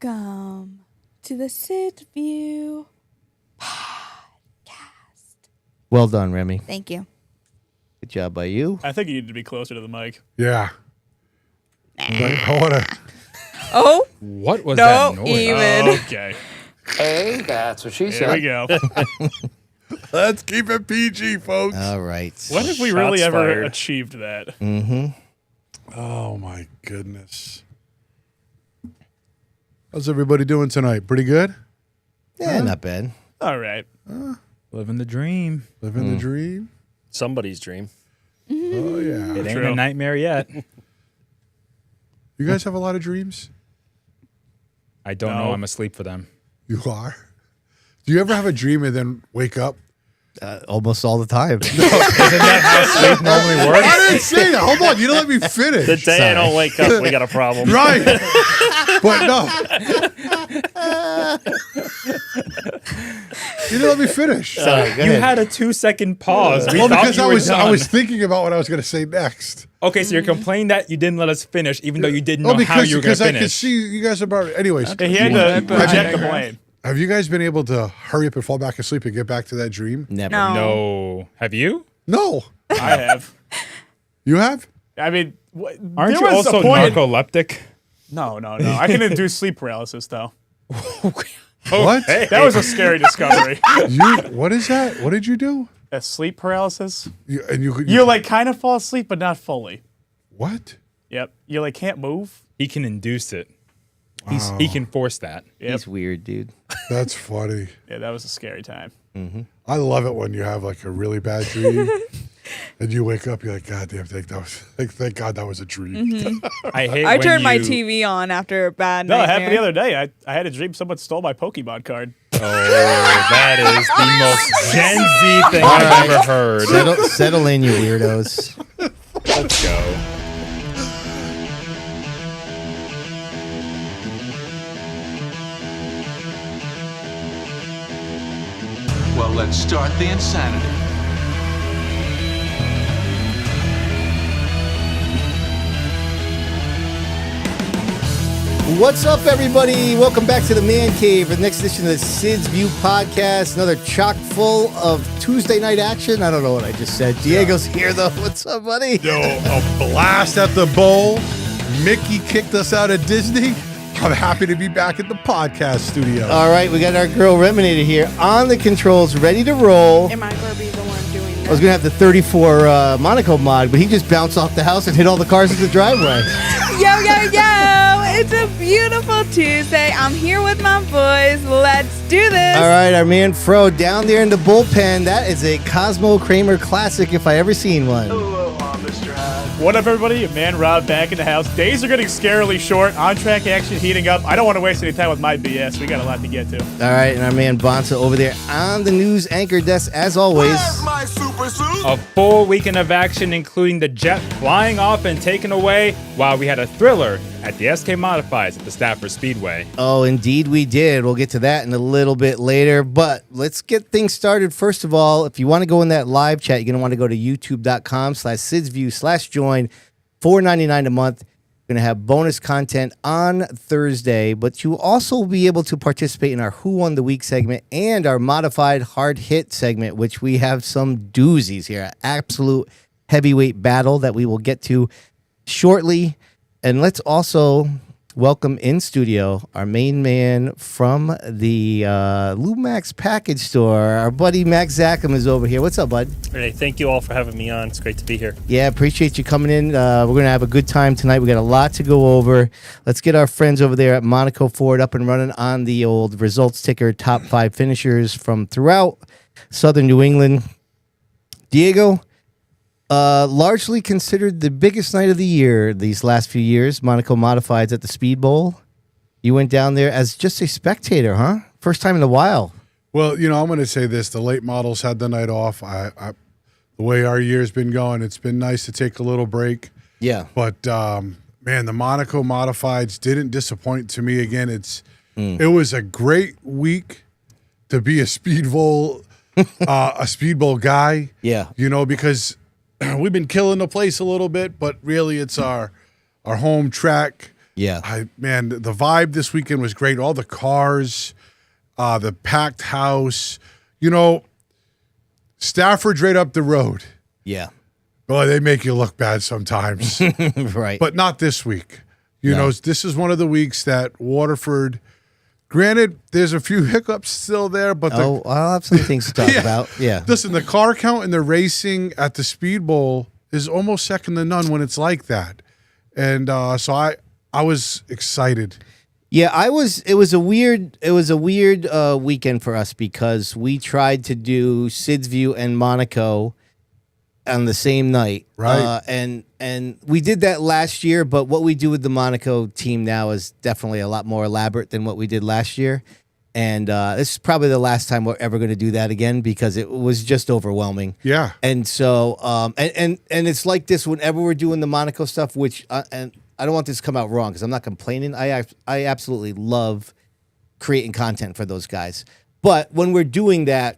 Welcome to the Sid View podcast. Well done, Remy. Thank you. Good job by you. I think you need to be closer to the mic. Yeah. Like, I want to. Oh, What was no, that noise? even. Okay. Hey, that's what she There said. we go. Let's keep it PG, folks. All right. When have we Shots really ever fired. achieved that? Oh, my goodness. How's everybody doing tonight? Pretty good? Yeah, not bad. All right. Living the dream. Living the dream? Somebody's dream. Oh, yeah. It ain't True. a nightmare yet. You guys have a lot of dreams? I don't No. know. I'm asleep for them. You are? Do you ever have a dream and then wake up? Almost all the time. Isn't that how sleep normally works? I didn't say that. Hold on. You didn't let me finish. The day I don't wake up, we got a problem. Right. But no. You didn't let me finish. Sorry, go You ahead. had a 2-second pause. We Well, thought because you I were was done. thinking about what I was going to say next. Okay, so you're complaining that you didn't let us finish, even though you didn't know Well, how you were going because to I could finish. see you guys about it. Anyways, He had to project the blame. have you guys been able to hurry up and fall back asleep and get back to that dream? Never. No. No. Have you? No. I have. You have? I mean, Aren't there you was a also point- narcoleptic? No. I can induce sleep paralysis, though. What? That was a scary discovery. What is that? What did you do? A sleep paralysis? You You like kind of fall asleep, but not fully. what? Yep. You like can't move. He can induce it. He can force that. Yep. He's weird, dude. That's funny. Yeah, that was a scary time. I love it when you have like a really bad dream and you wake up. You're like, God damn, thank God that was a dream. I hate I when turned my you- TV on after a bad No, it nightmare. happened the other day. I had a dream someone stole my Pokemon card. Oh, that is the most Gen Z thing I've ever heard. Settle in, you weirdos. Let's go. Well, let's start the insanity. What's up, everybody? Welcome back to the Man Cave for the next edition of the Sid's View podcast. Another chock full of Tuesday night action. I don't know what I just said. Diego's here, though. What's up, buddy? Yo, a blast at the bowl. Mickey kicked us out of Disney. I'm happy to be back at the podcast studio. All right, we got our girl Reminator here on the controls, ready to roll. Am I going to be the one doing I was going to have the 34 Monaco mod, but he just bounced off the house and hit all the cars in the driveway. Yo! It's a beautiful Tuesday. I'm here with my boys. Let's do this. All right, our man Fro down there in the bullpen. That is a Cosmo Kramer classic if I ever seen one. What up, everybody? Man Rob back in the house. Days are getting scarily short. On-track action heating up. I don't want to waste any time with my BS. We got a lot to get to. All right, and our man Bonssa over there on the news anchor desk as always. A full weekend of action, including the jet flying off and taken away, while we had a thriller at the SK Modifieds at the Stafford Speedway. Oh, indeed we did. We'll get to that in a little bit later, but let's get things started. First of all, if you want to go in that live chat, you're going to want to go to youtube.com/SidsView/join, $4.99 a month. We're going to have bonus content on Thursday, but you'll also be able to participate in our Who Won the Week segment and our modified hard hit segment, which we have some doozies here. Absolute heavyweight battle that we will get to shortly. And let's also welcome in studio our main man from the Lumax package store. Our buddy Max Zachem is over here. What's up, bud? Hey, thank you all for having me on. It's great to be here. Yeah, appreciate you coming in. We're going to have a good time tonight. We got a lot to go over. Let's get our friends over there at Monaco Ford up and running on the old results ticker, top 5 finishers from throughout Southern New England. Diego, largely considered the biggest night of the year these last few years, Monaco Modifieds at the Speedbowl. You went down there as just a spectator, huh? First time in a while. Well, I'm going to say this. The late models had the night off. The way our year's been going, it's been nice to take a little break. Yeah. But, man, the Monaco Modifieds didn't disappoint to me again. It was a great week to be a Speedbowl guy. Yeah. Because we've been killing the place a little bit, but really it's our home track. Yeah. Man, the vibe this weekend was great. All the cars, the packed house. Stafford's right up the road. Yeah. Boy, they make you look bad sometimes. Right. But not this week. This is one of the weeks that Waterford, granted, there's a few hiccups still there, but I'll have some things to talk about. Yeah. Listen, the car count and the racing at the Speedbowl is almost second to none when it's like that. And so I was excited. Yeah, It was a weird weekend for us because we tried to do Sid's View and Monaco on the same night, right? And we did that last year, but what we do with the Monaco team now is definitely a lot more elaborate than what we did last year. And this is probably the last time we're ever going to do that again because it was just overwhelming. Yeah. And so and it's like this whenever we're doing the Monaco stuff, which and I don't want this to come out wrong because I'm not complaining. I absolutely love creating content for those guys. But when we're doing that,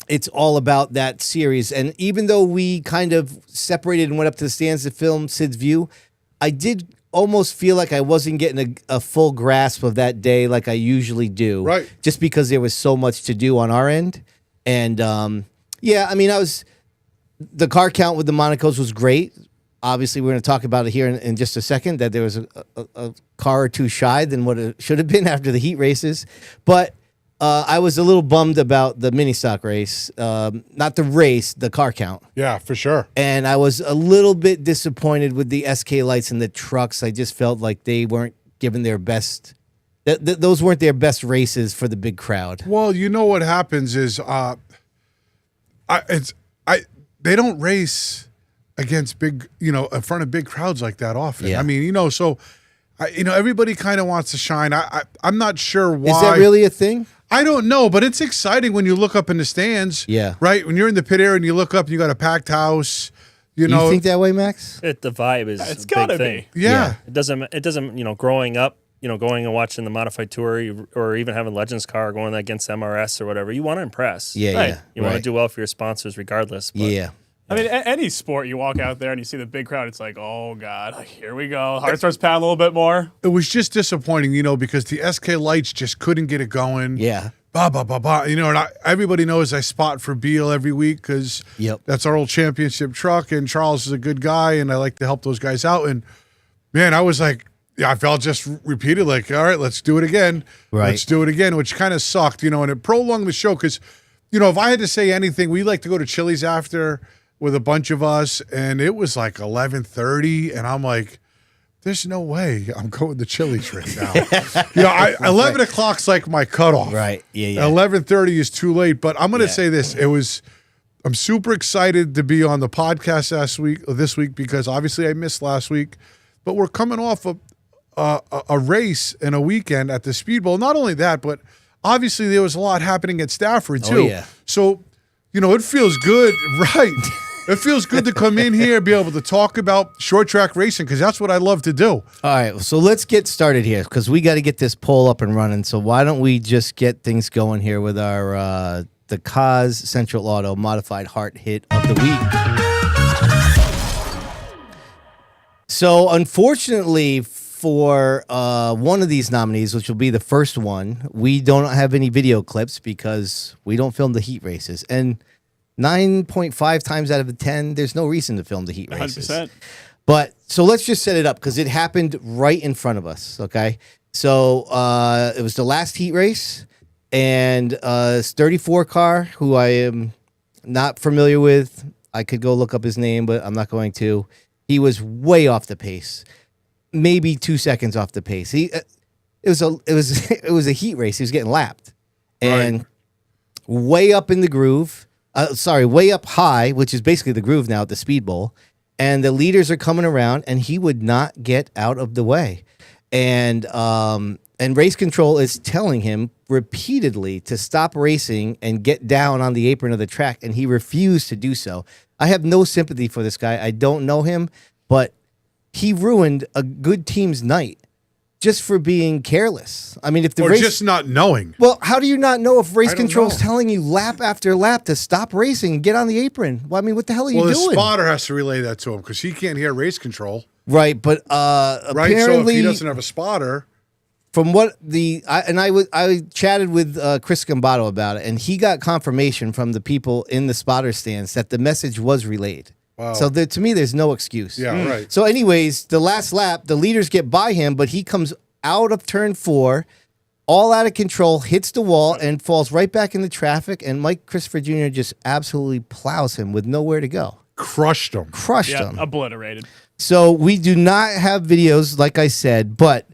it's all about that series. And even though we kind of separated and went up to the stands to film Sid's View, I did almost feel like I wasn't getting a full grasp of that day like I usually do. Right. Just because there was so much to do on our end. And yeah, I mean, the car count with the Monacos was great. Obviously, we're going to talk about it here in just a second, that there was a car or two shy than what it should have been after the heat races. But I was a little bummed about the mini stock race. Not the race, the car count. Yeah, for sure. And I was a little bit disappointed with the SK lights and the trucks. I just felt like they weren't given their best. Those weren't their best races for the big crowd. Well, you know what happens is they don't race against big, in front of big crowds like that often. Yeah. I mean, so everybody kind of wants to shine. I'm not sure why. Is that really a thing? I don't know, but it's exciting when you look up in the stands. Yeah. Right? When you're in the pit area and you look up and you got a packed house, You think that way, Max? The vibe is It's a gotta big thing. be. Yeah. It doesn't, growing up, going and watching the modified tour or even having Legends car going against MRS or whatever, you want to impress. Yeah, Right. yeah. You want to do well for your sponsors regardless. But Yeah. I mean, any sport, you walk out there and you see the big crowd, it's like, oh, God, like, here we go. Heart starts pounding a little bit more. It was just disappointing, because the SK lights just couldn't get it going. Yeah. Bah, bah, bah, bah. And everybody knows I spot for Beal every week because Yep. that's our old championship truck, and Charles is a good guy, and I like to help those guys out. And, man, I was like, I felt just repeated, like, all right, let's do it again. Right. Let's do it again, which kind of sucked, and it prolonged the show because, if I had to say anything, we like to go to Chili's after with a bunch of us, and it was like 11:30, and I'm like, there's no way I'm going to Chili's right now. 11 o'clock's like my cutoff. Right. Yeah. 11:30 is too late, but I'm going to say this. I'm super excited to be on the podcast this week because obviously I missed last week, but we're coming off a race and a weekend at the Speedbowl. Not only that, but obviously there was a lot happening at Stafford too. Oh, yeah. So, it feels good, right? It feels good to come in here and be able to talk about short track racing because that's what I love to do. All right, so let's get started here because we got to get this poll up and running. So why don't we just get things going here with our the Kaz Central Auto Modified Heart Hit of the Week. So unfortunately for one of these nominees, which will be the first one, we don't have any video clips because we don't film the heat races. And 9.5 times out of 10, there's no reason to film the heat races. 100%. But so let's just set it up because it happened right in front of us. Okay, so it was the last heat race, and this 34 car, who I am not familiar with. I could go look up his name, but I'm not going to. He was way off the pace, maybe 2 seconds off the pace. It was a heat race. He was getting lapped, and way up in the groove. Way up high, which is basically the groove now at the Speedbowl, and the leaders are coming around, and he would not get out of the way, and race control is telling him repeatedly to stop racing and get down on the apron of the track, and he refused to do so. I have no sympathy for this guy. I don't know him, but he ruined a good team's night just for being careless. I mean, if the Or race, just not knowing. well, how do you not know if race I don't control is know. telling you lap after lap to stop racing and get on the apron? Well, I mean, what the hell are you Well, the doing? spotter has to relay that to him because he can't hear race control. Right, but right? So if apparently, he doesn't have a spotter, from what I chatted with Chris Gambato about it, and he got confirmation from the people in the spotter stands that the message was relayed. Wow. So to me, there's no excuse. Yeah, right. So anyways, the last lap, the leaders get by him, but he comes out of turn 4, all out of control, hits the wall, and falls right back into traffic, and Mike Christopher Jr. just absolutely plows him with nowhere to go. crushed him. Crushed Yeah, him. obliterated. So we do not have videos, like I said, but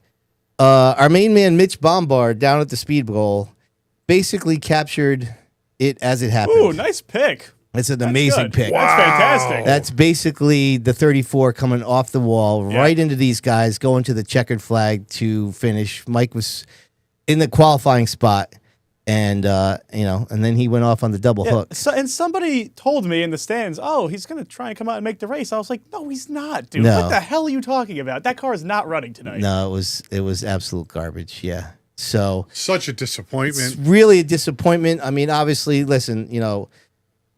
our main man, Mitch Bombard, down at the Speedbowl, basically captured it as it happened. Ooh, nice pick. It's an amazing good. pick. That's fantastic. That's basically the 34 coming off the wall, right into these guys, going to the checkered flag to finish. Mike was in the qualifying spot, and and then he went off on the double hook. So, and somebody told me in the stands, oh, he's going to try and come out and make the race. I was like, no, he's not, dude. No. What the hell are you talking about? That car is not running tonight. No, it was absolute garbage. Yeah. So Such a disappointment. it's really a disappointment. I mean, obviously, listen,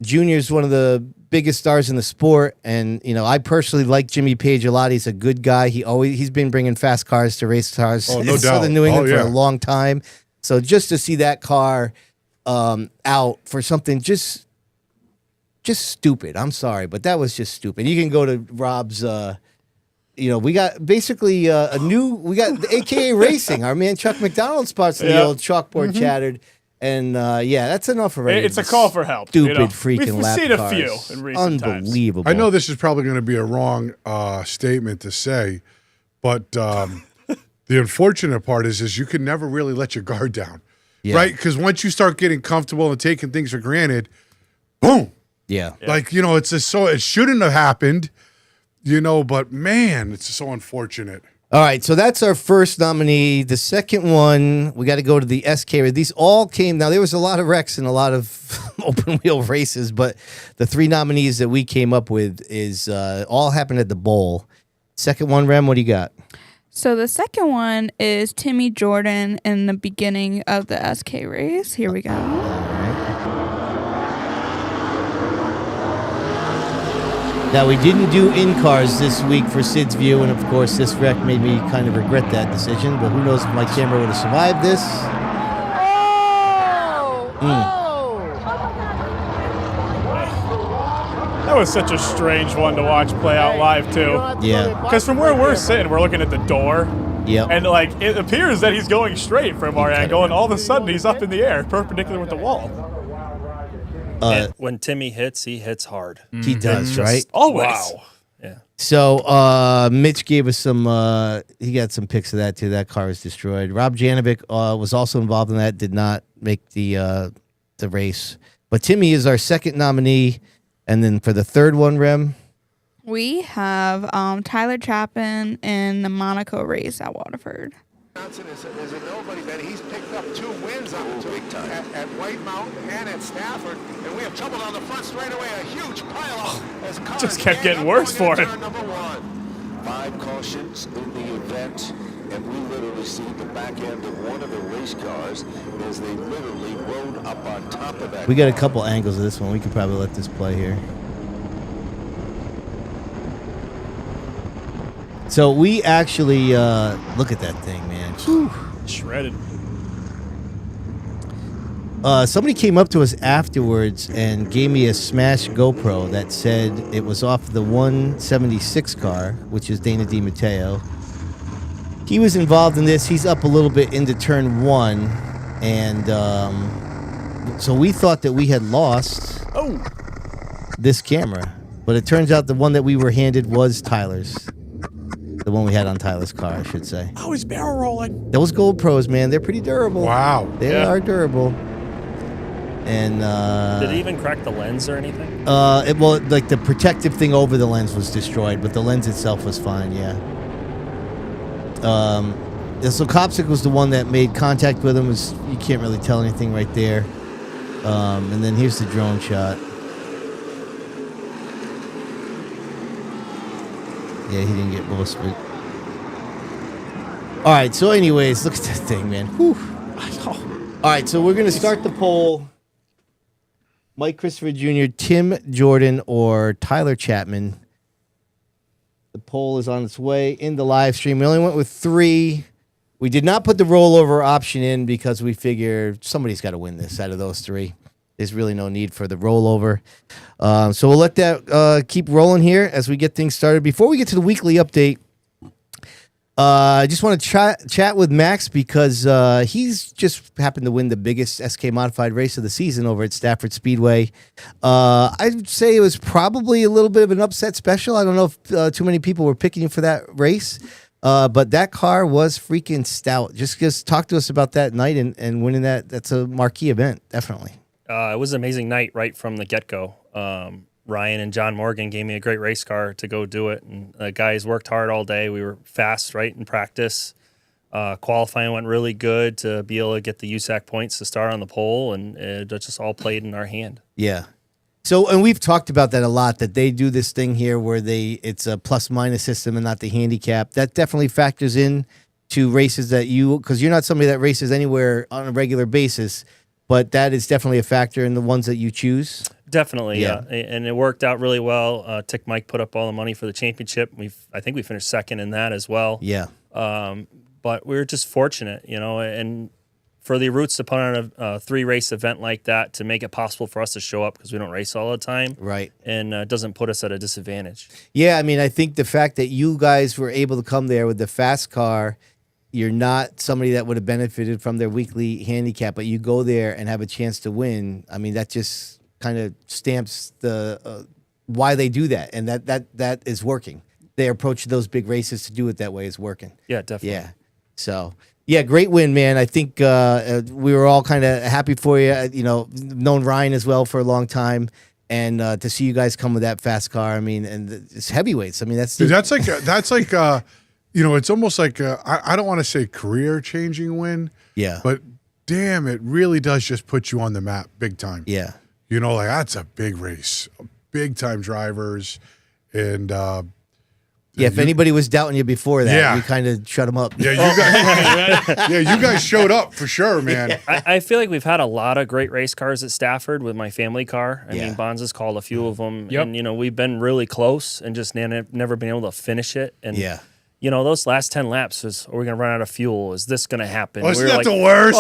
Junior's one of the biggest stars in the sport, and I personally like Jimmy Page a lot. He's a good guy. He's been bringing fast cars to race cars Oh, in no doubt. Southern New England Oh, yeah. for a long time. So just to see that car out for something just stupid. I'm sorry, but that was just stupid. You can go to Rob's. We got basically we got the AKA Racing. Our man Chuck McDonald spots the old chalkboard chattered. And that's enough already. It's a call for help. Stupid freaking We've lap seen a cars. few in recent times. Unbelievable. I know this is probably going to be a wrong statement to say, but the unfortunate part is you can never really let your guard down, right? Because once you start getting comfortable and taking things for granted, boom. Yeah. Like, it's just so it shouldn't have happened, but man, it's so unfortunate. All right, so that's our first nominee. The second one, we got to go to the SK. These all came. Now, there was a lot of wrecks and a lot of open wheel races, but the 3 nominees that we came up with is all happened at the bowl. Second one, Rem, what do you got? So the second one is Timmy Jordan in the beginning of the SK race. Here we go. All right. Now, we didn't do in-cars this week for Sid's View, and of course, this wreck made me kind of regret that decision, but who knows if my camera would have survived this. That was such a strange one to watch play out live, too. Yeah. Because from where we're sitting, we're looking at the door. Yep. And, it appears that he's going straight from our angle, and all of a sudden he's up in the air, perpendicular with the wall. And when Timmy hits, he hits hard. He does, right? Always. Wow. Yeah. So Mitch gave us some. He got some pics of that too. That car was destroyed. Rob Janovic was also involved in that. Did not make the race. But Timmy is our second nominee, and then for the third one, Rem. We have Tyler Chapin in the Monaco race at Waterford. Johnson is a nobody, but he's picked up 2 wins at White Mountain and at Stafford, and we have trouble on the front straightaway. A huge pileup as cars Just kept gang getting up worse going for into him. turn number 1. 5 cautions in the event, and we literally see the back end of one of the race cars as they literally rode up on top of that. We got a couple angles of this one. We could probably let this play here. So we actually look at that thing, man. Whew. Shredded. Somebody came up to us afterwards and gave me a smash GoPro that said it was off the 176 car, which is Dana DiMatteo. He was involved in this. He's up a little bit into turn 1, and so we thought that we had lost this camera, but it turns out the one that we were handed was Tyler's. The one we had on Tyler's car, I should say. Oh, he's barrel rolling. Those GoPros, man, they're pretty durable. Wow. They are durable. And Did he even crack the lens or anything? like the protective thing over the lens was destroyed, but the lens itself was fine. Yeah. So Kopsik was the one that made contact with him. You can't really tell anything right there. And then here's the drone shot. Yeah, he didn't get most of it. All right. So, anyways, look at that thing, man. Whew. All right. So we're gonna start the poll. Mike Christopher Jr., Tim Jordan, or Tyler Chapman. The poll is on its way in the live stream. We only went with 3. We did not put the rollover option in because we figured somebody's got to win this out of those 3. There's really no need for the rollover. So we'll let that keep rolling here as we get things started. Before we get to the weekly update, I just want to chat with Max because he's just happened to win the biggest SK modified race of the season over at Stafford Speedway. I'd say it was probably a little bit of an upset special. I don't know if too many people were picking for that race, but that car was freaking stout. Just talk to us about that night and winning that. That's a marquee event, definitely. It was an amazing night right from the get-go. Ryan and John Morgan gave me a great race car to go do it. And the guys worked hard all day. We were fast, right, in practice. Qualifying went really good to be able to get the USAC points to start on the pole, and it just all played in our hand. Yeah. So, and we've talked about that a lot, that they do this thing here where it's a plus-minus system and not the handicap. That definitely factors in to races that because you're not somebody that races anywhere on a regular basis, but that is definitely a factor in the ones that you choose. Definitely, yeah. And it worked out really well. Tick Mike put up all the money for the championship. I think we finished second in that as well. Yeah. But we were just fortunate, and for the Roots to put on a 3-race event like that to make it possible for us to show up because we don't race all the time. Right. And it doesn't put us at a disadvantage. Yeah, I mean, I think the fact that you guys were able to come there with the fast car, you're not somebody that would have benefited from their weekly handicap, but you go there and have a chance to win. I mean, that just kind of stamps the why they do that, and that is working. Their approach to those big races to do it that way is working. Yeah, definitely. Yeah. So, yeah, great win, man. I think we were all kind of happy for you. Known Ryan as well for a long time, and to see you guys come with that fast car. I mean, and it's heavyweights. I mean, that's like it's almost like I don't want to say career-changing win. Yeah. But damn, it really does just put you on the map big time. Yeah. That's a big race, big time drivers, and if anybody was doubting you before that, you kind of shut them up. Yeah, you guys showed up for sure, man. I feel like we've had a lot of great race cars at Stafford with my family car. I mean, Bonsa's called a few of them, and we've been really close and just never been able to finish it. And those last 10 laps are we going to run out of fuel? Is this going to happen? Isn't that the worst?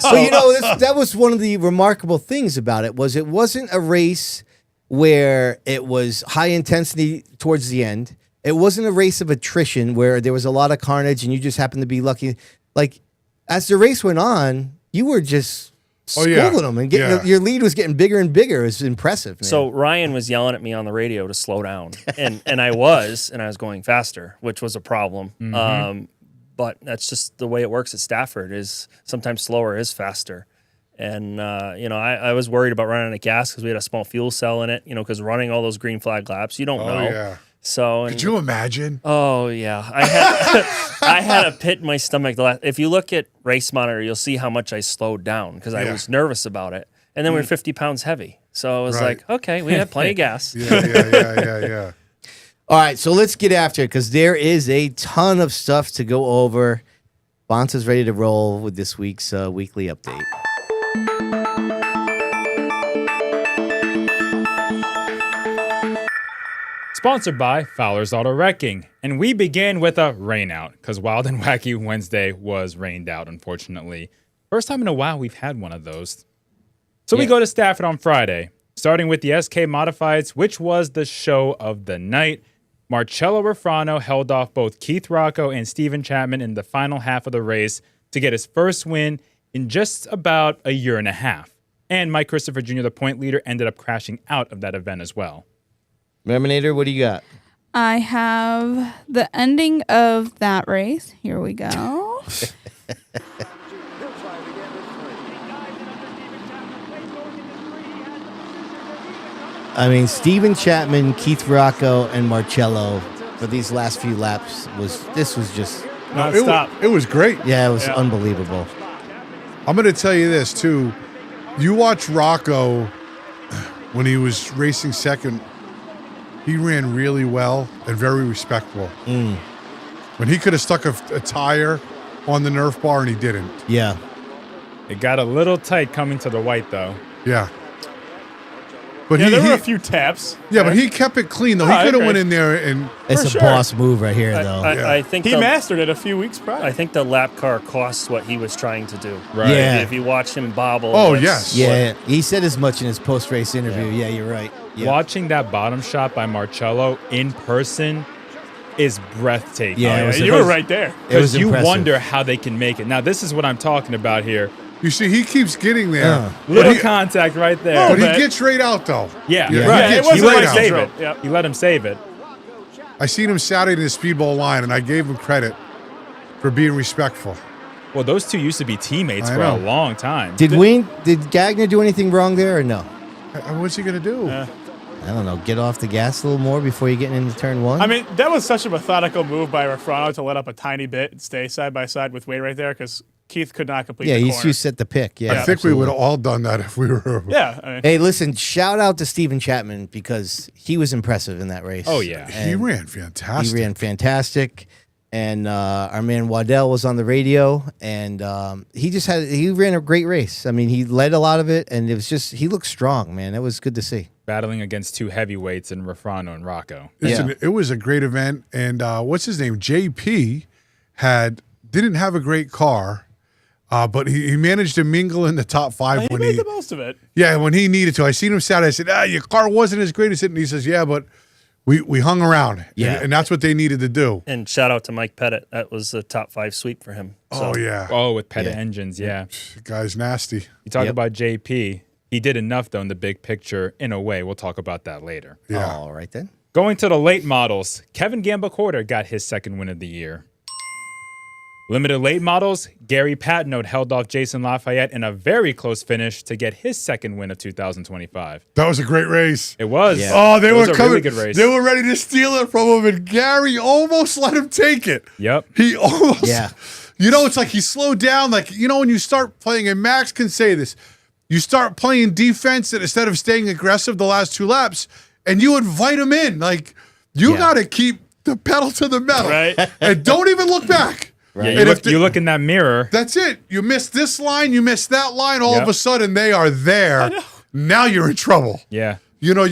So that was one of the remarkable things about it was it wasn't a race where it was high intensity towards the end. It wasn't a race of attrition where there was a lot of carnage and you just happened to be lucky. Like, as the race went on, you were just schooling them and your lead was getting bigger and bigger. It was impressive, man. So Ryan was yelling at me on the radio to slow down, and I was going faster, which was a problem. Mm-hmm. But that's just the way it works at Stafford. Is sometimes slower is faster. And, I was worried about running out of gas because we had a small fuel cell in it, because running all those green flag laps, you don't know. Yeah. So could you imagine? Oh, yeah. I had a pit in my stomach. If you look at Race Monitor, you'll see how much I slowed down because I was nervous about it. And then we were 50 pounds heavy. So I was like, okay, we had plenty of gas. Yeah. All right, so let's get after it because there is a ton of stuff to go over. Bonsa's ready to roll with this week's weekly update. Sponsored by Fowler's Auto Wrecking. And we begin with a rain out because Wild and Wacky Wednesday was rained out, unfortunately. First time in a while we've had one of those. So we go to Stafford on Friday, starting with the SK Modifieds, which was the show of the night. Marcello Refrano held off both Keith Rocco and Steven Chapman in the final half of the race to get his first win in just about a year and a half. And Mike Christopher Jr., the point leader, ended up crashing out of that event as well. Reminator, what do you got? I have the ending of that race. Here we go. I mean, Steven Chapman, Keith Rocco, and Marcello for these last few laps was just non-stop. It was great. Yeah, it was unbelievable. I'm going to tell you this, too. You watch Rocco when he was racing second, he ran really well and very respectable. When he could have stuck a tire on the Nerf bar and he didn't. Yeah. It got a little tight coming to the white, though. Yeah. But there were a few taps. Yeah, but he kept it clean though. He I could have agree. went in there and It's a boss move right here, though. I think He mastered it a few weeks prior. I think the lap car costs what he was trying to do. Right. Yeah. If you watch him bobble. Oh, it's- yes. Yeah, he said as much in his post-race interview. Yeah, you're right. Yeah. Watching that bottom shot by Marcello in person is breathtaking. Yeah, it was you were right there. It was Because you impressive. wonder how they can make it. Now, this is what I'm talking about here. you see he keeps getting there. Little contact right there. But he man. gets right out though. Yeah, Yeah, right. he it gets wasn't let right him like out. save control. it. Yep. You let him save it. I seen him Saturday in the Speedbowl line, and I gave him credit for being respectful. Well, those two used to be teammates I for a know. long time. Did Gagner do anything wrong there or no? What's he gonna do? I don't know. Get off the gas a little more before you get into turn one. I mean, that was such a methodical move by Refrano to let up a tiny bit and stay side by side with Wade right there because Keith could not complete yeah, the he corner. set the pick. Yeah, I think we would have all done that if we were. Yeah. I mean, Hey, listen! Shout out to Steven Chapman because he was impressive in that race. Oh, yeah. He And ran fantastic. He ran fantastic, and our man Waddell was on the radio, and he ran a great race. I mean, he led a lot of it, and it was just he looked strong, man. It was good to see. Battling against two heavyweights in Refrano and Rocco. Listen, it was a great event, and what's his name? JP didn't have a great car, but he managed to mingle in the top five he when made the most of it. when he needed to. I seen him Saturday. I said, your car wasn't as great as it, and he says, yeah, but we hung around, and that's what they needed to do. And shout out to Mike Pettit. That was a top 5 sweep for him. So, Oh yeah, Oh, with Pettit engines, yeah. the guy's nasty. You talk Yep. about JP. He did enough, though, in the big picture. In a way, we'll talk about that later. Yeah. All right then. Going to the late models, Kevin Gambacorder got his second win of the year. Limited late models, Gary Patnode held off Jason Lafayette in a very close finish to get his second win of 2025. That was a great race. It was. Yeah. Oh, they It were was a coming. really good race. They were ready to steal it from him, and Gary almost let him take it. Yep. He almost. Yeah. You know, it's like he slowed down. Like, you know, when you start playing, and Max can say this, you start playing defense and instead of staying aggressive the last 2 laps, and you invite him in. Like, you Yeah. got to keep the pedal to the metal. Right. And don't even look back. Yeah, And you, if look, the- you look in that mirror. That's it. You missed this line, you missed that line. All Yep. of a sudden, they are there. Now you're in trouble. Yeah. You know,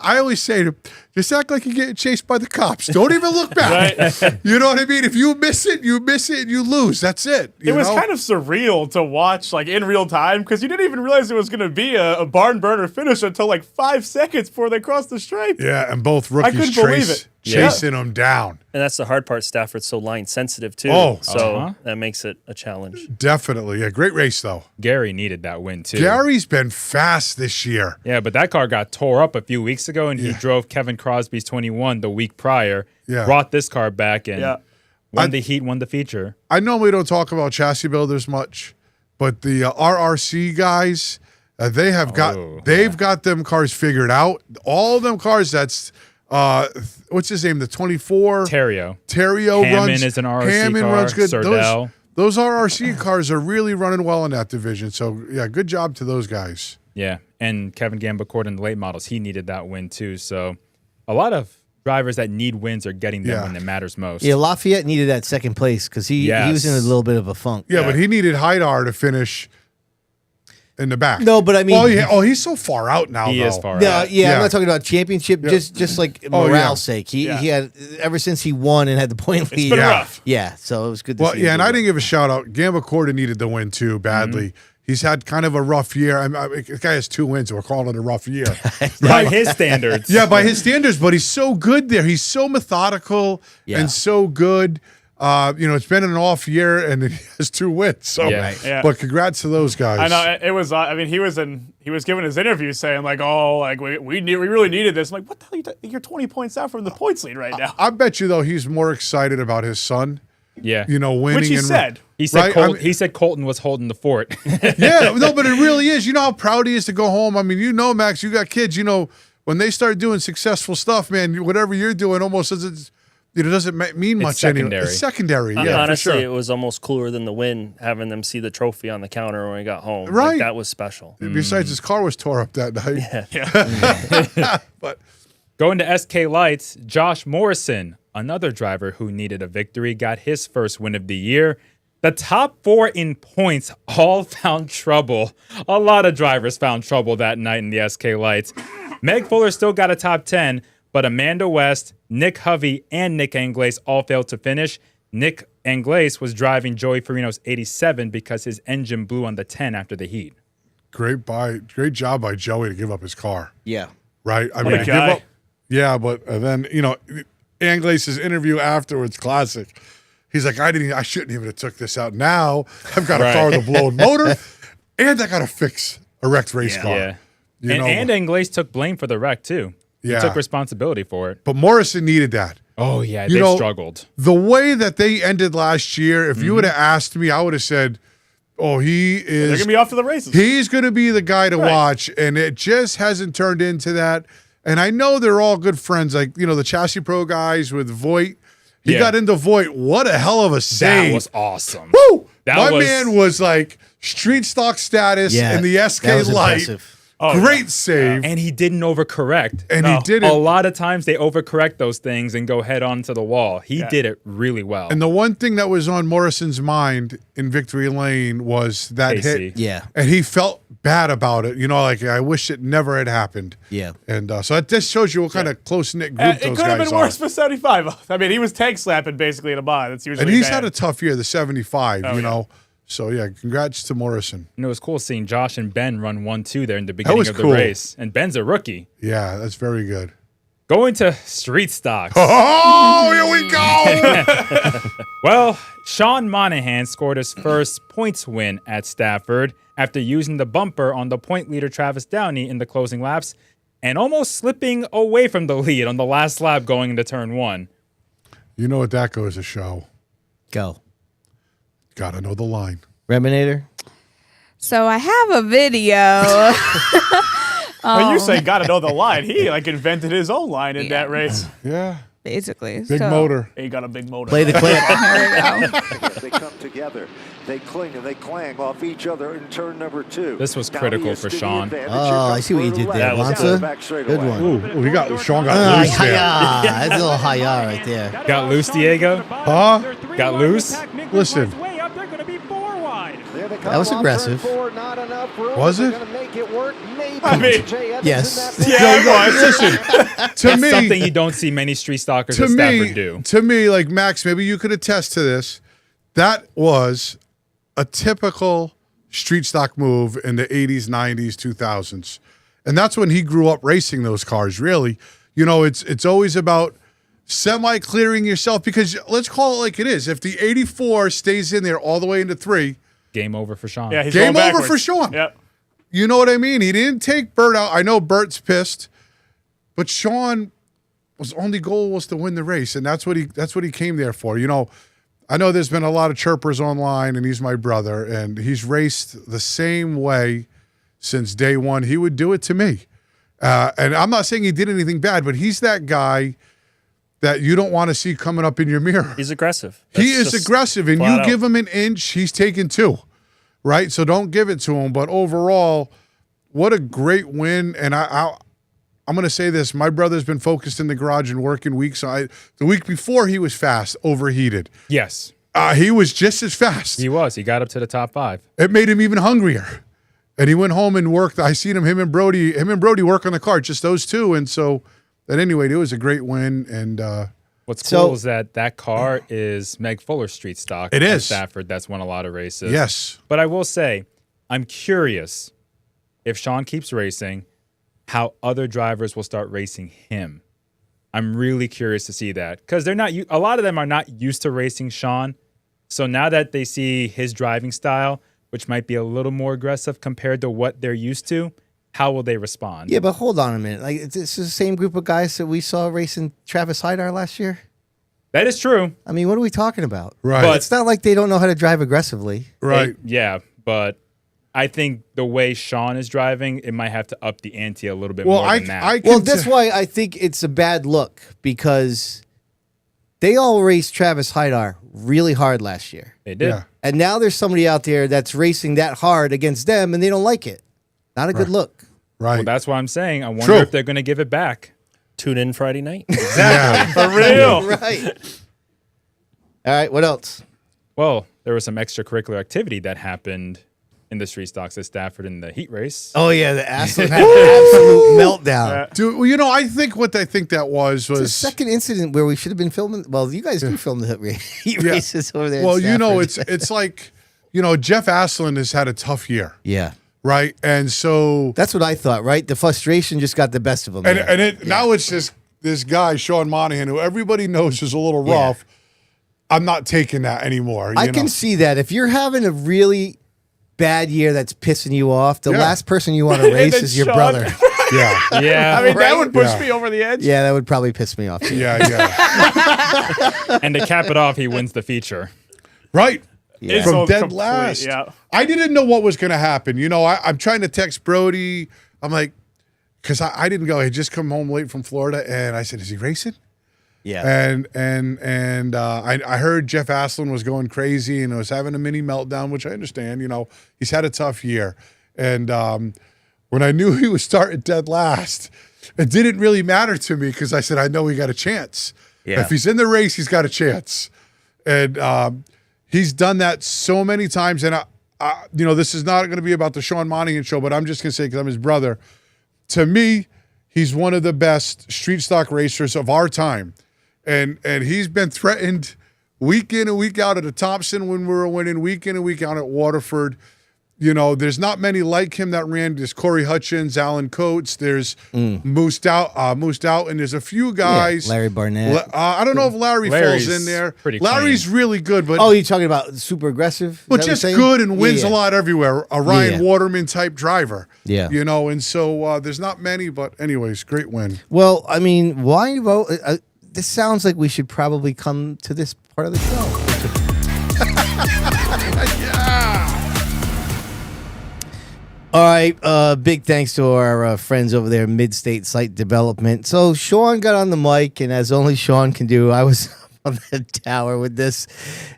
I always say, just act like you're getting chased by the cops. Don't even look back. You know what I mean? If you miss it, and you lose. That's it. It was kind of surreal to watch, like, in real time, because you didn't even realize it was going to be a barn burner finish until, like, 5 seconds before they crossed the stripe. Yeah, and both rookies couldn't believe it. chasing them down. And that's the hard part. Stafford's so line sensitive, too. Oh. So that makes it a challenge. Definitely. Yeah, great race, though. Gary needed that win, too. Gary's been fast this year. Yeah, but that car got tore up a few weeks ago, and he drove Kevin Crosby's 21 the week prior, Yeah. brought this car back, and Yeah. won the heat, won the feature. I normally don't talk about chassis builders much, but the RRC guys, they've got them cars figured out. All of them cars. That's what's his name? The 24 Terrio. Hammond runs. Is an RRC Hammond car. runs good. Sardell. Those RRC cars are really running well in that division. So yeah, good job to those guys. Yeah, and Kevin Gambacorder in the late models, he needed that win, too. So a lot of drivers that need wins are getting them when it matters most. Yeah, Lafayette needed that second place because he was in a little bit of a funk. Yeah, but he needed Haidar to finish in the back. No, but I mean, he's so far out now. He though. is far No, out. I'm not talking about championship. Just like morale's sake, he had ever since he won and had the point lead. been rough. Yeah, so it was good to see. Yeah, him and do I that. didn't give a shout out. Gambacorder needed the win too badly. He's had kind of a rough year. The guy has 2 wins. So we're calling it a rough year. By his standards. Yeah, by his standards, but he's so good there. He's so methodical and so good. It's been an off year, and he has 2 wins. So, but congrats to those guys. I know it was. I mean, he was giving his interview saying like, "Oh, like we really needed this." I'm like, what the hell? You're 20 points out from the points lead right now. I bet you though he's more excited about his son. Yeah, winning. Which he said. He said right? he said Colton was holding the fort. Yeah, no, but it really is. You know how proud he is to go home. I mean, Max, you got kids. When they start doing successful stuff, man, whatever you're doing almost doesn't mean much secondary. anymore. It's secondary. Yeah, Honestly, for sure. it was almost cooler than the win, having them see the trophy on the counter when we got home. Right. Like, that was special. Besides, his car was tore up that night. Yeah. But Going to SK Lights, Josh Morrison, another driver who needed a victory, got his first win of the year. The top 4 in points all found trouble. A lot of drivers found trouble that night in the SK Lights. Meg Fuller still got a top 10, but Amanda West, Nick Hovey, and Nick Anglaise all failed to finish. Nick Anglaise was driving Joey Farino's 87 because his engine blew on the 10 after the heat. Great job by Joey to give up his car. Yeah. Right? I What mean, a to guy. give up. Yeah, but then, Anglaise's interview afterwards, classic. He's like, I shouldn't even have took this out. Now I've got a car with a blown motor, and I got to fix a wrecked race car. Yeah. You And know, Anglaise took blame for the wreck, too. Yeah. He took responsibility for it. but Morrison needed that. Oh, yeah, You they know, struggled. The way that they ended last year, if you would have asked me, I would have said, oh, They're going to be off to the races. he's going to be the guy to watch, and it just hasn't turned into that. And I know they're all good friends, like, the Chassis Pro guys with Voigt. He Yeah. got into Voigt. What a hell of a save. That was awesome. Woo! That was- man was like street stock status Yeah. in the that SK was Light. impressive. Great save. And he didn't overcorrect. And he didn't. A lot of times they overcorrect those things and go head on to the wall. He did it really well. And the one thing that was on Morrison's mind in Victory Lane was that AC. hit. Yeah. And he felt bad about it. Like, I wish it never had happened. Yeah. And so it just shows you what kind of close-knit group It those could have guys been are. worse for 75. I mean, he was tank slapping basically in a mod. That's usually And he's bad. had a tough year, the 75, Oh, yeah. So, yeah, congrats to Morrison. And it was cool seeing Josh and Ben run 1-2 there in the beginning was of the cool. race. And Ben's a rookie. Yeah, that's very good. Going to street stocks. Oh, here we go. Well, Sean Monahan scored his first points win at Stafford after using the bumper on the point leader Travis Downey in the closing laps and almost slipping away from the lead on the last lap going into turn 1. You know what that goes to show. Go. Gotta know the line. Reminator. So I have a video. When you say gotta know the line, he invented his own line in that race. Yeah. Basically. Big so, motor. He got a big motor. Play the clip. Here we go. They come together. They cling and they clang off each other in turn number 2. This was critical for Sean. Oh, I see what you did there, Bonssa. Good one. Ooh, Sean got Ah, loose there. hi-ya. That's a little hi-ya right there. Got loose, Diego? Huh? Got loose? Listen. That was aggressive. Was it? I mean, Yes. yeah, it was. Listen, to It's me, something you don't see many street stalkers to at Stafford me, do. to me, like Max, maybe you could attest to this. That was a typical street stock move in the 80s, 90s, 2000s. And that's when he grew up racing those cars, really. It's always about semi-clearing yourself because let's call it like it is. If the 84 stays in there all the way into 3, Game over for Sean. Yeah, he's game going over backwards. for Sean. Yep. You know what I mean? He didn't take Bert out. I know Bert's pissed, but Sean was only goal was to win the race, and that's what he came there for. I know there's been a lot of chirpers online, and he's my brother, and he's raced the same way since day one. He would do it to me, and I'm not saying he did anything bad, but he's that guy that you don't want to see coming up in your mirror. He's aggressive. He That's is just aggressive, and flat you out. give him an inch, he's taking 2, right? So don't give it to him. But overall, what a great win. And I'm going to say this. My brother's been focused in the garage and working weeks. The week before, he was fast, overheated. Yes, He was just as fast. he was. He got up to the top 5. It made him even hungrier. And he went home and worked. I seen him and Brody work on the car, just those two. And so, but anyway, it was a great win. And What's So- cool is that car is Meg Fuller street stock. It at is. Stafford. That's won a lot of races. yes, But I will say, I'm curious if Sean keeps racing, how other drivers will start racing him. I'm really curious to see that because they're not. A lot of them are not used to racing Sean. So now that they see his driving style, which might be a little more aggressive compared to what they're used to, how will they respond? Yeah, but hold on a minute. This is the same group of guys that we saw racing Travis Hydar last year. That is true. I mean, what are we talking about? right, But- It's not like they don't know how to drive aggressively. right. Yeah, but I think the way Sean is driving, it might have to up the ante a little bit Well, more than that. I Well, can that's why I think it's a bad look because they all raced Travis Hydar really hard last year. they did. yeah. And now there's somebody out there that's racing that hard against them and they don't like it. Not a good look. Right. Well, that's why I'm saying I wonder True. if they're going to give it back. Tune in Friday night. For real. Right. All right, what else? Well, there was some extracurricular activity that happened in the street stocks at Stafford in the heat race. Oh yeah, the Aslan had an absolute meltdown. Dude, well, I think what I think that was The second incident where we should have been filming. Well, you guys do film the heat races over there. Well, at Stafford. it's like, Jeff Aslan has had a tough year, yeah. right? And so That's what I thought, right? The frustration just got the best of him. now it's this guy, Sean Monahan, who everybody knows is a little Yeah. rough. I'm not taking that anymore. I can see that. If you're having a really bad year that's pissing you off, the last person you want to race then is your Sean. brother. Yeah. Yeah. I mean, that Right? would push Yeah. me over the edge. Yeah, that would probably piss me off. Too. Yeah. And to cap it off, he wins the feature. Right. Yeah. From So dead complete, last. yeah. I didn't know what was going to happen. I'm trying to text Brody. I'm like, because I didn't go. I just come home late from Florida, and I said, "Is he racing?" Yeah. And I heard Jeff Aslan was going crazy and was having a mini meltdown, which I understand. He's had a tough year. And when I knew he was starting dead last, it didn't really matter to me because I said, I know he got a chance. Yeah. If he's in the race, he's got a chance. And he's done that so many times. And, this is not going to be about the Sean Monahan show, but I'm just going to say, because I'm his brother, to me, he's one of the best street stock racers of our time. And he's been threatened week in and week out at the Thompson when we were winning, week in and week out at Waterford. There's not many like him that ran. There's Corey Hutchins, Alan Coates. There's Moosed Out, and there's a few guys. Larry Barnett. I don't know if Larry Larry's falls in there. pretty Larry's clean. really good, but Oh, you're talking about super aggressive? Is but that what just you're saying? good and wins Yeah, a lot everywhere. A Ryan Yeah. Waterman type driver. Yeah. And so there's not many, but anyways, great win. Well, I mean, why vote? This sounds like we should probably come to this part of the show. All right, big thanks to our friends over there, Mid-State Site Development. So Sean got on the mic, and as only Sean can do, I was on the tower with this,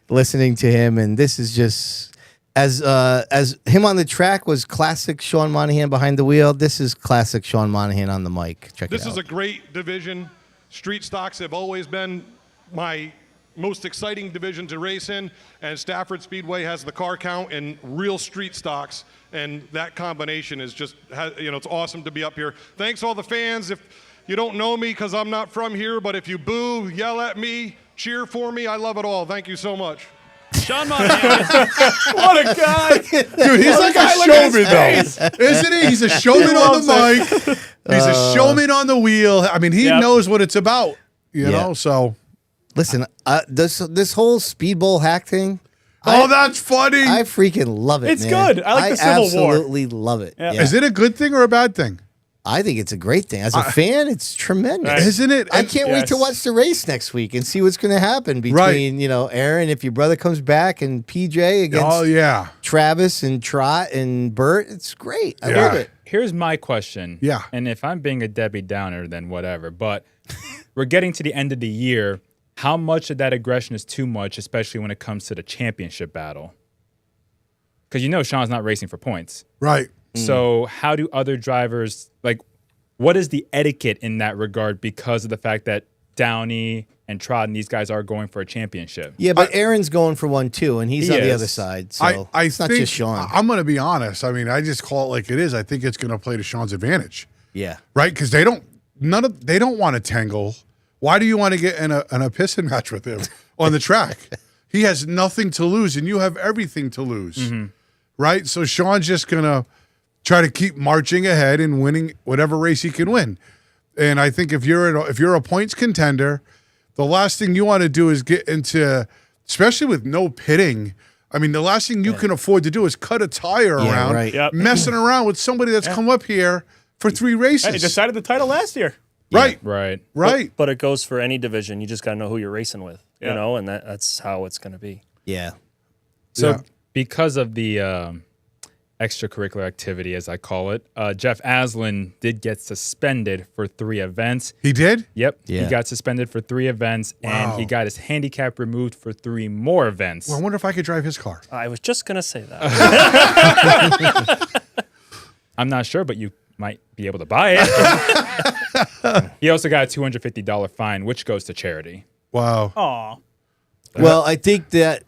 listening to him, and this is just as him on the track was classic Sean Monahan behind the wheel. This is classic Sean Monahan on the mic. Check it out. This is a great division. Street stocks have always been my most exciting division to race in, and Stafford Speedway has the car count and real street stocks, and that combination is just, it's awesome to be up here. Thanks all the fans. If you don't know me because I'm not from here, but if you boo, yell at me, cheer for me, I love it all. Thank you so much. Sean Monahan. What a guy. Dude, he's like a showman, though. Isn't he? He's a showman on the mic. He's a showman on the wheel. I mean, he knows what it's about, you know, so. Listen, this whole Speedbowl hack thing. That's funny. I freaking love it. It's man. good. I like the Civil War. Absolutely love it. Yeah. Yeah. Is it a good thing or a bad thing? I think it's a great thing. As a fan, it's tremendous. Right. Isn't it? I can't wait to Yes. watch the race next week and see what's going to happen between, Aaron, if your brother comes back, and PJ against Travis and Trot and Bert. It's great. I love it. Here's my question. Yeah. And if I'm being a Debbie Downer, then whatever. But we're getting to the end of the year. How much of that aggression is too much, especially when it comes to the championship battle? Because Sean's not racing for points. Right. So how do other drivers, what is the etiquette in that regard because of the fact that Downey and Trot and these guys are going for a championship? Yeah, but Aaron's going for one too, and he's He on the is. other side. So I it's not think, just Sean. I'm going to be honest. I mean, I just call it like it is. I think it's going to play to Sean's advantage. Yeah. Right? Because they don't want to tangle. Why do you want to get in a pissing match with him on the track? He has nothing to lose, and you have everything to lose. Mm-hmm. Right? So Sean's just going to try to keep marching ahead and winning whatever race he can win. And I think if you're a points contender, the last thing you want to do is get into, especially with no pitting. I mean, the last thing you can afford to do is cut a tire around, right. Yep. messing around with somebody that's come up here for 3 races. Hey, he decided the title last year. Right. Right. Right. But it goes for any division. You just got to know who you're racing with, Yeah. and that's how it's going to be. Yeah. So because of the extracurricular activity, as I call it, Jeff Aslan did get suspended for 3 events. He did? Yep. Yeah. He got suspended for 3 events, and he got his handicap removed for 3 more events. Well, I wonder if I could drive his car. I was just going to say that. I'm not sure, but you might be able to buy it. He also got a $250 fine, which goes to charity. Wow. Aw. Well, I think that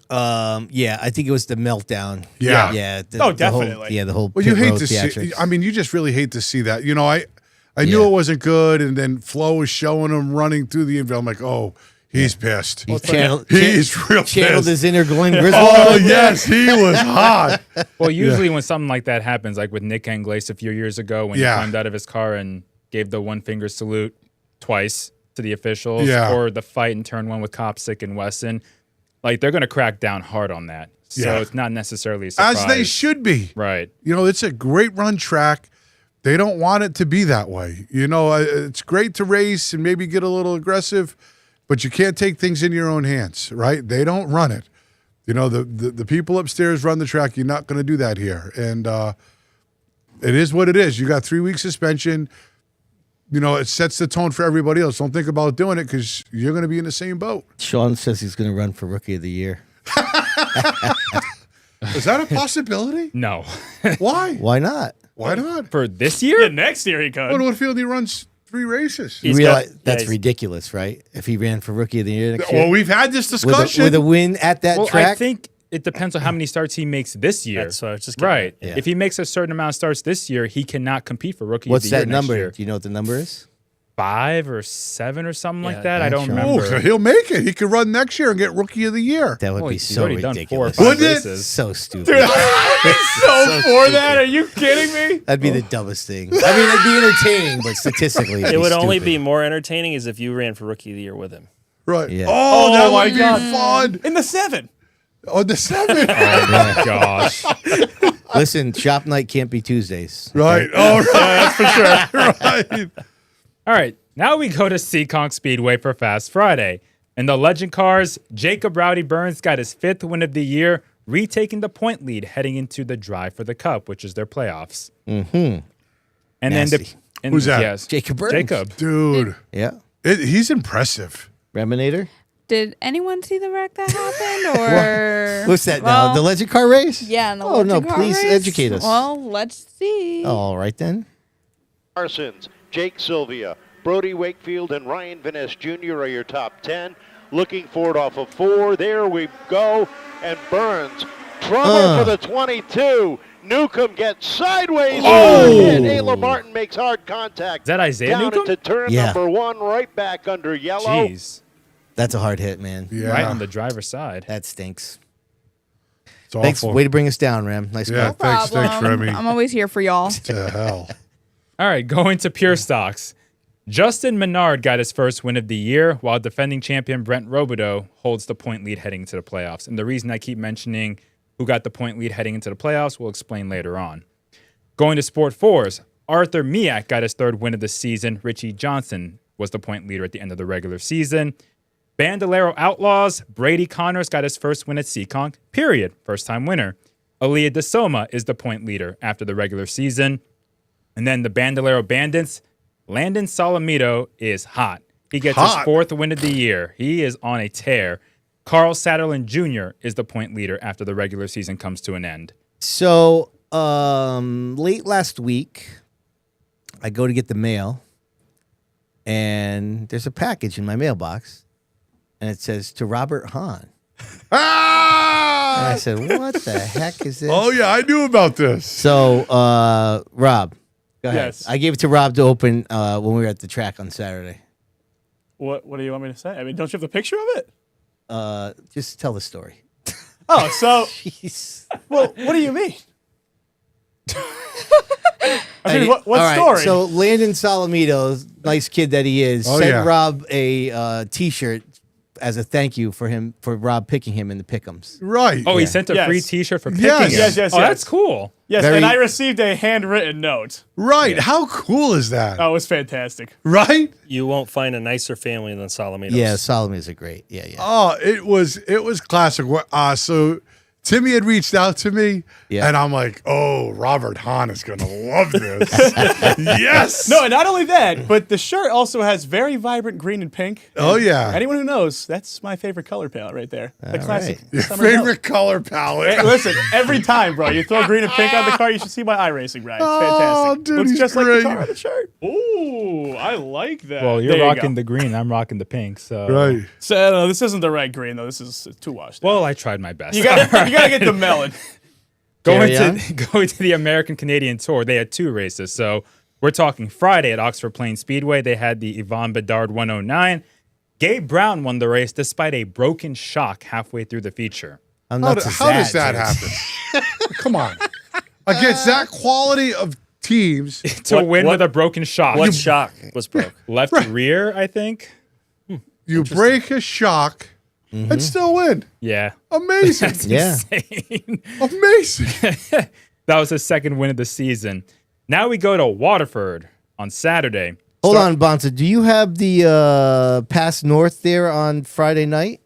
Yeah, I think it was the meltdown. Yeah. Yeah. Oh, the whole- definitely. the whole Well, you pit hate road to see. theatrics. I mean, you just really hate to see that. You know, I knew it wasn't good, and then Flo was showing him running through the infield. I'm like, oh, he's pissed. He's channeled real channeled pissed. his inner Glenn Griswold. Oh yes, he was hot. Well, usually when something like that happens, like with Nick Anglais a few years ago when he climbed out of his car and gave the one finger salute twice to the officials, or the fight in turn 1 with Kopsick and Wesson, like they're going to crack down hard on that. So it's not necessarily a surprise. As they should be. Right. You know, it's a great run track. They don't want it to be that way. You know, it's great to race and maybe get a little aggressive, but you can't take things in your own hands, right? They don't run it. You know, the people upstairs run the track. You're not going to do that here. And it is what it is. You got 3 weeks suspension. You know, it sets the tone for everybody else. Don't think about doing it because you're going to be in the same boat. Sean says he's going to run for Rookie of the Year. Is that a possibility? No. Why? Why not? Why not? For this year? Yeah, next year he could. What if he runs 3 races? You realize that's ridiculous, right? If he ran for Rookie of the Year next year. Well, we've had this discussion. With a win at that Well, track. I think it depends on how many starts he makes this year. That's what I was just right. Yeah. If he makes a certain amount of starts this year, he cannot compete for Rookie What's of the Year that number? next year. Do you know what the number is? 5 or 7 or something like that. I I'm don't sure. remember. Oh, so he'll make it. He could run next year and get Rookie of the Year. That would Well, be he's so already done 4 or ridiculous. 5 Wouldn't it? races. So stupid. Dude, I'd be so for that. Are you kidding me? That'd be the dumbest thing. I mean, it'd be entertaining, but statistically, it'd It be would only stupid. be more entertaining is if you ran for Rookie of the Year with him. Right. Yeah. Oh, that my would be God. fun. In the 7. Oh, the 7. Oh my gosh. Listen, shop night can't be Tuesdays. Right. Oh, right. That's for sure. Right. All right. Now we go to Seekonk Speedway for Fast Friday. In the Legend Cars, Jacob Rowdy Burns got his 5th win of the year, retaking the point lead heading into the Drive for the Cup, which is their playoffs. Mm-hmm. And Nasty. then the Who's that? Yes, Jacob Burns. Jacob. Dude. Yeah. He's impressive. Reminator? Did anyone see the wreck that happened? Or What's that well, now? The Legend Car race? Yeah, in the Oh, no, Legend Car please race? educate us. Well, let's see. Oh, all right then. Parsons, Jake Sylvia, Brody Wakefield, and Ryan Vaness Jr. are your top 10. Looking for it off of 4. There we go. And Burns, trouble for the 22. Newcomb gets sideways. And Ayla Martin makes hard contact. Is that Isaiah Down Newcomb? into turn Yeah. number 1, right back under yellow. Jeez. That's a hard hit, man. Yeah. Right on the driver's side. That stinks. It's awful. Thanks. Way to bring us down, Ram. Nice Yeah, work. thanks, Problem. Remy. I'm always here for y'all. To hell. All right, going to Pure Stocks. Justin Menard got his first win of the year, while defending champion Brent Robideau holds the point lead heading into the playoffs. And the reason I keep mentioning who got the point lead heading into the playoffs, we'll explain later on. Going to Sport 4s, Arthur Miak got his 3rd win of the season. Richie Johnson was the point leader at the end of the regular season. Bandolero Outlaws, Brady Connors got his first win at Seekonk, period. First-time winner. Aaliyah DeSoma is the point leader after the regular season. And then the Bandolero Bandits, Landon Solomito is hot. He gets his 4th win of the year. He is on a tear. Carl Satterlin Jr. is the point leader after the regular season comes to an end. So, late last week, I go to get the mail, and there's a package in my mailbox, and it says, to Robert Hahn. Ah! And I said, what the heck is this? Oh, yeah, I knew about this. So, Rob, go ahead. Yes. I gave it to Rob to open when we were at the track on Saturday. What do you want me to say? I mean, don't you have the picture of it? Just tell the story. Oh, so, Jeez. well, what do you mean? I mean, what All right, story? so Landon Solomito, nice kid that he is, Oh, sent yeah. Rob a T-shirt as a thank you for Rob picking him in the pick'ems. Right. Oh, he Yeah. sent a Yes. free T-shirt for picking Yes. him. Yes, yes, Oh, yes. that's cool. yes, very- and I received a handwritten note. Right. How cool is that? Oh, it was fantastic. Right? You won't find a nicer family than Solomito's. Yeah, Solomon's a great. Yeah, yeah. Oh, it was classic. So Timmy had reached out to me, Yeah. and I'm like, oh, Robert Hahn is going to love this. Yes. No, and not only that, but the shirt also has very vibrant green and pink. Oh, yeah. Anyone who knows, that's my favorite color palette right there. The classic. Your summer yellow. favorite color palette. Hey, listen, every time, bro, you throw green and pink on the car, you should see my iRacing ride. It's fantastic. dude, Looks he's just like great. the car on the shirt. Ooh, I like that. Well, There you're you rocking go. the green. I'm rocking the pink. So Right. So this isn't the right green though. This is too washed. Well, I tried my best. you gotta get the melon. going Carry to the American Canadian Tour, they had 2 races. So we're talking Friday at Oxford Plains Speedway. They had the Yvonne Bedard 109. Gabe Brown won the race despite a broken shock halfway through the feature. I'm How, not how does that happen? Come on. Against that quality of teams. To win with a broken shock. What shock was broke? Left rear, I think. You break a shock and still win. Yeah. Amazing. Yeah. Insane. Amazing. That was his second win of the season. Now we go to Waterford on Saturday. Hold on, Bonsa. Do you have the Pass North there on Friday night?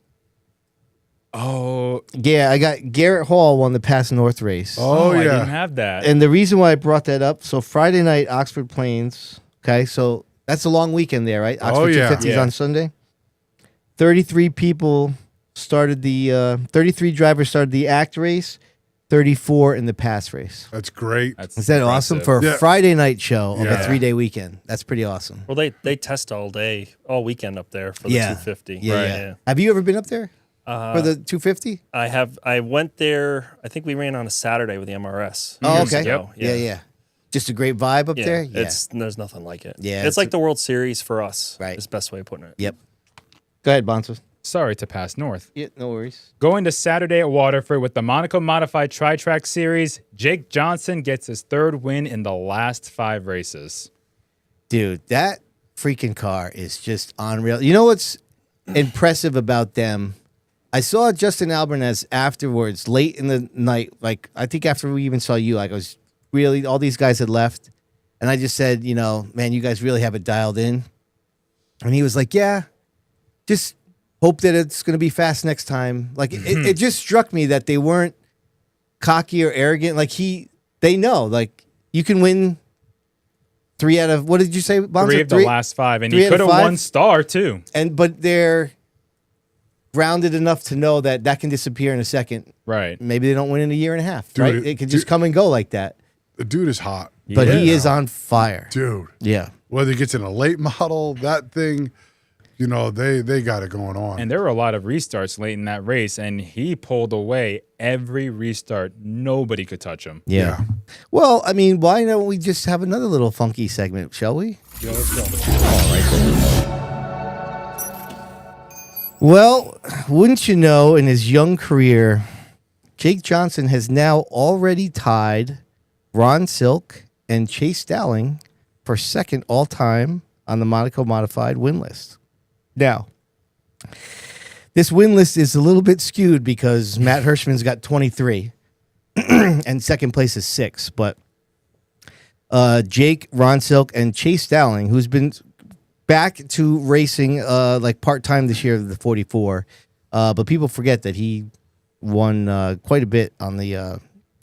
Oh, Yeah, I got Garrett Hall won the Pass North race. Oh, I yeah. didn't have that. And the reason why I brought that up, so Friday night, Oxford Plains. Okay, so that's a long weekend there, right? Oxford yeah. 250 is Yeah. on Sunday. 33 people started 33 drivers started the ACT race, 34 in the Pass race. That's great. That's Is that awesome for a Yeah. Friday night show of a Yeah. 3-day weekend? That's pretty awesome. Well, they test all day, all weekend up there for the Yeah. 250. Yeah, yeah. Have you ever been up there for the 250? I went there. I think we ran on a Saturday with the MRS. Oh, years okay. ago. Yeah. Just a great vibe up Yeah, there. Yeah. there's nothing like it. Yeah, it's it's like a- the World Series for us. Right. Is the best way of putting it. Yep. Go ahead, Bonsa. Sorry to pass north. Yeah, no worries. Going to Saturday at Waterford with the Monaco Modified Tri-Track Series, Jake Johnson gets his 3rd win in the last 5 races. Dude, that freaking car is just unreal. You know what's impressive about them? I saw Justin Albanese afterwards, late in the night. Like, I think after we even saw you, like, I was really, all these guys had left. And I just said, you know, man, you guys really have it dialed in. And he was like, yeah, just hope that it's going to be fast next time. Like, it just struck me that they weren't cocky or arrogant. Like, they know, like, you can win 3 out of, what did you say, Bonza? 3 of the last 5, and 3 he out could of have 5? won star too. But they're grounded enough to know that that can disappear in a second. Right. Maybe they don't win in a year and a half, Dude, right? It could just come and go like that. The dude is hot. But he is on fire. Dude. Yeah. Whether he gets in a late model, that thing, you know, they got it going on. And there were a lot of restarts late in that race, and he pulled away every restart. Nobody could touch him. Yeah. Well, I mean, why don't we just have another little funky segment, shall we? Yeah, let's go. Well, wouldn't you know, in his young career, Jake Johnson has now already tied Ron Silk and Chase Dowling for 2nd all-time on the Monaco Modified win list. Now, this win list is a little bit skewed because Matt Hirschman's got 23 and 2nd place is 6. But Jake, Ron Silk, and Chase Dowling, who's been back to racing like part-time this year, the 44. But people forget that he won quite a bit on the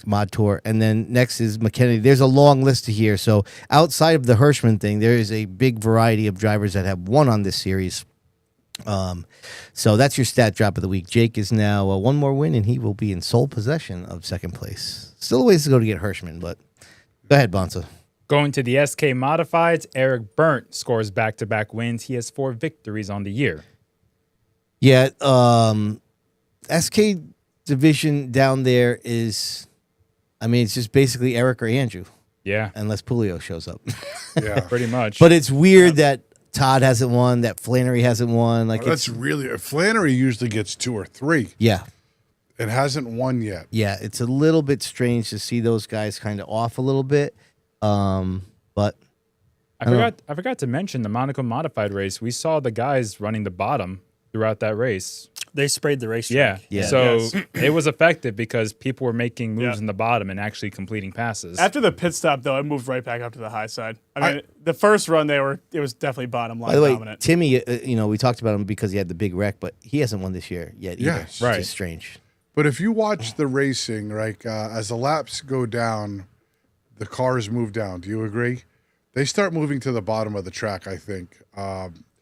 mod tour. And then next is McKennedy. There's a long list here. So outside of the Hirschman thing, there is a big variety of drivers that have won on this series. So that's your stat drop of the week. Jake is now 1 more win, and he will be in sole possession of 2nd place. Still a ways to go to get Hirschman, but go ahead, Bonsa. Going to the SK Modifieds, Eric Burnt scores back-to-back wins. He has 4 victories on the year. Yeah, SK division down there is, I mean, it's just basically Eric or Andrew, Yeah, unless Pulio shows up. Yeah. pretty much. But it's weird that Todd hasn't won, that Flannery hasn't won. Like, That's really Flannery usually gets 2 or 3 yeah, and hasn't won yet. yeah, it's a little bit strange to see those guys kind of off a little bit. But I forgot to mention the Monaco Modified race. We saw the guys running the bottom throughout that race. They sprayed the racetrack. Yeah. Yeah. So Yes. it was effective because people were making moves Yeah. in the bottom and actually completing passes. After the pit stop, though, I moved right back up to the high side. I mean, the first run it was definitely bottom line by the way, dominant. Timmy, you know, we talked about him because he had the big wreck, but he hasn't won this year yet either. Yes. It's Right. just strange. But if you watch the racing, like as the laps go down, the cars move down. Do you agree? They start moving to the bottom of the track, I think.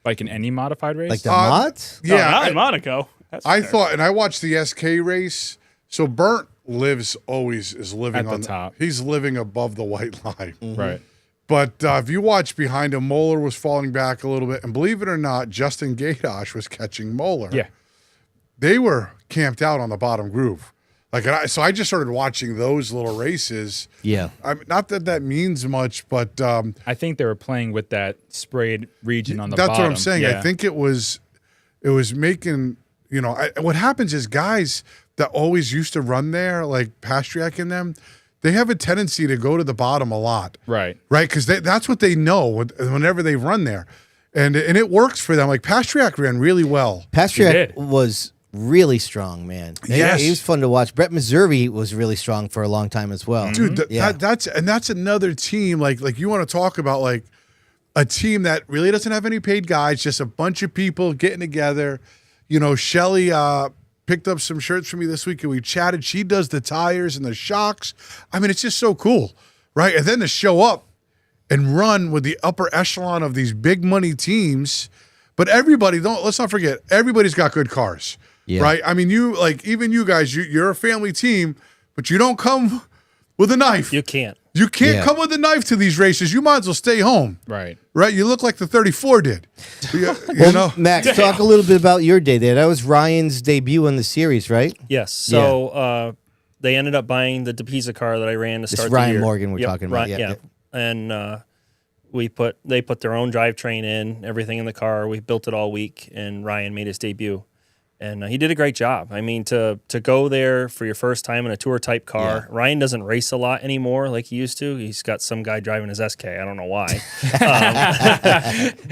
like in any modified race? Like the mods? No, Yeah, not in Monaco. That's I fair. thought, and I watched the SK race. So Burnt is living At the on top. He's living above the white line. Right. But if you watch behind him, Moeller was falling back a little bit. And believe it or not, Justin Gaydosh was catching Moeller. Yeah. They were camped out on the bottom groove. So I just started watching those little races. Yeah. Not that means much, but I think they were playing with that sprayed region on the that's bottom. what I'm saying. Yeah. I think it was making, what happens is guys that always used to run there, like Pastriak and them, they have a tendency to go to the bottom a lot. Right. Right? Because that's what they know whenever they run there. And it works for them. Like Pastriak ran really well. Pastriak was really strong, man. Yes. He was fun to watch. Brett Meserve was really strong for a long time as well. Dude, that's another team. Like you want to talk about like a team that really doesn't have any paid guys, just a bunch of people getting together. Shelly picked up some shirts for me this week and we chatted. She does the tires and the shocks. I mean, it's just so cool, right? And then to show up and run with the upper echelon of these big money teams. But let's not forget, everybody's got good cars, right? I mean, even you guys, you're a family team, but you don't come with a knife. You can't. You can't come with a knife to these races. You might as well stay home. Right. Right? You look like the 34 did. Max, talk a little bit about your day there. That was Ryan's debut in the series, right? Yes. So they ended up buying the DePisa car that I ran to start the Ryan year. Morgan we're talking about. Yeah. And they put their own drivetrain in, everything in the car. We built it all week, and Ryan made his debut. And he did a great job. I mean, to go there for your first time in a tour type car. Ryan doesn't race a lot anymore like he used to. He's got some guy driving his SK. I don't know why.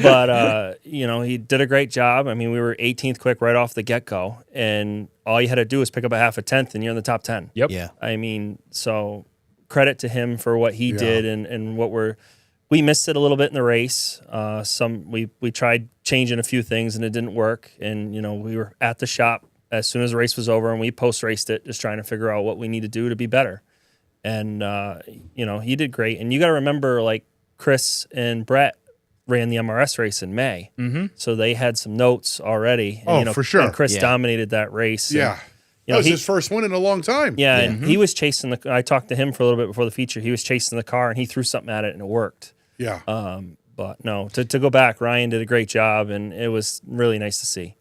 But he did a great job. I mean, we were 18th quick right off the get-go. And all you had to do was pick up a half a tenth, and you're in the top 10. Yep. Yeah. I mean, so credit to him for what he did and what we missed it a little bit in the race. We tried changing a few things and it didn't work. And we were at the shop as soon as the race was over, and we post-raced it, just trying to figure out what we need to do to be better. And he did great. And you got to remember, like Chris and Brett ran the MRS race in May, so they had some notes already. And, for sure. And Chris dominated that race. Yeah. That was his first win in a long time. Yeah, and he was chasing I talked to him for a little bit before the feature. He was chasing the car, and he threw something at it, and it worked. Yeah. But no, to go back, Ryan did a great job, and it was really nice to see.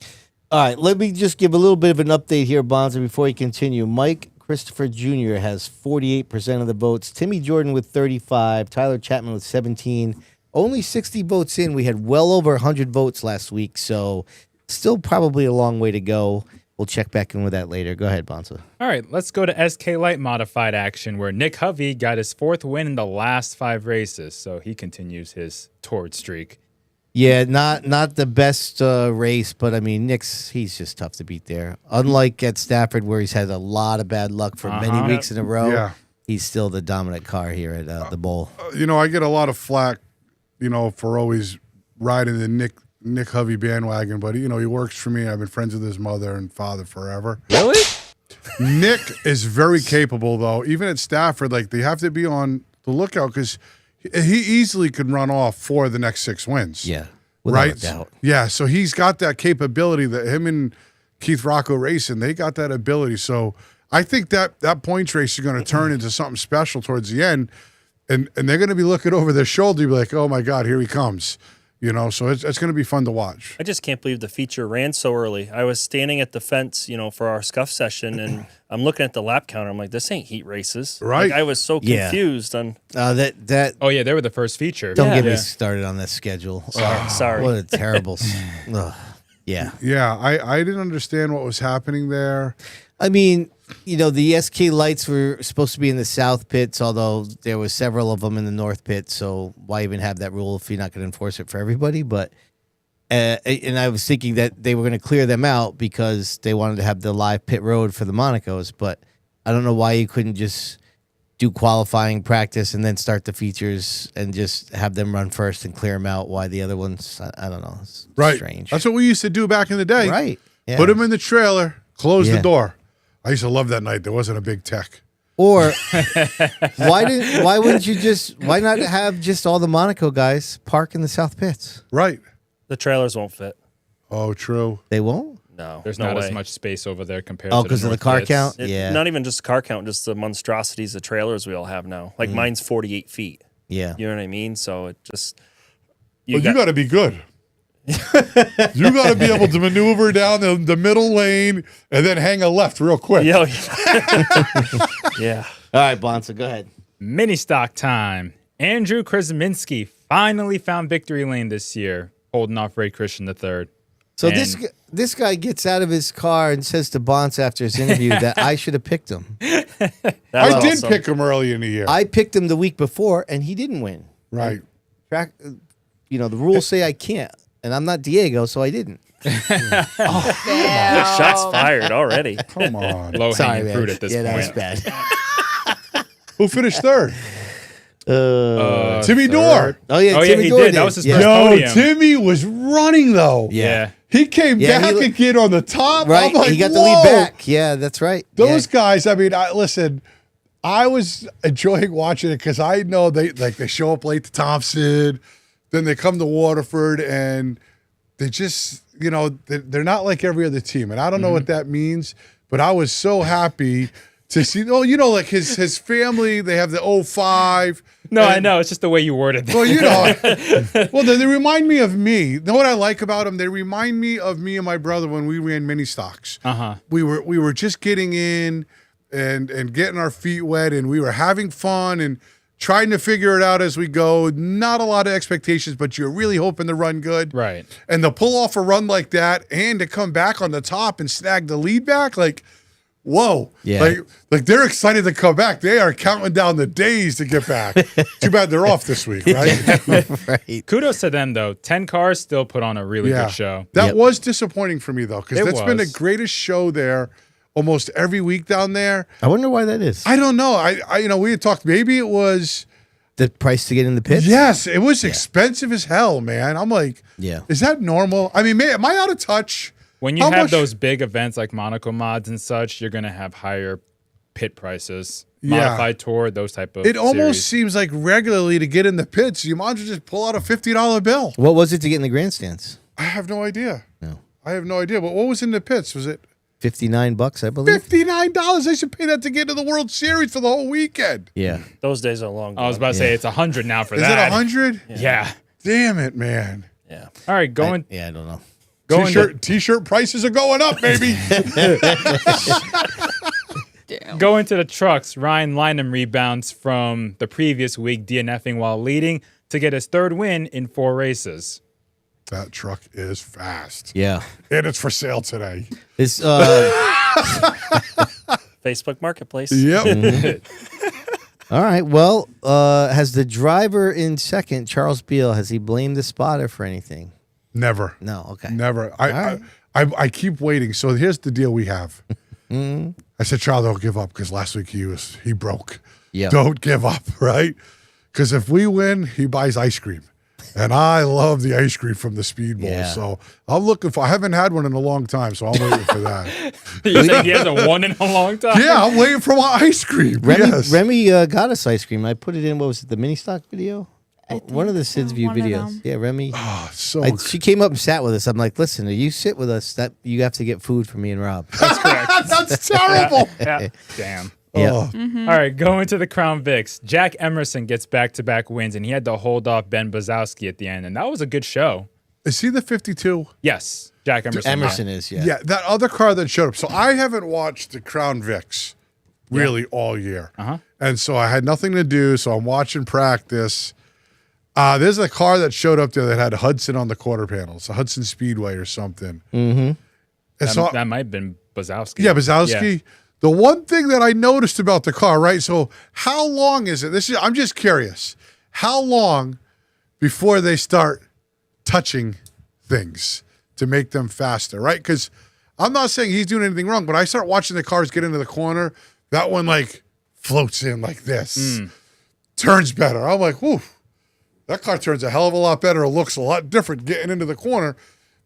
All right, let me just give a little bit of an update here, Bonza, before you continue. Mike Christopher Jr. has 48% of the votes. Timmy Jordan with 35. Tyler Chapman with 17. Only 60 votes in. We had well over 100 votes last week, so still probably a long way to go. We'll check back in with that later. Go ahead, Bonza. All right, let's go to SK Light Modified action, where Nick Hovey got his 4th win in the last 5 races, so he continues his torrid streak. Yeah, not the best race, but I mean, he's just tough to beat there. Unlike at Stafford, where he's had a lot of bad luck for many weeks in a row, he's still the dominant car here at the Bowl. I get a lot of flack, for always riding the Nick Hovey bandwagon, but he works for me. I've been friends with his mother and father forever. Really? Nick is very capable, though. Even at Stafford, they have to be on the lookout because he easily could run off 4 of the next 6 wins. Yeah, without a doubt. Yeah, so he's got that capability that him and Keith Rocco Racing, they got that ability. So I think that points race is going to turn into something special towards the end, and they're going to be looking over their shoulder, be like, oh my God, here he comes. So it's going to be fun to watch. I just can't believe the feature ran so early. I was standing at the fence, for our scuff session, and I'm looking at the lap counter. I'm like, this ain't heat races. Right. I was so confused on that. Oh yeah, they were the first feature. Don't get me started on that schedule. Sorry. What a terrible. Yeah. Yeah, I didn't understand what was happening there. I mean, the SK lights were supposed to be in the south pits, although there were several of them in the north pit. So why even have that rule if you're not going to enforce it for everybody? But and I was thinking that they were going to clear them out because they wanted to have the live pit road for the Monacos. But I don't know why you couldn't just do qualifying practice and then start the features and just have them run first and clear them out. Why the other ones? I don't know. It's strange. That's what we used to do back in the day. Right. Yeah. Put them in the trailer, close the door. I used to love that night. There wasn't a big tech. Or why not have just all the Monaco guys park in the south pits? Right. the trailers won't fit. Oh, true. They won't? No. There's no not way. as much space over there compared Oh, to because of the north car pits. count? It- Yeah. Not even just car count, just the monstrosities of trailers we all have now. Like mine's 48 feet. Yeah. You know what I mean? So it just You got to be good. You got to be able to maneuver down the middle lane and then hang a left real quick. Yeah. Yeah. All right, Bonsa, go ahead. Mini stock time. Andrew Krasminski finally found victory lane this year, holding off Ray Christian III. So And- this guy gets out of his car and says to Bonsa after his interview that I should have picked him. I did pick him early in the year. I picked him the week before, and he didn't win. Right. The rules say I can't, and I'm not Diego, so I didn't. Shots fired already. Come on. Low Sorry, hanging man. fruit at this That was point. bad. Who finished third? Timmy third. Dorr. Oh yeah, Oh, yeah, Timmy he Dorr did. That was his first Yo, podium. Timmy was running though. Yeah. He came Yeah, back he- again on the top. Right, I'm like, he got the whoa. lead back. Yeah, that's right. Those guys, I mean, listen, I was enjoying watching it because I know they show up late to Thompson, then they come to Waterford, and they just, they're not like every other team. And I don't know what that means, but I was so happy to see, like his family, they have the 05. No, I know. It's just the way you worded that. Well, they remind me of me. You know what I like about them? They remind me of me and my brother when we ran mini stocks. Uh-huh. We were just getting in and getting our feet wet, and we were having fun and trying to figure it out as we go. Not a lot of expectations, but you're really hoping to run good. Right. And to pull off a run like that and to come back on the top and snag the lead back, like, whoa. Yeah. Like they're excited to come back. They are counting down the days to get back. Too bad they're off this week, right? Right. Kudos to them, though. 10 cars still put on a really good show. That was disappointing for me, though, because It that's been the was. greatest show there almost every week down there. I wonder why that is. I don't know. I we had talked, maybe it was, The price to get in the pits? yes, it was expensive as hell, man. I'm like, Yeah. is that normal? I mean, am I out of touch? When you How have much- those big events like Monaco Mods and such, you're going to have higher pit prices. Yeah. Modified Tour, those type of It almost series. seems like regularly to get in the pits, you might as well just pull out a $50 bill. What was it to get in the grandstands? I have no idea. No. I have no idea. But what was in the pits? Was it $59, I believe. $59? I should pay that to get to the World Series for the whole weekend. Yeah. Those days are long gone. I was about to say it's 100 now for Is that. it 100? Yeah. Damn it, man. Yeah. All right, going I don't know. T-shirt prices are going up, baby. going to the trucks. Ryan Lynham rebounds from the previous week, DNFing while leading to get his third win in 4 races. That truck is fast. Yeah. And it's for sale today. This Facebook Marketplace. Yep. all right. Well, has the driver in second, Charles Beal, has he blamed the spotter for anything? Never. No. Okay. Never. right. I keep waiting. So here's the deal we have. I said, Charles, don't give up because last week he broke. Yeah. Don't give up, right? Because if we win, he buys ice cream. And I love the ice cream from the Speedbowl. Yeah. So I'm looking for, I haven't had one in a long time, so I'm waiting for that. You think he hasn't won in a long time? Yeah, I'm waiting for my ice cream. Remy, Yes. Remy got us ice cream. I put it in, what was it, the mini stock video? One of the Sid's View one of videos. them. Yeah, Remy. Oh, so She came up and sat with us. I'm like, listen, you sit with us, that you have to get food for me and Rob. That's correct. that's terrible. Yeah. Damn. Yeah. Oh. All right, going to the Crown Vics. Jack Emerson gets back-to-back wins, and he had to hold off Ben Bazowski at the end, and that was a good show. Is he the 52? Yes, Jack Emerson. Emerson is, yeah. Yeah, that other car that showed up. So I haven't watched the Crown Vics really all year. Uh-huh. And so I had nothing to do, so I'm watching practice. There's a car that showed up there that had Hudson on the quarter panel. It's a Hudson Speedway or something. Mm-hmm. And so, That might have been Bazowski. yeah, Bazowski. Yeah. The one thing that I noticed about the car, right? So how long is it? I'm just curious. How long before they start touching things to make them faster, right? Because I'm not saying he's doing anything wrong, but I start watching the cars get into the corner. That one like floats in like this, turns better. I'm like, whew, that car turns a hell of a lot better. It looks a lot different getting into the corner.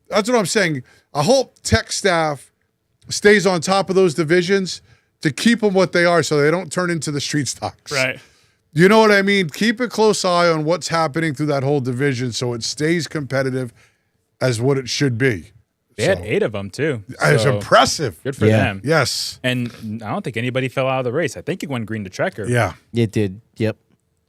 That's what I'm saying. I hope tech staff stays on top of those divisions to keep them what they are so they don't turn into the street stocks. Right. You know what I mean? Keep a close eye on what's happening through that whole division so it stays competitive as what it should be. They had 8 of them, too. It's So, impressive. good for Yeah. them. Yes. And I don't think anybody fell out of the race. I think it went green to checker. Yeah. It did. Yep.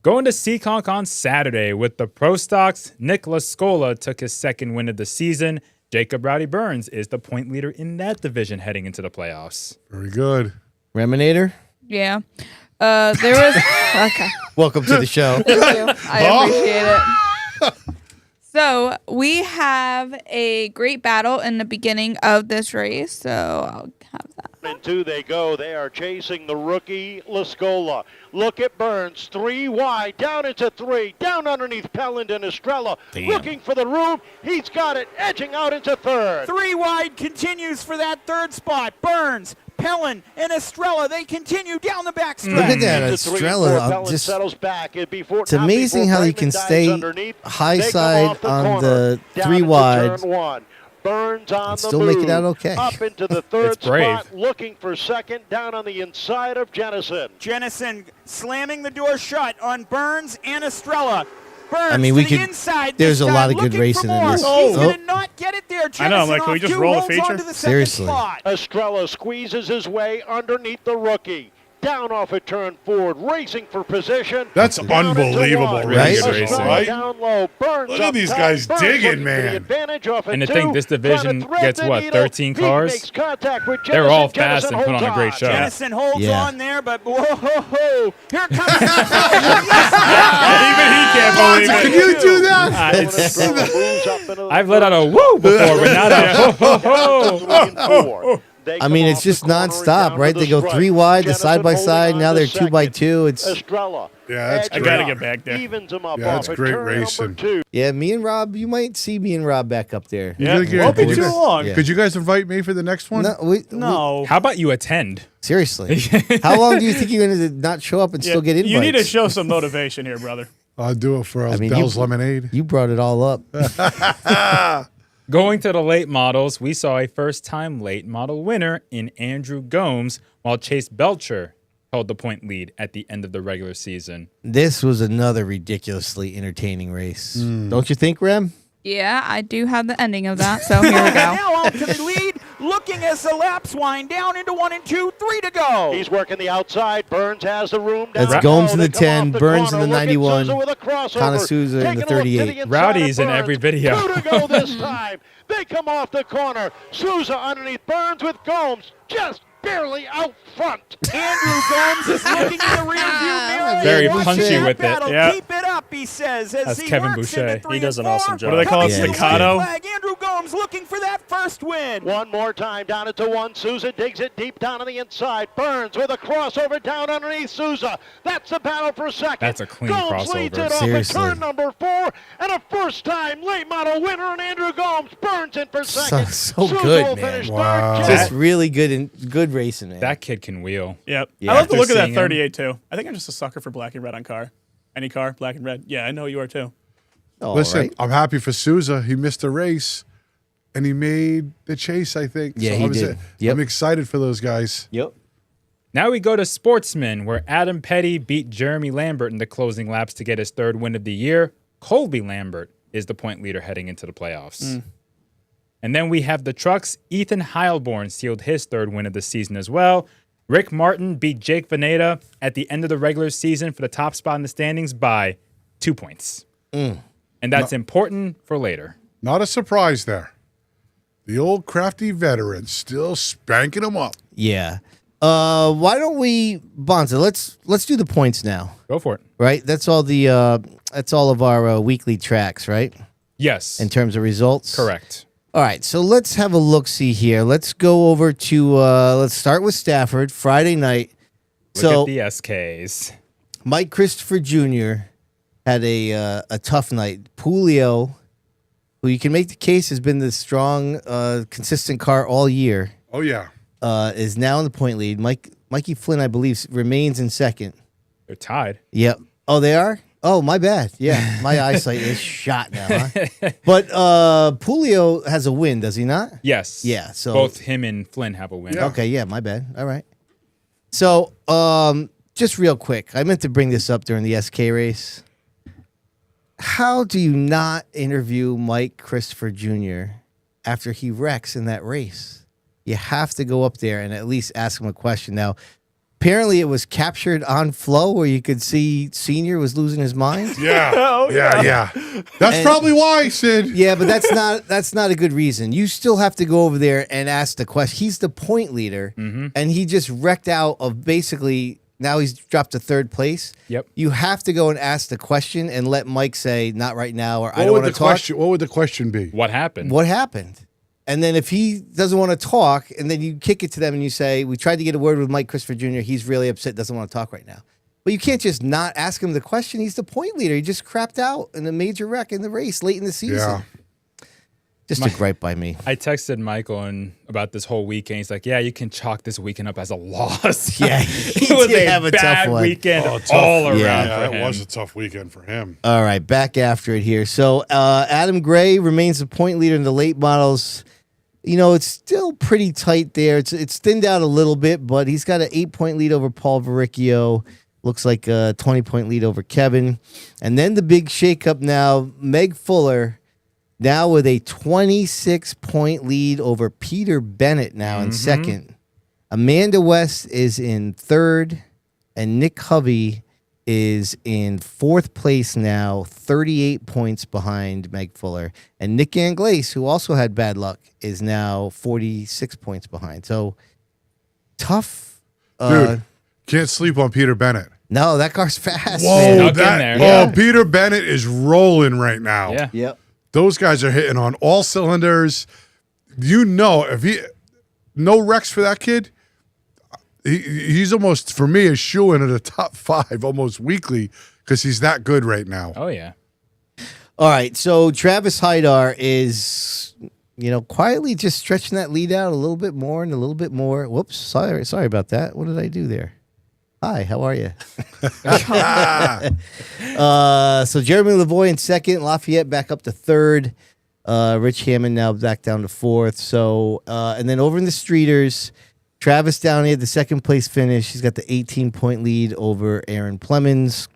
Going to Seekonk on Saturday with the Pro Stocks, Nick Lascola took his second win of the season. Jacob Rowdy Burns is the point leader in that division heading into the playoffs. Very good. Reminator, Yeah. There was okay. welcome to the show. Thank you. I appreciate it. So we have a great battle in the beginning of this race. So I'll have that. And two they go. They are chasing the rookie Lascola. Look at Burns, 3 wide, down into 3, down underneath Pelland and Estrella. Looking for the room. He's got it, edging out into third. 3 wide continues for that third spot. Burns, Pelland, and Estrella, they continue down the back stretch. Look at that, Into 3 and Estrella. 4, Pelland Just, settles back. it's amazing how you can stay high side on the 3 wide. Turn 1. Burns on the still move. make it out okay. Up into the third It's brave. spot, looking for second, down on the inside of Jennison. Jennison slamming the door shut on Burns and Estrella. Burns I mean, we to the could- inside. there's this a lot time, of good looking racing for in more. this. He's Oh. going to not get it there. I know, I'm like, Jennison can we off just two, roll the holds feature? on to the second Seriously. spot. Estrella squeezes his way underneath the rookie. Down off a turn forward, racing for position. That's Down into unbelievable one. Right? Good racing. Estrella Right? down low. Burns Look at up these top. guys Burns digging, looking for the man. advantage off a And to two. think this division Trying to thread gets, the what, needle. 13 He cars? makes contact with They're all Jennison. fast and Jennison put on a great holds show. on. Jennison holds Yeah. on there, but whoa, ho, ho. Here comes the Even he can't believe Can it. you do that? Estrella moves up into the I've let out a woo before, but not a ho, ho, ho. 3 and 4. They I come mean, off it's just the corner and nonstop, down right? to They the go stripe. 3 wide, the Jennison side by holding side. on Now to they're 2 by second. 2. It's Estrella. Yeah, that's edging I gotta up, get back there. Evens him up Yeah, off that's at great turn racing. number 2. yeah. Me and Rob, you might see me and Rob back up there. Yeah, You're gonna won't be get- too you guys- long. Yeah. Could you guys invite me for the next one? No, No. How about you attend? seriously. How long do you think you're going to not show up and Yeah, still get invites? you need to show some motivation here, brother. I'll do it for mean, Bell's you- Lemonade. You brought it all up. Going to the late models, we saw a first-time late model winner in Andrew Gomes, while Chase Belcher held the point lead at the end of the regular season. This was another ridiculously entertaining race. Don't you think, Rem? Yeah, I do have the ending of that. So here we go. now out to the lead, looking as the laps wind down into 1 and 2, 3 to go. He's working the outside. Burns has the room down That's Gomes low. in the They come 10, off the Burns corner. in the Look at 91, Souza with a crossover. Conasuza in the Taking a look to 38. inside Rowdy's of in every Burns. video. 2 to go this time. They come off the corner. Souza underneath Burns with Gomes just barely out front. Andrew Gomes is looking in the rearview mirror. Very Watch punchy that with it. battle. Yeah. Keep it up, he says, as That's he Kevin works Boucher. into 3 He does and an awesome 4. job. What do they call it? Yeah, he's Staccato? Flag. Andrew Gomes looking for that first win. One more time down into 1. Souza digs it deep down on the inside. Burns with a crossover down underneath Souza. That's the battle for second. That's a clean Gomes leads crossover. it off Seriously. at turn number 4. And a first-time late model winner in Andrew Gomes. Burns in for second. so Souza good, will man. finish Wow. third. Just really good and good racing, man. That kid can wheel. Yep. Yeah. I love the After look of that seeing him. 38 too. I think I'm just a sucker for black and red on car. Any car, black and red. Yeah, I know you are too. All Listen, right. I'm happy for Souza. He missed a race, and he made the chase, I think. Yeah, he did. Yep. I'm excited for those guys. Yep. Now we go to Sportsman, where Adam Petty beat Jeremy Lambert in the closing laps to get his third win of the year. Colby Lambert is the point leader heading into the playoffs. And then we have the trucks. Ethan Heilborn sealed his third win of the season as well. Rick Martin beat Jake Veneta at the end of the regular season for the top spot in the standings by 2 points. And that's important for later. Not a surprise there. The old crafty veteran still spanking them up. Yeah. Why don't we, Bonza? Let's do the points now. Go for it. Right. That's all of our weekly tracks, right? Yes. In terms of results. Correct. All right, so let's have a look-see here. Let's go over to, let's start with Stafford, Friday night. Look at the SKs. Mike Christopher Jr. had a tough night. Pulio, who you can make the case has been the strong, consistent car all year, Oh, yeah. is now in the point lead. Mikey Flynn, I believe, remains in second. They're tied. Yep. Oh, they are? Oh, my bad. Yeah, my eyesight is shot now. Huh? But Pulio has a win, does he not? Yes. Yeah, so- both him and Flynn have a win. Yeah. Okay, yeah, my bad. All right. So, just real quick, I meant to bring this up during the SK race. How do you not interview Mike Christopher Jr. after he wrecks in that race? You have to go up there and at least ask him a question. Now, Apparently, it was captured on Flow where you could see Senior was losing his mind. Yeah, yeah. That's probably why, Sid. Yeah, but that's not a good reason. You still have to go over there and ask the question. He's the point leader, and he just wrecked out of basically. Now he's dropped to third place. Yep. You have to go and ask the question and let Mike say, "Not right now," or "I don't want to talk." What would the question be? What happened? What happened? And then if he doesn't want to talk, and then you kick it to them and you say, "We tried to get a word with Mike Christopher Jr. He's really upset, doesn't want to talk right now." But you can't just not ask him the question. He's the point leader. He just crapped out in a major wreck in the race late in the season. Yeah. Just a gripe by me. I texted Michael about this whole weekend. He's like, "Yeah, you can chalk this weekend up as a loss." Yeah, it was a bad weekend all around. Yeah, for him. it was a tough weekend for him. All right, back after it here. So Adam Gray remains the point leader in the late models. You know, it's still pretty tight there. It's thinned out a little bit, but he's got an 8-point lead over Paul Verricchio. Looks like a 20-point lead over Kevin. And then the big shakeup now, Meg Fuller now with a 26-point lead over Peter Bennett now in second. Amanda West is in third, and Nick Hovey is in fourth place now, 38 points behind Meg Fuller. And Nick Anglace, who also had bad luck, is now 46 points behind. So tough. Dude, can't sleep on Peter Bennett. No, that car's fast. Whoa, man. Peter Bennett is rolling right now. Yeah. Yep. Those guys are hitting on all cylinders. You know, if he no wrecks for that kid, he's almost, for me, a shoe in at the top 5 almost weekly because he's that good right now. Oh, yeah. All right, so Travis Haidar is, quietly just stretching that lead out a little bit more and a little bit more. Whoops, sorry about that. What did I do there? Hi, how are you? So Jeremy Lavoie in second, Lafayette back up to third, Rich Hammond now back down to fourth. So, and then over in the streeters, Travis down here, the second place finish. He's got the 18-point lead over Aaron Plemons.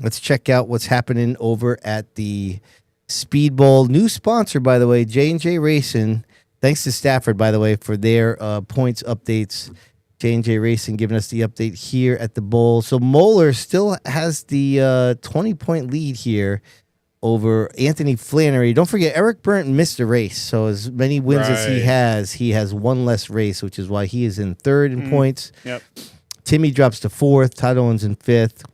Let's check out what's happening over at the Speedbowl. New sponsor, by the way, J&J Racing. Thanks to Stafford, by the way, for their points updates. J&J Racing giving us the update here at the bowl. So Moeller still has the 20-point lead here over Anthony Flannery. Don't forget, Eric Burnt missed a race. So as many wins as he has one less race, which is why he is in third in points. Yep. Timmy drops to fourth. Todd Owens in fifth.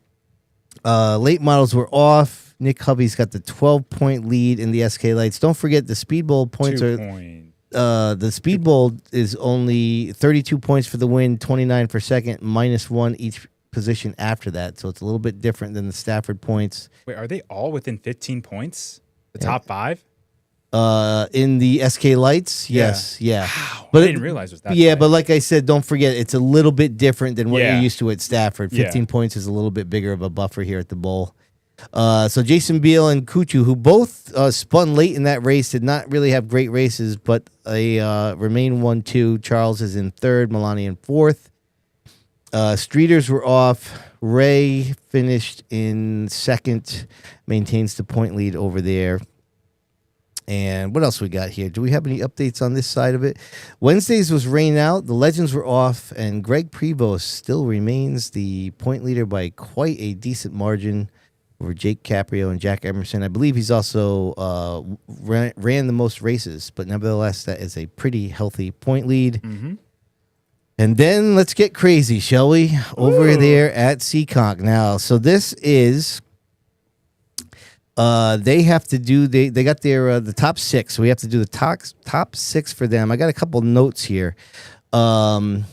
Late models were off. Nick Hovey's got the 12-point lead in the SK Lights. Don't forget, the Speedbowl points 2 are... points. The Speedbowl is only 32 points for the win, 29 for second, -1 each position after that. So it's a little bit different than the Stafford points. Wait, are they all within 15 points? The top 5? In the SK Lights, yes, yeah. Wow, But I didn't realize it was that. Yeah, tight. but like I said, don't forget, it's a little bit different than what Yeah. you're used to at Stafford. 15 Yeah. points is a little bit bigger of a buffer here at the bowl. So Jason Beal and Kuchu, who both spun late in that race, did not really have great races, but they remain 1-2. Charles is in third, Milani in fourth. Streeters were off. Ray finished in second, maintains the point lead over there. And what else we got here? Do we have any updates on this side of it? Wednesdays was rain out. The Legends were off, and Greg Prevost still remains the point leader by quite a decent margin over Jake Caprio and Jack Emerson. I believe he's also ran the most races, but nevertheless, that is a pretty healthy point lead. Mm-hmm. And then let's get crazy, shall we? Over there at Seekonk now. So this is, they have to do, they got their the top 6. So we have to do the top 6 for them. I got a couple notes here. In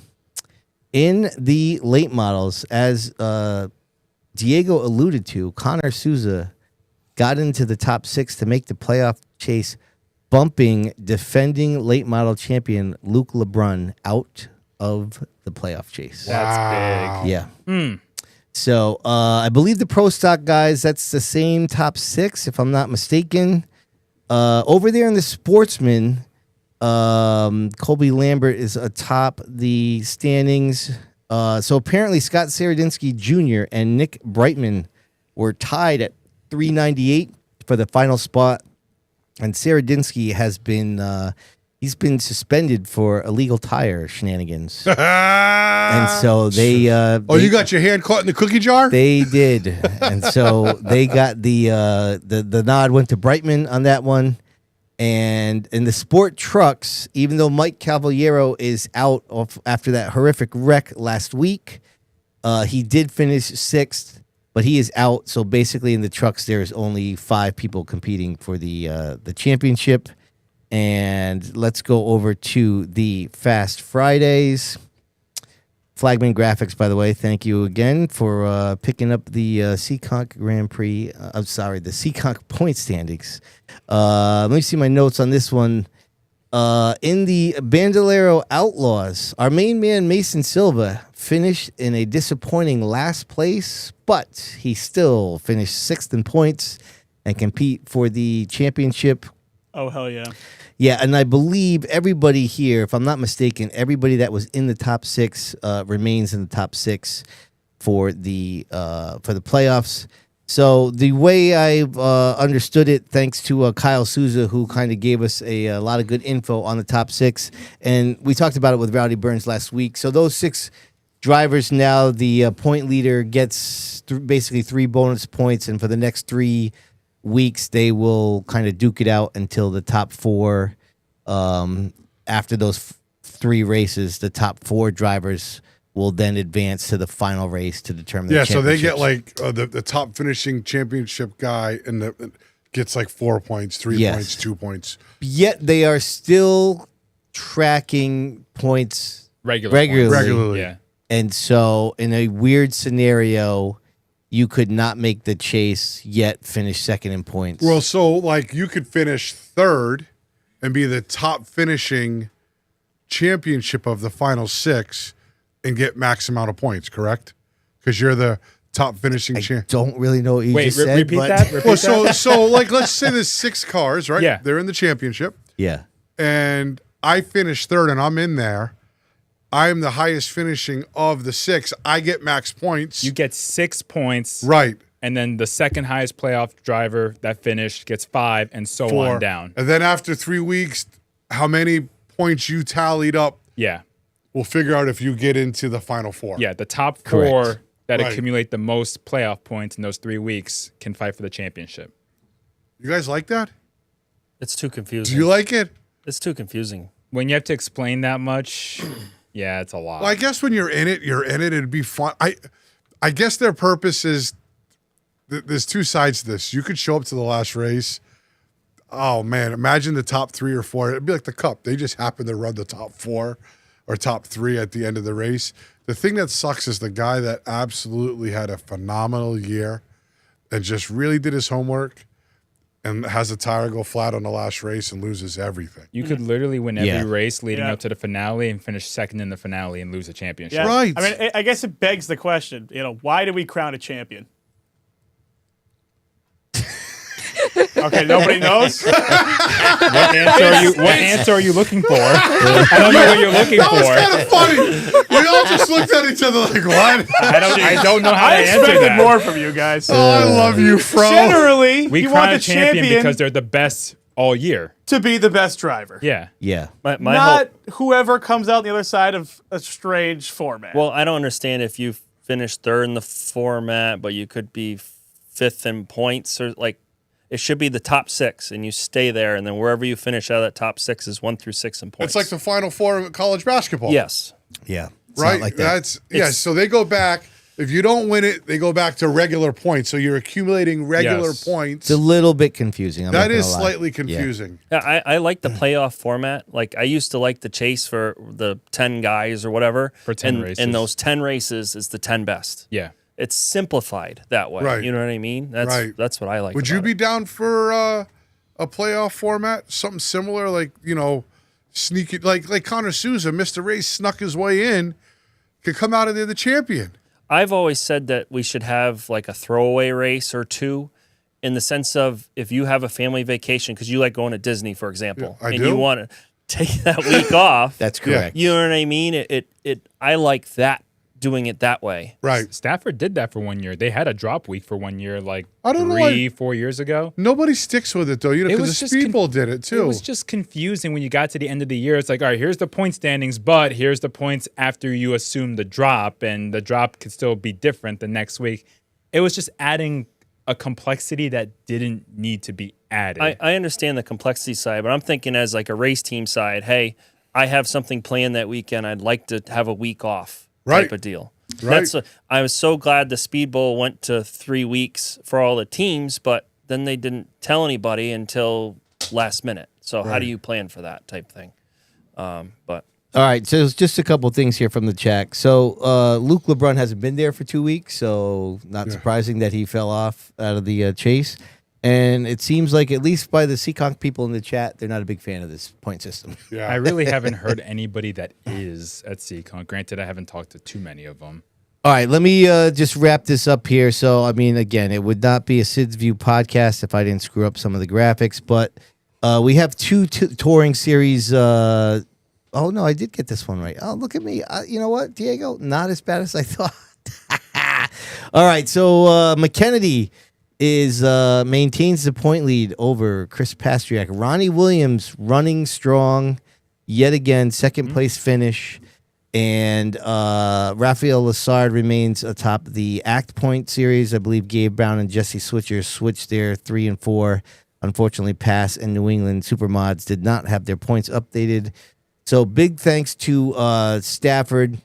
the late models, as Diego alluded to, Connor Souza got into the top 6 to make the playoff chase, bumping defending late model champion Luke LeBrun out of the playoff chase. That's big. Yeah. So I believe the pro stock guys, that's the same top 6, if I'm not mistaken. Over there in the sportsman, Colby Lambert is atop the standings. So apparently Scott Saradinsky Jr. and Nick Brightman were tied at 398 for the final spot. And Saradinsky has been he's been suspended for illegal tire shenanigans. And so they you got your hand caught in the cookie jar? They did. And so they got the nod went to Brightman on that one. And in the sport trucks, even though Mike Cavaliero is out after that horrific wreck last week, he did finish 6th, but he is out. So basically in the trucks, there's only 5 people competing for the championship. And let's go over to the Fast Fridays. Flagman Graphics, by the way, thank you again for picking up the Seekonk Grand Prix. I'm sorry, the Seekonk point standings. Let me see my notes on this one. In the Bandolero Outlaws, our main man, Mason Silva, finished in a disappointing last place, but he still finished 6th in points and compete for the championship. Oh, hell yeah. Yeah, and I believe everybody here, if I'm not mistaken, everybody that was in the top 6 remains in the top 6 for the playoffs. So the way I've understood it, thanks to Kyle Souza, who kind of gave us a lot of good info on the top 6, and we talked about it with Rowdy Burns last week. So those 6 drivers now, the point leader gets basically 3 bonus points, and for the next 3 weeks they will kind of duke it out until the top 4. After those 3 races, the top 4 drivers will then advance to the final race to determine the so they get like the top finishing championship guy and gets like 4 points, 3 points, 2 points. Yet they are still tracking points regularly. Yeah. And so in a weird scenario, you could not make the chase yet finish 2nd in points. Well, so like you could finish 3rd and be the top finishing championship of the final 6 and get max amount of points, correct? Because you're the top finishing champ. Don't really know what you just said. Repeat that. Well, so like let's say there's 6 cars, right? Yeah. They're in the championship. Yeah. And I finished 3rd and I'm in there. I'm the highest finishing of the 6. I get max points. You get 6 points. Right. And then the second highest playoff driver that finished gets 5 and so 4. on down. And then after 3 weeks, how many points you tallied up, Yeah. we'll figure out if you get into the final 4. Yeah. The top 4 Correct. that Right. accumulate the most playoff points in those 3 weeks can fight for the championship. You guys like that? It's too Do confusing. you like it? It's too confusing. When you have to explain that much, yeah, it's a lot. Well, I guess when you're in it, it'd be fun. I guess their purpose is there's 2 sides to this. You could show up to the last race. Oh, man, imagine the top 3 or 4. It'd be like the Cup. They just happen to run the top 4 or top 3 at the end of the race. The thing that sucks is the guy that absolutely had a phenomenal year and just really did his homework and has a tire go flat on the last race and loses everything. You could literally win every Yeah. race leading Yeah. up to the finale and finish 2nd in the finale and lose a championship. Yeah. Right. I mean, I guess it begs the question, why do we crown a champion? Okay, nobody knows? What answer are you looking for? I don't know what you're looking That was for. kind of funny. We all just looked at each other like, what? I don't know how I to answer expected that. more from you guys. Oh, I love you, Fro. Generally, We you crown want a the champion because they're the best all year. to be the best driver. Yeah. Yeah. My Not whoever comes out on the other side of a strange format. Well, I don't understand if you finish 3rd in the format, but you could be 5th in points, or like it should be the top 6 and you stay there, and then wherever you finish out of that top 6 is 1 through 6 in points. It's like the Final 4 of college basketball. Yes. Yeah. It's Right? not like that. So they go back. If you don't win it, they go back to regular points. So you're accumulating regular Yes. points. It's a little bit confusing. I'm not That gonna is lie. slightly Yeah. confusing. Yeah, I like the playoff format. Like I used to like the chase for the 10 guys or whatever. For 10 and, races. And those 10 races is the 10 best. Yeah. It's simplified that way. Right. You know what I mean? Right. That's what I like. Would you about be it. down for a playoff format? Something similar, like, sneak it, like Connor Souza missed a race, snuck his way in, could come out of there the champion. I've always said that we should have like a throwaway race or 2, in the sense of if you have a family vacation, because you like going to Disney, for example, Yeah, I and do. you want to take that week off. That's correct. You know what I mean? I like that doing it that way. Right. Stafford did that for 1 year. They had a drop week for 1 year, like I don't know 4 years ago. Nobody sticks with it though, you know, because the Speedbowl did it too. It was just confusing when you got to the end of the year. It's like, all right, here's the point standings, but here's the points after you assume the drop, and the drop could still be different the next week. It was just adding a complexity that didn't need to be added. I understand the complexity side, but I'm thinking as like a race team side, hey, I have something planned that weekend. I'd like to have a week off. Type of deal. Right. I was so glad the Speedbowl went to 3 weeks for all the teams, but then they didn't tell anybody until last minute. So how do you plan for that type thing? But all right, so there's just a couple things here from the chat. So Luke LeBrun hasn't been there for 2 weeks, so not surprising that he fell off out of the chase. And it seems like, at least by the Seekonk people in the chat, they're not a big fan of this point system. Yeah. I really haven't heard anybody that is at Seekonk. Granted, I haven't talked to too many of them. All right, let me just wrap this up here. So, I mean, again, it would not be a Sid's View podcast if I didn't screw up some of the graphics. But we have two touring series. Oh, no, I did get this one right. Oh, look at me. You know what, Diego? Not as bad as I thought. All right, so McKennedy maintains the point lead over Chris Pastriak. Ronnie Williams running strong yet again, second place finish. And Rafael Lessard remains atop the Act Point series. I believe Gabe Brown and Jesse Switcher switched their 3 and 4. Unfortunately, Pass and New England Supermods did not have their points updated. So big thanks to Stafford,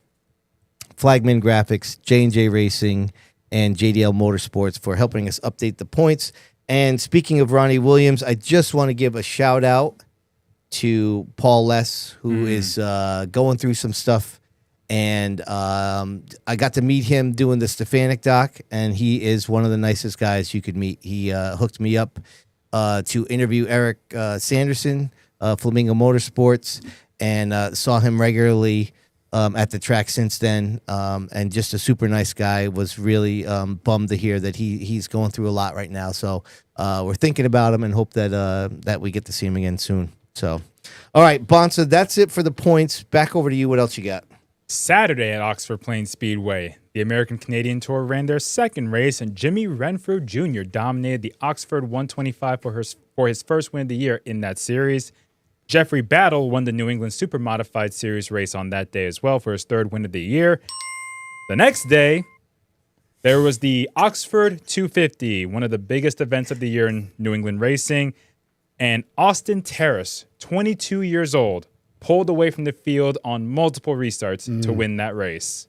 Flagman Graphics, J&J Racing, and JDL Motorsports for helping us update the points. And speaking of Ronnie Williams, I just want to give a shout out to Paul Less, who is going through some stuff. And I got to meet him doing the Stefanik doc, and he is one of the nicest guys you could meet. He hooked me up to interview Eric Sanderson, Flamingo Motorsports, and saw him regularly at the track since then, and just a super nice guy. Was really bummed to hear that he's going through a lot right now. So we're thinking about him and hope that we get to see him again soon. So, all right, Bonssa, that's it for the points. Back over to you. What else you got? Saturday at Oxford Plains Speedway, the American Canadian Tour ran their second race, and Jimmy Renfrew Jr. dominated the Oxford 125 for his first win of the year in that series. Jeffrey Battle won the New England Super Modified Series race on that day as well for his third win of the year. The next day, there was the Oxford 250, one of the biggest events of the year in New England racing. And Austin Terrace, 22 years old, pulled away from the field on multiple restarts to win that race.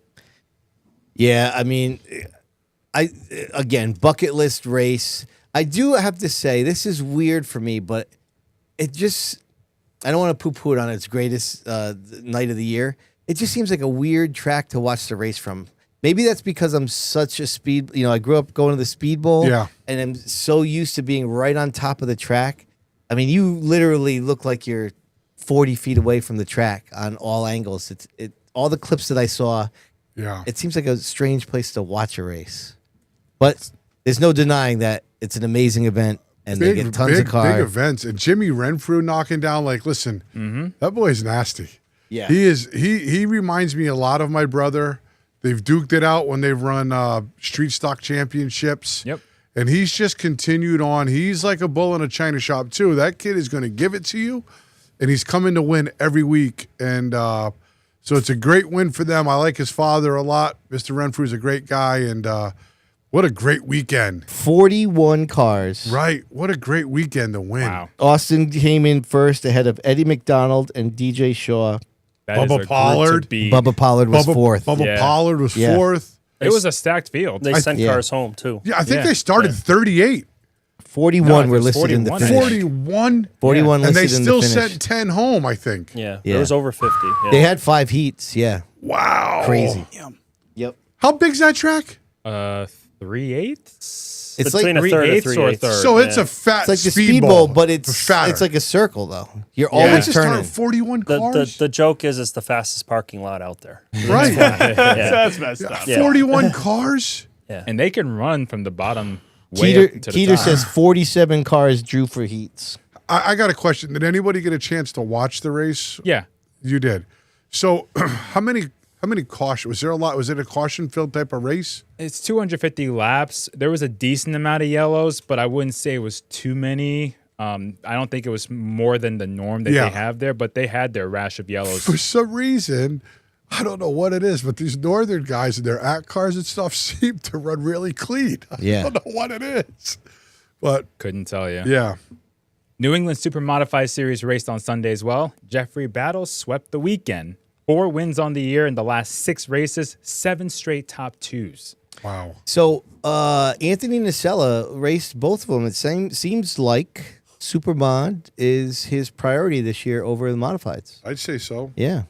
Yeah, I mean, Again, bucket list race. I do have to say, this is weird for me, but it just, I don't want to poo-poo it on its greatest night of the year. It just seems like a weird track to watch the race from. Maybe that's because I'm such a I grew up going to the Speedbowl, and I'm so used to being right on top of the track. I mean, you literally look like you're 40 feet away from the track on all angles. All the clips that I saw, it seems like a strange place to watch a race. But there's no denying that it's an amazing event, and they get tons of cars. Big events. And Jimmy Renfrew knocking down, listen, that boy's nasty. Yeah. He is. He reminds me a lot of my brother. They've duked it out when they've run street stock championships. Yep. And he's just continued on. He's like a bull in a china shop, too. That kid is going to give it to you, and he's coming to win every week. And so it's a great win for them. I like his father a lot. Mr. Renfrew's a great guy, and what a great weekend. 41 cars. Right. What a great weekend to win. Wow. Austin came in first ahead of Eddie McDonald and DJ Shaw. Bubba Pollard. Bubba Pollard was fourth. Bubba Pollard was fourth. It was a stacked field. They sent cars home, too. Yeah, I think they started 38. 41 were listed in the finish. 41? 41 listed in the finish. And they still sent 10 home, I think. Yeah, it was over 50. Yeah. They had 5 heats, Wow. Crazy. Yep. How big's that track? 3/8. It's Between like a third or 3/8 or a third. So it's a fat it's like the speedball, but it's like a circle though. You're always turning. 41 cars. The joke is it's the fastest parking lot out there. Right. That's messed up. 41 cars. Yeah. And they can run from the bottom way up to the Keeter top. says 47 cars drew for heats. I got a question. Did anybody get a chance to watch the race? Yeah. You did. So how many How many caution? Was there a lot? Was it a caution-filled type of race? It's 250 laps. There was a decent amount of yellows, but I wouldn't say it was too many. I don't think it was more than the norm that they have there, but they had their rash of yellows. For some reason, I don't know what it is, but these northern guys in their ACT cars and stuff seem to run really clean. I don't know what it is, but couldn't tell you. Yeah. New England Super Modified Series raced on Sunday as well. Jeffrey Battle swept the weekend. 4 wins on the year in the last 6 races, 7 straight top 2s. Wow. So Anthony Nacella raced both of them. It seems like Superbond is his priority this year over the modifieds. I'd say so. Yeah.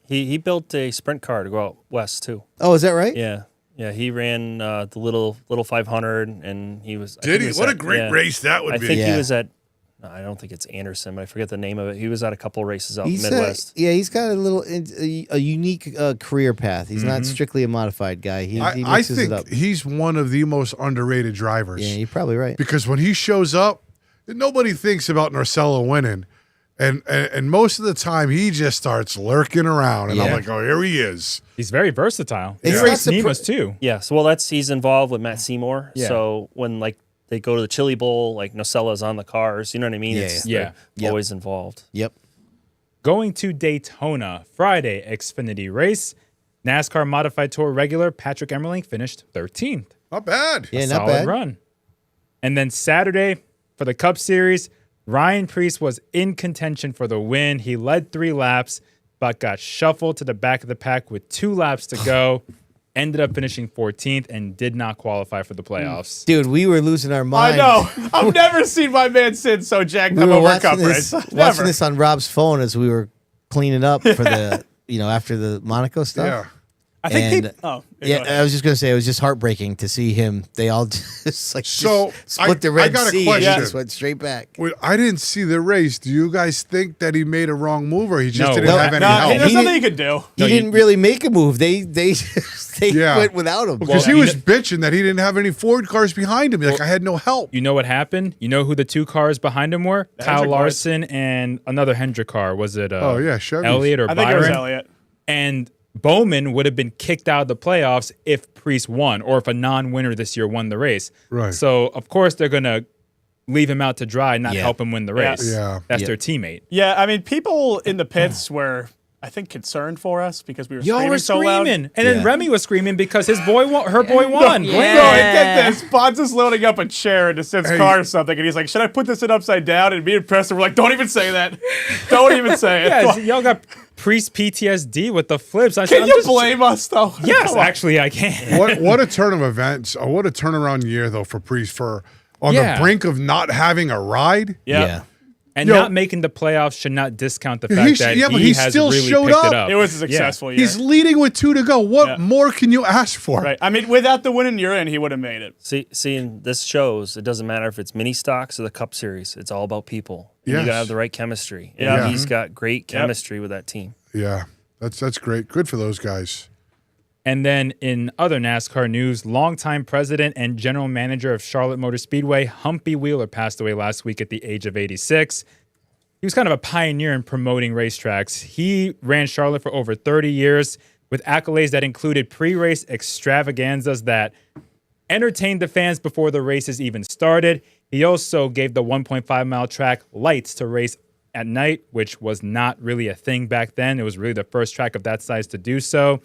He built a sprint car to go out west too. Oh, is that right? Yeah. Yeah, he ran the little 500, and he was. Did he? What a great race that would be. I think he was at. I don't think it's Anderson, but I forget the name of it. He was at a couple races out in the Midwest. He's got a unique career path. He's not strictly a modified guy. He mixes it up. He's one of the most underrated drivers. Yeah, you're probably right. Because when he shows up, nobody thinks about Narcello winning. And most of the time, he just starts lurking around. And I'm like, oh, here he is. He's very versatile. He raced Nemas too. Yeah, so well, he's involved with Matt Seymour. Yeah. So when they go to the Chili Bowl, Nocella's on the cars. You know what I mean? Yeah. They're always involved. Yep. Going to Daytona, Friday Xfinity race. NASCAR Modified Tour regular Patrick Emmerling finished 13th. Not bad. Yeah, Solid not bad. run. And then Saturday for the Cup Series, Ryan Preece was in contention for the win. He led 3 laps, but got shuffled to the back of the pack with 2 laps to go. Ended up finishing 14th and did not qualify for the playoffs. Dude, we were losing our minds. I know. I've never seen my man Sid so jacked up over a cup race. Watching this on Rob's phone as we were cleaning up for the, after the Monaco stuff. Yeah. I think I was just gonna say it was just heartbreaking to see him. They all just split the Red got a Sea question. and just went straight back. Well, I didn't see the race. Do you guys think that he made a wrong move, or he just didn't have any help? There's nothing he could do. He didn't really make a move. They went without him. Because he was bitching that he didn't have any Ford cars behind him. I had no help. You know what happened? You know who the 2 cars behind him were? Kyle Hendrick Larson and another Hendrick car. Was it Chevy. Elliott or I Byron? think it was Elliott. And Bowman would have been kicked out of the playoffs if Preece won, or if a non-winner this year won the race. Right. So, of course, they're going to leave him out to dry and not help him win the race. Yeah. That's their teammate. Yeah, I mean, people in the pits were, I think, concerned for us because we were Y'all screaming were so loud. screaming. And then Remy was screaming because his boy her boy won. No, get this. Bonds is loading up a chair into Sid's car or something, and he's like, should I put this in upside down? And me and Preston were like, don't even say that. Don't even say it. Yeah, y'all got Preece PTSD with the flips. Can you blame us, though? Yes, actually, I can. What a turn of events. What a turnaround year, though, for Preece on the brink of not having a ride. Yeah. And not making the playoffs should not discount the fact that but he he has still really showed picked up. it up. It was a successful year. He's leading with 2 to go. What more can you ask for? Right. I mean, without the win in your end, he would have made it. See, and this shows it doesn't matter if it's mini stocks or the Cup Series. It's all about people. And Yes. You got to have the right chemistry. Yeah. He's got great chemistry with that team. Yeah, that's great. Good for those guys. And then in other NASCAR news, longtime president and general manager of Charlotte Motor Speedway, Humpy Wheeler, passed away last week at the age of 86. He was kind of a pioneer in promoting racetracks. He ran Charlotte for over 30 years with accolades that included pre-race extravaganzas that entertained the fans before the races even started. He also gave the 1.5-mile track lights to race at night, which was not really a thing back then. It was really the first track of that size to do so.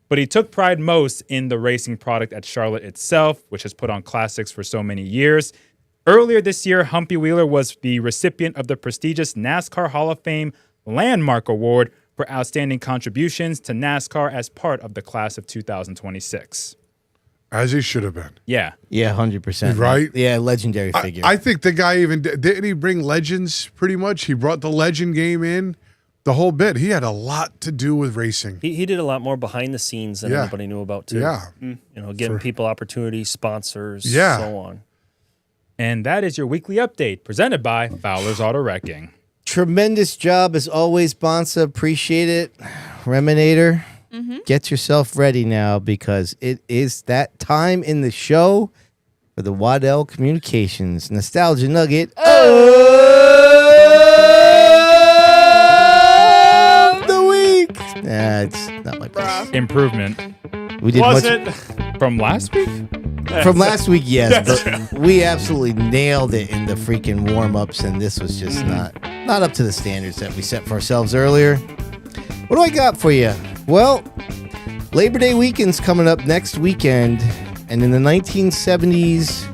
But he took pride most in the racing product at Charlotte itself, which has put on classics for so many years. Earlier this year, Humpy Wheeler was the recipient of the prestigious NASCAR Hall of Fame Landmark Award for outstanding contributions to NASCAR as part of the class of 2026. As he should have been. Yeah. Yeah, 100%. Right? Yeah, legendary figure. I think the guy didn't he bring legends pretty much? He brought the legend game in, the whole bit. He had a lot to do with racing. He did a lot more behind the scenes than everybody knew about, too. Yeah. Giving people opportunities, sponsors, so on. And that is your weekly update presented by Fowler's Auto Wrecking. Tremendous job as always, Bonssa. Appreciate it. Reminator, get yourself ready now because it is that time in the show for the Waddell Communications Nostalgia Nugget of the Week. It's not my place. Improvement. We did Was much it? From last week? from last week, yes, but we absolutely nailed it in the freaking warm-ups, and this was just not up to the standards that we set for ourselves earlier. What do I got for you? Well, Labor Day weekend's coming up next weekend, and in the 1970s,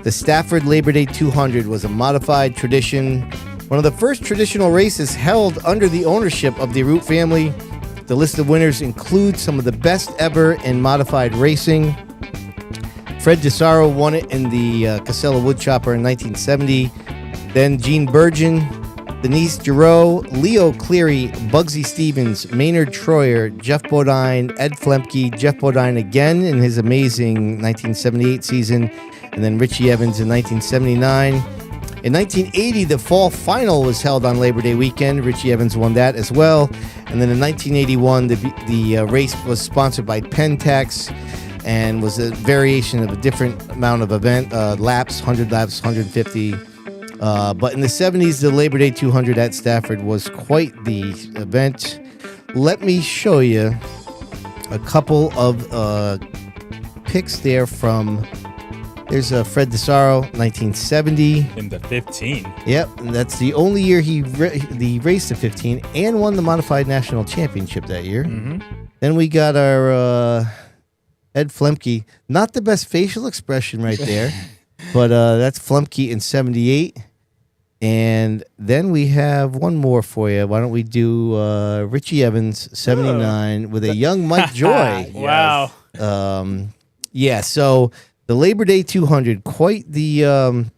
the Stafford Labor Day 200 was a modified tradition, one of the first traditional races held under the ownership of the Root family. The list of winners includes some of the best ever in modified racing. Fred DeSaro won it in the Casella Woodchopper in 1970. Then Gene Burgeon, Denise Giroux, Leo Cleary, Bugsy Stevens, Maynard Troyer, Jeff Bodine, Ed Flemke, Jeff Bodine again in his amazing 1978 season, and then Richie Evans in 1979. In 1980, the fall final was held on Labor Day weekend. Richie Evans won that as well. And then in 1981, the race was sponsored by Pentax and was a variation of a different amount of event, laps, 100 laps, 150. But in the 70s, the Labor Day 200 at Stafford was quite the event. Let me show you a couple of picks there from... There's Fred DeSaro, 1970. In the 15. Yep, and that's the only year he raced the 15 and won the Modified National Championship that year. Mm-hmm. Then we got our Ed Flemke. Not the best facial expression right there, but that's Flemke in 78. And then we have one more for you. Why don't we do Richie Evans, 79, with a young Mike Joy. Wow. Yeah, so... The Labor Day 200, quite the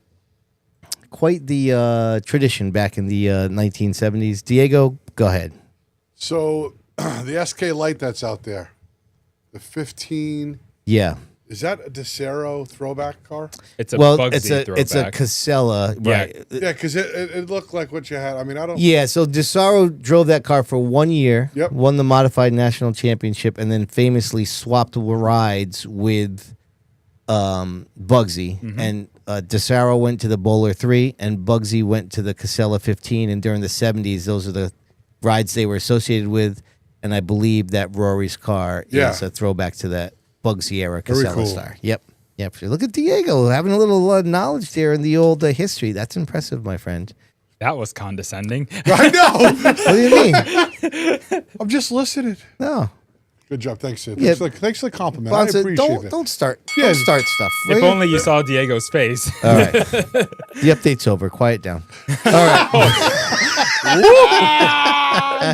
tradition back in the 1970s. Diego, go ahead. So the SK Light that's out there, the 15. Yeah. Is that a DeSaro throwback car? It's a Bugsy throwback. It's a Casella, right? Yeah, because it looked like what you had. I mean, I don't. Yeah, so DeSaro drove that car for 1 year, won the Modified National Championship, and then famously swapped rides with Bugsy. Mm-hmm. And DeSaro went to the Bowler 3 and Bugsy went to the Casella 15, and during the 70s those are the rides they were associated with, and I believe that Rory's car is a throwback to that Bugsy era Casella star. Yep, sure. Look at Diego having a little knowledge there in the old history. That's impressive, my friend. That was condescending. I know. What do you mean? I'm just listening. No. Good job. Thanks, Sid. Yeah. Thanks for the compliment. Bonssa, I appreciate it. Don't start stuff. If only you saw Diego's face. All right. The update's over. Quiet down. All right.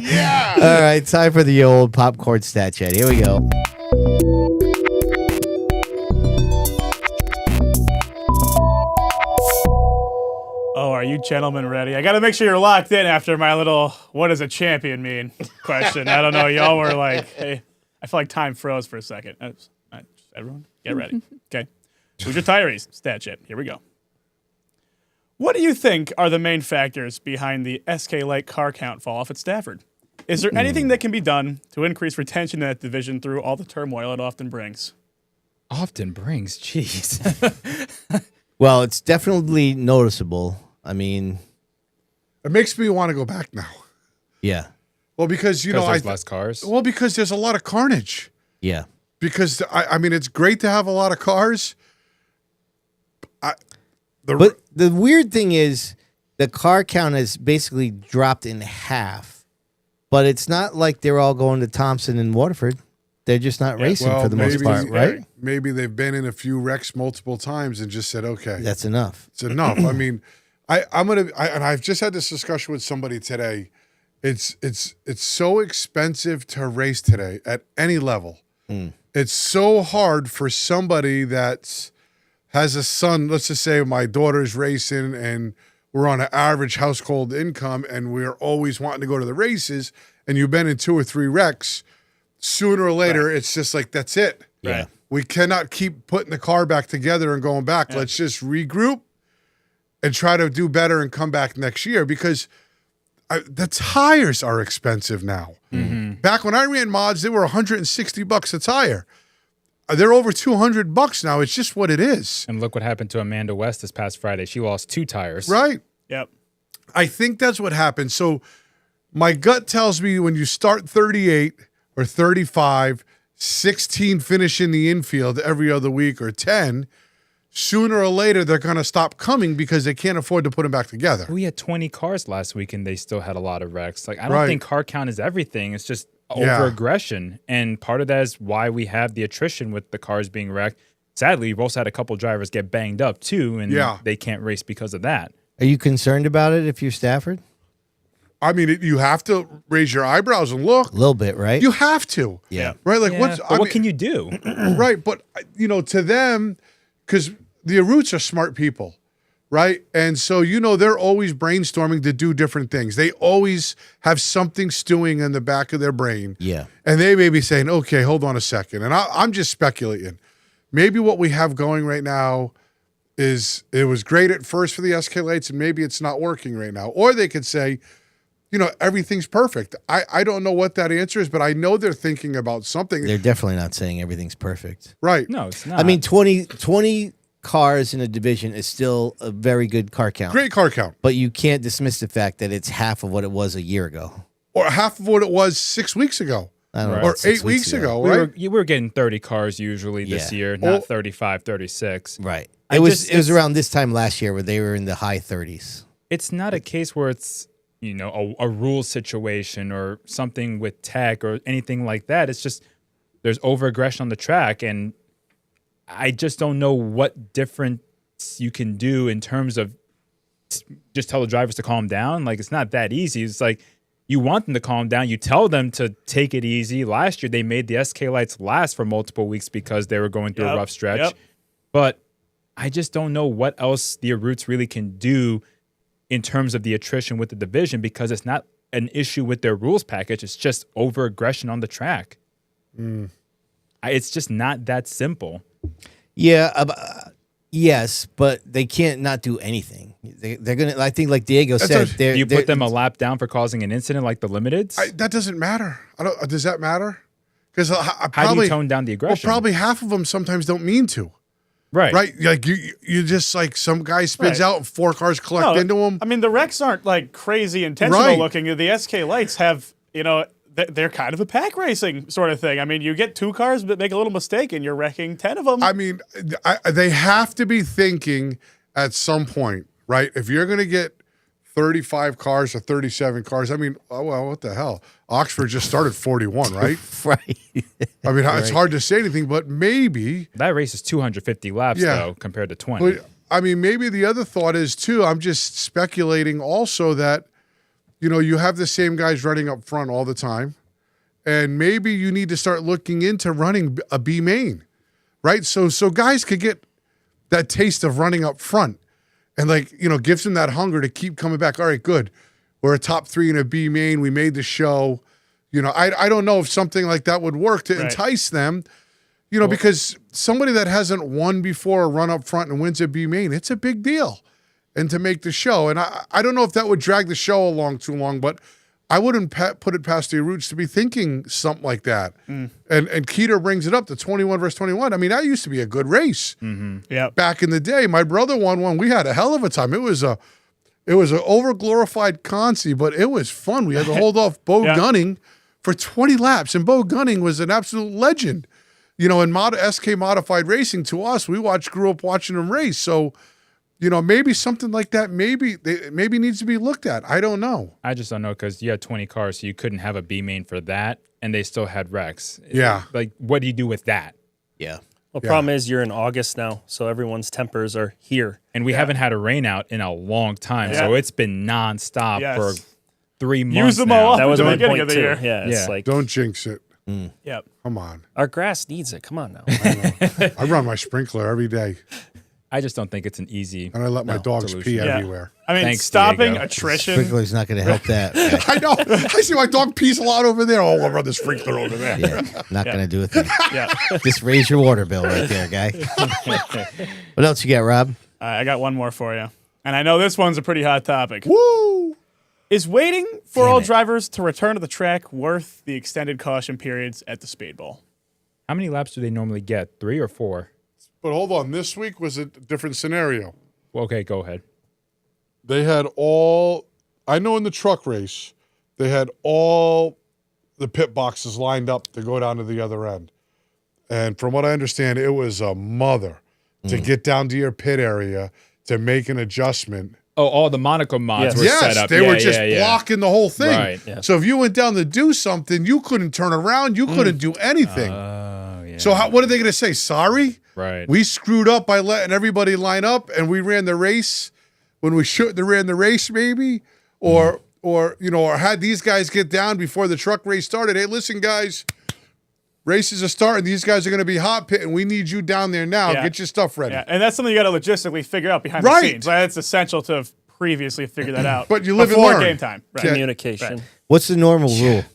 Yeah. All right. Time for the old popcorn stat chat. Here we go. Oh, are you gentlemen ready? I got to make sure you're locked in after my little "what does a champion mean?" question. I don't know. Y'all were like, hey, I feel like time froze for a second. Everyone, get ready. Okay. Who's your retirees? Stat chat. Here we go. What do you think are the main factors behind the SK Light car count fall off at Stafford? Is there anything that can be done to increase retention in that division through all the turmoil it often brings? Jeez. Well, it's definitely noticeable. I mean, it makes me want to go back now. Yeah. Well, because there's less cars. Well, because there's a lot of carnage. Yeah. Because I mean, it's great to have a lot of cars. But the weird thing is, the car count has basically dropped in half. But it's not like they're all going to Thompson and Waterford. They're just not racing for the most part, right? Maybe they've been in a few wrecks multiple times and just said, "Okay, that's enough." It's enough. I mean, I've just had this discussion with somebody today. It's so expensive to race today at any level. It's so hard for somebody that has a son. Let's just say my daughter's racing, and we're on an average household income, and we're always wanting to go to the races. And you've been in 2 or 3 wrecks. Sooner or later, it's just like, that's it. Yeah. We cannot keep putting the car back together and going back. Yeah. Let's just regroup and try to do better and come back next year, because the tires are expensive now. Mm-hmm. Back when I ran mods, they were $160 a tire. They're over $200 now. It's just what it is. And look what happened to Amanda West this past Friday. She lost 2 tires. Right. Yep. I think that's what happened. So my gut tells me when you start 38, or 35, 16 finish in the infield every other week, or 10, sooner or later they're going to stop coming because they can't afford to put them back together. We had 20 cars last week and they still had a lot of wrecks. Like, I don't think car count is everything. It's just over-aggression. And part of that is why we have the attrition with the cars being wrecked. Sadly, we've also had a couple drivers get banged up too, and they can't race because of that. Are you concerned about it if you're Stafford? I mean, you have to raise your eyebrows and look. A little bit, right? You have to. Yeah. Right? Like, what can you do? Right. But, to them, because the Aroots are smart people, right? And so, they're always brainstorming to do different things. They always have something stewing in the back of their brain. Yeah. And they may be saying, okay, hold on a second. And I'm just speculating. Maybe what we have going right now is it was great at first for the SK lights, and maybe it's not working right now. Or they could say, everything's perfect. I don't know what that answer is, but I know they're thinking about something. They're definitely not saying everything's perfect. Right. No, it's not. I mean, 20 cars in a division is still a very good car count. Great car count. But you can't dismiss the fact that it's half of what it was a year ago. Or half of what it was 6 weeks ago. I don't know, or 8 weeks ago, right? We were getting 30 cars usually this year, not 35, 36. Right. It was around this time last year where they were in the high 30s. It's not a case where it's a rule situation or something with tech or anything like that. It's just there's over-aggression on the track, and I just don't know what difference you can do in terms of just tell the drivers to calm down. Like, it's not that easy. It's like you want them to calm down. You tell them to take it easy. Last year, they made the SK lights last for multiple weeks because they were going through a rough stretch. But I just don't know what else the Aroots really can do in terms of the attrition with the division, because it's not an issue with their rules package. It's just over-aggression on the track. It's just not that simple. Yeah, yes, but they can't not do anything. They're going to, I think like Diego said. You put them a lap down for causing an incident like the Limiteds? That doesn't matter. Does that matter? Because how do you tone down the aggression? Well, probably half of them sometimes don't mean to. Right. Like you just like some guy spins out and 4 cars collect into him. I mean, the wrecks aren't like crazy intentional looking. The SK lights have, they're kind of a pack racing sort of thing. I mean, you get 2 cars but make a little mistake and you're wrecking 10 of them. I mean, they have to be thinking at some point, right? If you're going to get 35 cars or 37 cars, I mean, what the hell? Oxford just started 41, right? Right. I mean, it's hard to say anything, but maybe. That race is 250 laps, though, compared to 20. But, I mean, maybe the other thought is, too, I'm just speculating also that, you have the same guys running up front all the time, and maybe you need to start looking into running a B main, right? So guys could get that taste of running up front and, gives them that hunger to keep coming back. All right, good. We're a top 3 in a B main. We made the show. I don't know if something like that would work to entice them, because somebody that hasn't won before or run up front and wins a B main, it's a big deal. And to make the show. And I don't know if that would drag the show along too long, but I wouldn't put it past the Aroots to be thinking something like that. And Keeter brings it up, the 21 versus 21. I mean, that used to be a good race. Back in the day. My brother won one. We had a hell of a time. It was an over-glorified consi, but it was fun. We had to hold off Bo Gunning for 20 laps, and Bo Gunning was an absolute legend. In SK Modified Racing, to us, we grew up watching him race. So, maybe something like that maybe needs to be looked at. I don't know. I just don't know, because you had 20 cars, so you couldn't have a B main for that, and they still had wrecks. Yeah. Like, what do you do with that? Yeah. Well, problem is you're in August now, so everyone's tempers are here. And we haven't had a rain out in a long time, so it's been nonstop for 3 months. Use them all. That was the my beginning point of the too. year. Yeah, it's like Don't jinx it. Yep. Come on. Our grass needs it. Come on now. I run my sprinkler every day. I just don't think it's an easy. And I let my dogs solution. pee everywhere. I mean, Thanks, stopping Diego. attrition. Sprinkler's not going to help that. I know. I see my dog pees a lot over there. Oh, I'll run the sprinkler over there. Yeah, not going to do a thing. Yeah. Just raise your water bill right there, guy. What else you got, Rob? I got one more for you. And I know this one's a pretty hot topic. Woo! Is waiting for all drivers to return to the track worth the extended caution periods at the Speedbowl? How many laps do they normally get? 3 or 4? But hold on. This week was a different scenario. Well, okay, go ahead. They had I know in the truck race, they had all the pit boxes lined up to go down to the other end. And from what I understand, it was a mother to get down to your pit area to make an adjustment. Oh, all the Monaco mods were set up. They were just blocking the whole thing. Right. Yeah. So if you went down to do something, you couldn't turn around. You couldn't do anything. So what are they going to say? Sorry? Right. We screwed up by letting everybody line up, and we ran the race when we shouldn't have ran the race, maybe? Or had these guys get down before the truck race started. Hey, listen, guys. Races are starting. These guys are going to be hot pitting. We need you down there now. Yeah. Get your stuff ready. Yeah, and that's something you got to logistically figure out behind the scenes. Like, it's essential to have previously figured that out. But you live and before learn. game time. Right. Communication. Right. What's the normal rule?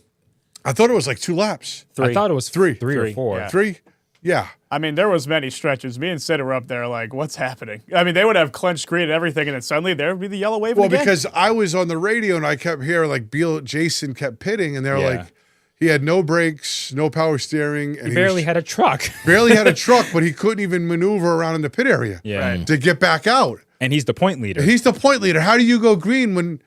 I thought it was like 2 laps. I thought it was three or 4. Yeah. 3? Yeah. I mean, there was many stretches. Me and Sid were up there like, what's happening? I mean, they would have clenched green and everything, and then suddenly there would be the yellow wave again. Because I was on the radio, and I kept hearing, like, Jason kept pitting, and they're like, he had no brakes, no power steering. And he barely had a truck. Barely had a truck, but he couldn't even maneuver around in the pit area to get back out. And he's the point leader. He's the point leader. How do you go green when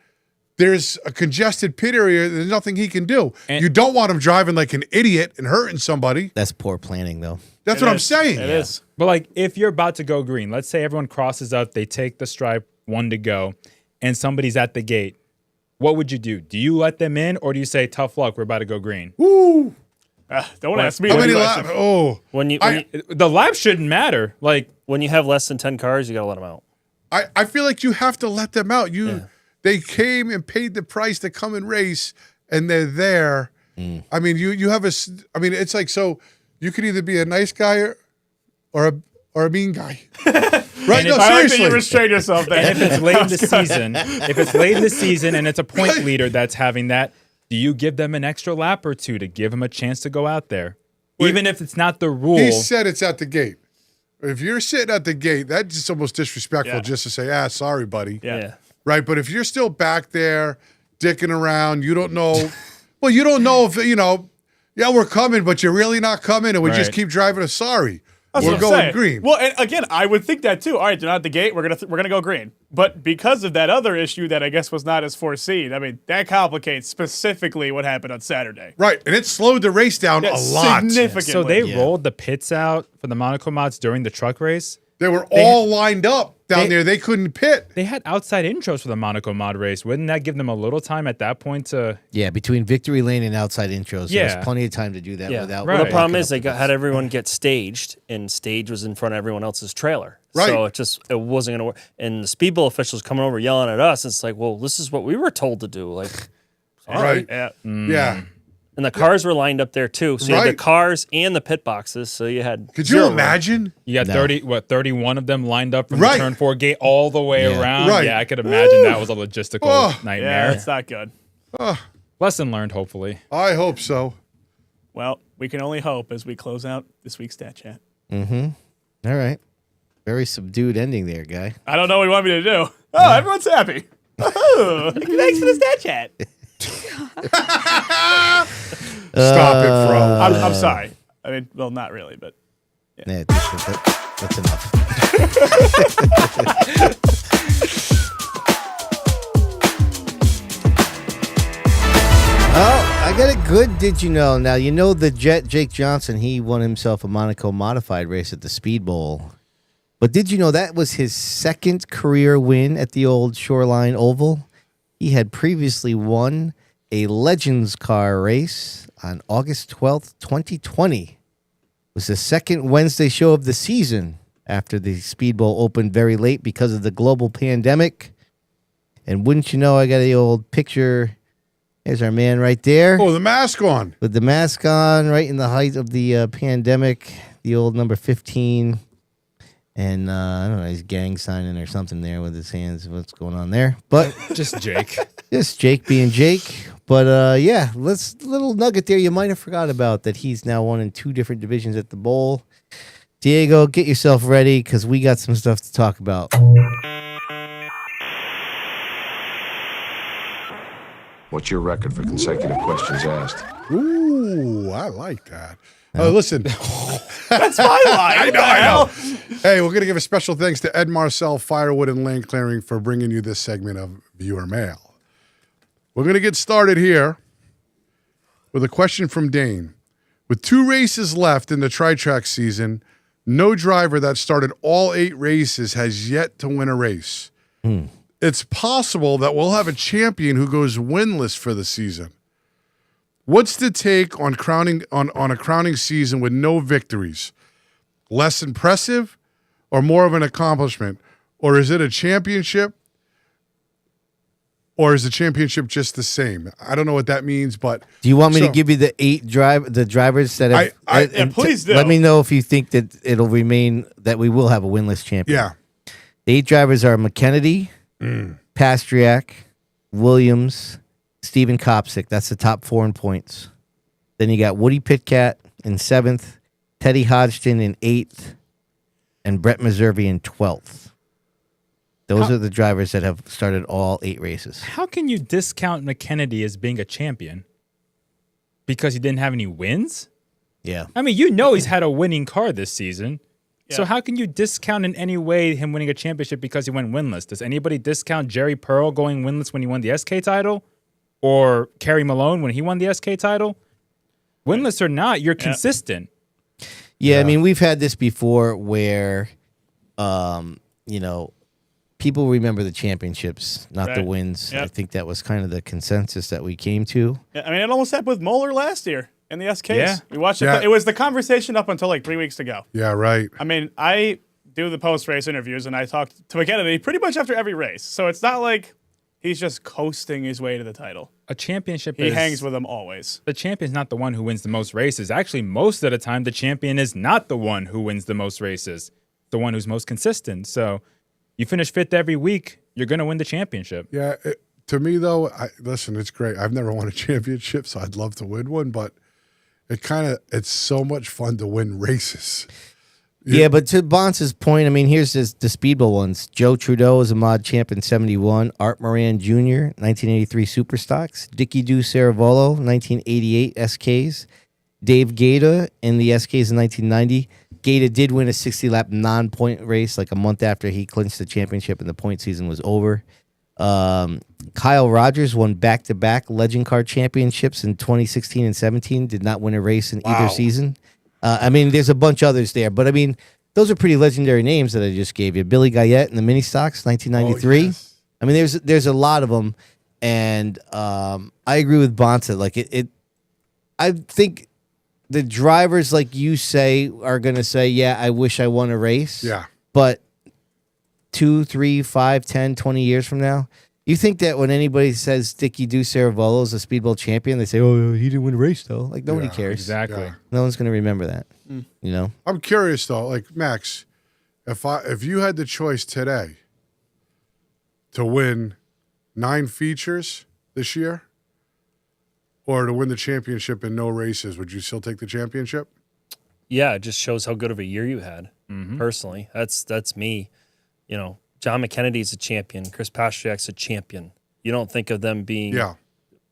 there's a congested pit area? There's nothing he can do. And you don't want him driving like an idiot and hurting somebody. That's poor planning, though. That's what I'm saying. It is. But like, if you're about to go green, let's say everyone crosses up, they take the stripe, 1 to go, and somebody's at the gate. What would you do? Do you let them in, or do you say, tough luck, we're about to go green? Woo! Don't ask me. How many laps? Oh. The laps shouldn't matter. Like, when you have less than 10 cars, you got to let them out. I feel like you have to let them out. They came and paid the price to come and race, and they're there. I mean, you have it's like, so you could either be a nice guy or a mean guy. Right? No, I like that seriously. you restrain yourself there. and if it's late in the season, and it's a point leader that's having that, do you give them an extra lap or 2 to give them a chance to go out there? Even if it's not the rule. He said it's at the gate. If you're sitting at the gate, that's just almost disrespectful just to say, sorry, buddy. Yeah. Right? But if you're still back there dicking around, you don't know. Well, you don't know if, we're coming, but you're really not coming, and we just keep driving us. Sorry. We're going green. Well, and again, I would think that too. All right, they're not at the gate. We're gonna go green. But because of that other issue that I guess was not as foreseen, I mean, that complicates specifically what happened on Saturday. Right, and it slowed the race down a lot. Significantly. So they rolled the pits out for the Monaco mods during the truck race. They were all lined up down there. They couldn't pit. They had outside intros for the Monaco mod race. Wouldn't that give them a little time at that point to... Yeah, between victory lane and outside intros, there's plenty of time to do that without... Well, the problem is they had everyone get staged, and stage was in front of everyone else's trailer. Right. So it wasn't going to work. And the Speedbowl officials coming over yelling at us. It's like, well, this is what we were told to do. Like, right. Yeah. Yeah. And the cars were lined up there too. So you had the cars and the pit boxes. So you had. Could you imagine? You got 31 of them lined up from the turn 4 gate all the way around. Right. Yeah, I could imagine that was a logistical nightmare. Yeah, it's not good. Lesson learned, hopefully. I hope so. Well, we can only hope as we close out this week's Stat Chat. Mm-hmm. All right. Very subdued ending there, guy. I don't know what you want me to do. Oh, everyone's happy. Oh, thanks for the Stat Chat. Stop it, bro. I'm sorry. I mean, well, not really, but Yeah, that's enough. Oh, I got a good did you know. Now, you know the Jet, Jake Johnson, he won himself a Monaco modified race at the Speedbowl. But did you know that was his second career win at the old Shoreline Oval? He had previously won a Legends car race on August 12th, 2020. It was the second Wednesday show of the season after the Speedbowl opened very late because of the global pandemic. And wouldn't you know, I got the old picture. There's our man right there. Oh, the mask on. With the mask on, right in the height of the pandemic. The old number 15. And I don't know, he's gang signing or something there with his hands. What's going on there? But just Jake. Just Jake being Jake. But yeah, little nugget there you might have forgot about that he's now won in 2 different divisions at the bowl. Diego, get yourself ready because we got some stuff to talk about. What's your record for consecutive questions asked? Ooh, I like that. Oh, listen. that's my line. I know. Hey, we're going to give a special thanks to Ed Marcel, Firewood, and Land Clearing for bringing you this segment of Viewer Mail. We're going to get started here. with a question from Dane. With 2 races left in the Tri-Track season, no driver that started all 8 races has yet to win a race. It's possible that we'll have a champion who goes winless for the season. What's the take on a crowning season with no victories? Less impressive or more of an accomplishment? Or is it a championship? Or is the championship just the same? I don't know what that means, but do you want me to give you the 8 drivers that have? Please do. Let me know if you think that it'll remain that we will have a winless champion. Yeah. The 8 drivers are McKennedy, Pastriak, Williams, Steven Kopsick. That's the top 4 in points. Then you got Woody Pitkat in 7th, Teddy Hodgson in 8th, and Brett Meserve in 12th. Those are the drivers that have started all 8 races. How can you discount McKennedy as being a champion? Because he didn't have any wins? Yeah. I mean, he's had a winning car this season. Yeah. So how can you discount in any way him winning a championship because he went winless? Does anybody discount Jerry Pearl going winless when he won the SK title? Or Kerry Malone when he won the SK title? Winless or not, you're consistent. Yeah, I mean, we've had this before where, people remember the championships, not the wins. Yep. I think that was kind of the consensus that we came to. Yeah, I mean, it almost happened with Moeller last year in the SKs. Yeah. We watched it. It was the conversation up until like 3 weeks ago. Yeah, right. I mean, I do the post-race interviews, and I talk to McKennedy pretty much after every race. So it's not like he's just coasting his way to the title. A championship He hangs with him always. The champion's not the one who wins the most races. Actually, most of the time, the champion is not the one who wins the most races. The one who's most consistent. So you finish 5th every week, you're going to win the championship. Yeah, to me, though, listen, it's great. I've never won a championship, so I'd love to win one, but it's so much fun to win races. Yeah, but to Bonsa's point, I mean, here's the Speedbowl ones. Joe Trudeau is a mod champ in 71. Art Moran Jr., 1983 Superstocks. Dickie Du Ceravolo, 1988 SKs. Dave Gaeta in the SKs in 1990. Gaeta did win a 60-lap non-point race like a month after he clinched the championship and the point season was over. Kyle Rogers won back-to-back Legend Car championships in 2016 and 17. Did not win a race in either season. I mean, there's a bunch others there. But, I mean, those are pretty legendary names that I just gave you. Billy Guyette in the Mini Stocks, 1993. Oh, yes. I mean, there's a lot of them. And I agree with Bonsa. Like, I think the drivers, like you say, are going to say, yeah, I wish I won a race. Yeah. But 2, 3, 5, 10, 20 years from now, you think that when anybody says Dickie Du Ceravolo is a Speedbowl champion, they say, oh, he didn't win a race, though. Like, nobody cares. Exactly. Yeah. No one's going to remember that, you know? I'm curious, though. Like, Max, if you had the choice today to win 9 features this year or to win the championship in no races, would you still take the championship? Yeah, it just shows how good of a year you had, personally. That's me. You know, John McKennedy's a champion. Chris Pastriak's a champion. You don't think of them being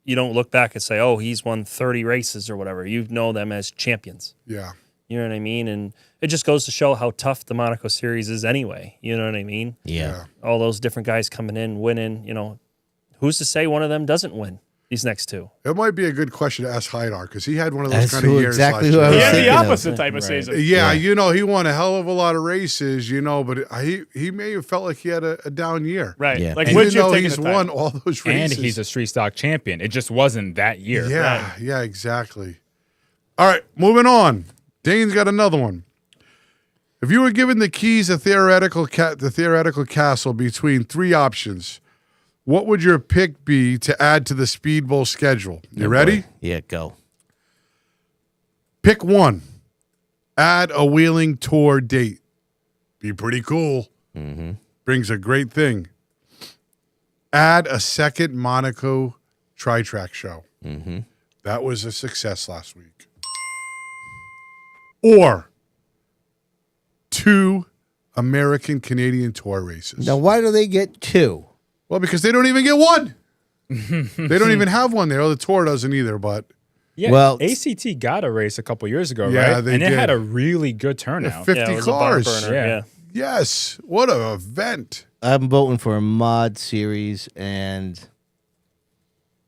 you don't look back and say, oh, he's won 30 races or whatever. You know them as champions. Yeah. You know what I mean? And it just goes to show how tough the Monaco Series is anyway. You know what I mean? Yeah. All those different guys coming in, winning, you know. Who's to say one of them doesn't win these next 2? It might be a good question to ask Haidar because he had one of those kind of years exactly last year. He had the opposite type of season. Yeah, you know, he won a hell of a lot of races, you know, but he may have felt like he had a down year. Right. Yeah. Like, even though he's won all those races. And he's a street stock champion. It just wasn't that year. Yeah, yeah, exactly. All right, moving on. Dane's got another one. If you were given the keys to the theoretical castle between 3 options, what would your pick be to add to the Speedbowl schedule? You ready? Yeah, go. Pick 1. Add a Wheeling Tour date. Be pretty cool. Mm-hmm. Brings a great thing. Add a second Monaco Tri-Track show. Mm-hmm. That was a success last week. Or 2 American Canadian Tour races. Now, why do they get 2? Well, because they don't even get 1. They don't even have one there. Oh, the Tour doesn't either, but... Yeah, well, ACT got a race a couple years ago, yeah, right? They and did. It had a really good turnout. 50 cars. Yeah. Yes. What an event. I'm voting for a mod series, and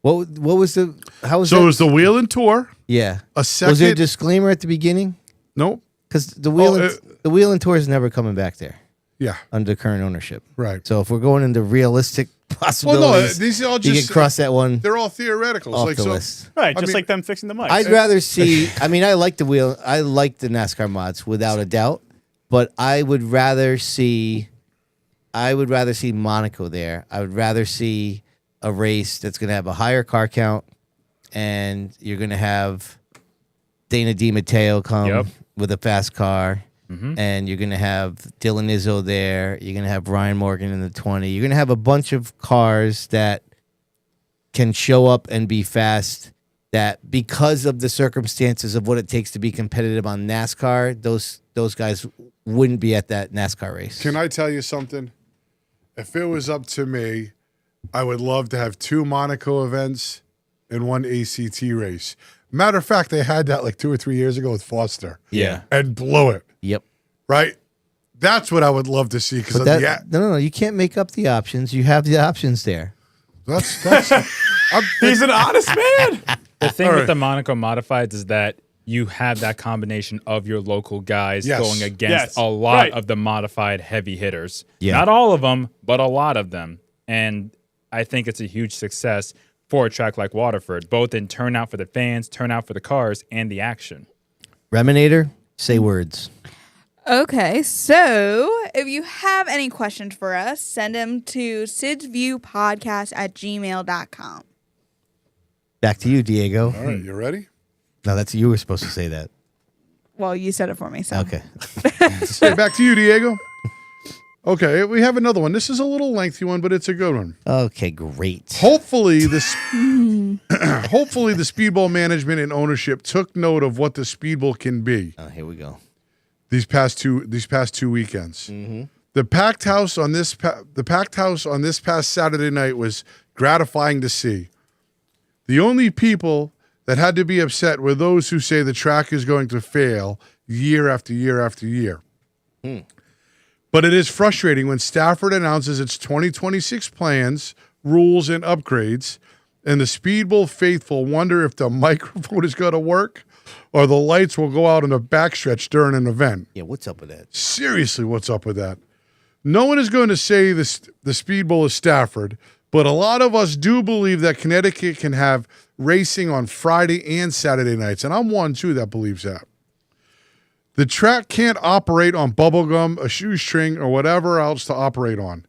What was the? How was So that? it was the Wheel and Tour. Yeah. A second. Was there a disclaimer at the beginning? Nope. Because the Wheel and Tour is never coming back there. Yeah. Under current ownership. Right. So if we're going into realistic possibilities, Well, no, these are all you just can cross that one They're all theoreticals. off Like the so, list. Right, I just mean- like them fixing the mics. I'd rather see. I mean, I like the NASCAR mods without a doubt, but I would rather see Monaco there. I would rather see a race that's going to have a higher car count, and you're going to have Dana DiMatteo come with a fast car, and you're going to have Dylan Izzo there. You're going to have Ryan Morgan in the 20. You're going to have a bunch of cars that can show up and be fast, that because of the circumstances of what it takes to be competitive on NASCAR, those guys wouldn't be at that NASCAR race. Can I tell you something? If it was up to me, I would love to have 2 Monaco events and 1 ACT race. Matter of fact, they had that like 2 or 3 years ago with Foster. Yeah. And blew it. Yep. Right? That's what I would love to see. Because no, you can't make up the options. You have the options there. That's He's an honest man. The thing All with right. the Monaco Modifieds is that you have that combination of your local guys Yes. going against a lot of the modified heavy hitters. Yeah. Not all of them, but a lot of them. And I think it's a huge success for a track like Waterford, both in turnout for the fans, turnout for the cars, and the action. Reminator, say words. Okay, so if you have any questions for us, send them to sidsviewpodcast@gmail.com. Back to you, Diego. All right, you ready? No, that's you were supposed to say that. Well, you said it for me, so. Okay. Hey, back to you, Diego. Okay, we have another one. This is a little lengthy one, but it's a good one. Okay, great. Hopefully, the Speedbowl management and ownership took note of what the Speedbowl can be. Oh, here we go. These past two weekends. The packed house on this past Saturday night was gratifying to see. The only people that had to be upset were those who say the track is going to fail year after year after year. But it is frustrating when Stafford announces its 2026 plans, rules, and upgrades, and the Speedbowl faithful wonder if the microphone is going to work or the lights will go out in a backstretch during an event. Yeah, what's up with that? Seriously, what's up with that? No one is going to say the Speedbowl is Stafford, but a lot of us do believe that Connecticut can have racing on Friday and Saturday nights, and I'm one, too, that believes that. The track can't operate on bubblegum, a shoestring, or whatever else to operate on.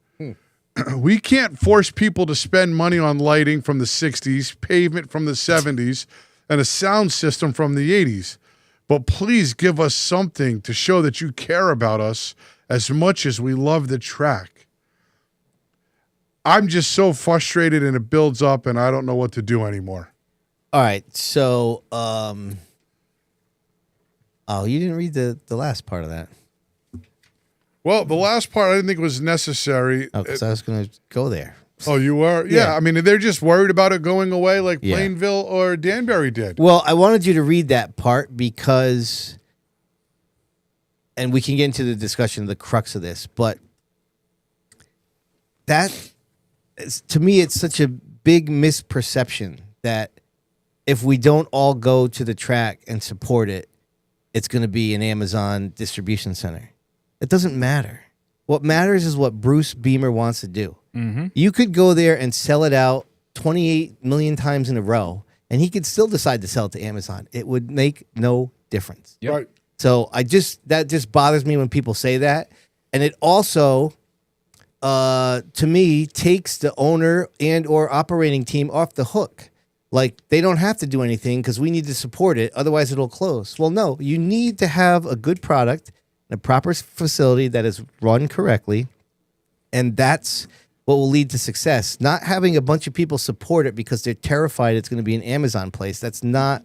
We can't force people to spend money on lighting from the 60s, pavement from the 70s, and a sound system from the 80s. But please give us something to show that you care about us as much as we love the track. I'm just so frustrated and it builds up and I don't know what to do anymore. All right, so oh, you didn't read the last part of that. Well, the last part I didn't think was necessary. Oh, because I was going to go there. Oh, you were? Yeah. I mean, they're just worried about it going away like Plainville or Danbury did. Well, I wanted you to read that part because, and we can get into the discussion of the crux of this, but that, to me, it's such a big misperception that if we don't all go to the track and support it, it's going to be an Amazon distribution center. It doesn't matter. What matters is what Bruce Beamer wants to do. You could go there and sell it out 28 million times in a row, and he could still decide to sell it to Amazon. It would make no difference. Yep. Right. So that just bothers me when people say that. And it also, to me, takes the owner and or operating team off the hook. Like, they don't have to do anything because we need to support it. Otherwise, it'll close. Well, no, you need to have a good product, a proper facility that is run correctly, and that's what will lead to success. Not having a bunch of people support it because they're terrified it's going to be an Amazon place. That's not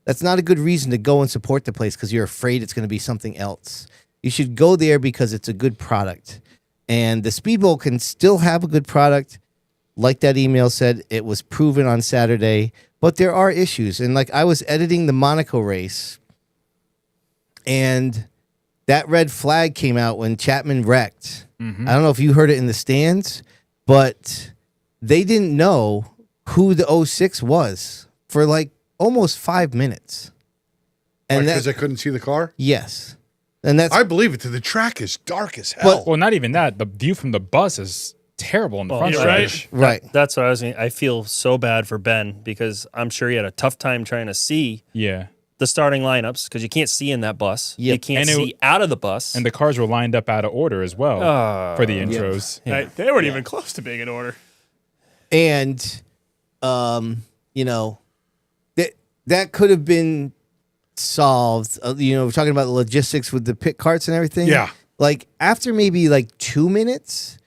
a good reason to go and support the place because you're afraid it's going to be something else. You should go there because it's a good product. And the Speedbowl can still have a good product. Like that email said, it was proven on Saturday, but there are issues. And like I was editing the Monaco race, and that red flag came out when Chapman wrecked. I don't know if you heard it in the stands, but they didn't know who the 06 was for like almost 5 minutes. And Because I couldn't see the car? Yes. And that's I believe it. The track is dark as hell. Well, not even that. The view from the bus is terrible in the front. right. right. That's what I was going I feel so bad for Ben because I'm sure he had a tough time trying to see Yeah. the starting lineups because you can't see in that bus. Yep. You can't And see out of the bus. And the cars were lined up out of order as well for the intros. Right, they weren't even close to being in order. And that could have been solved. We're talking about the logistics with the pit carts and everything. Yeah. Like after maybe like 2 minutes,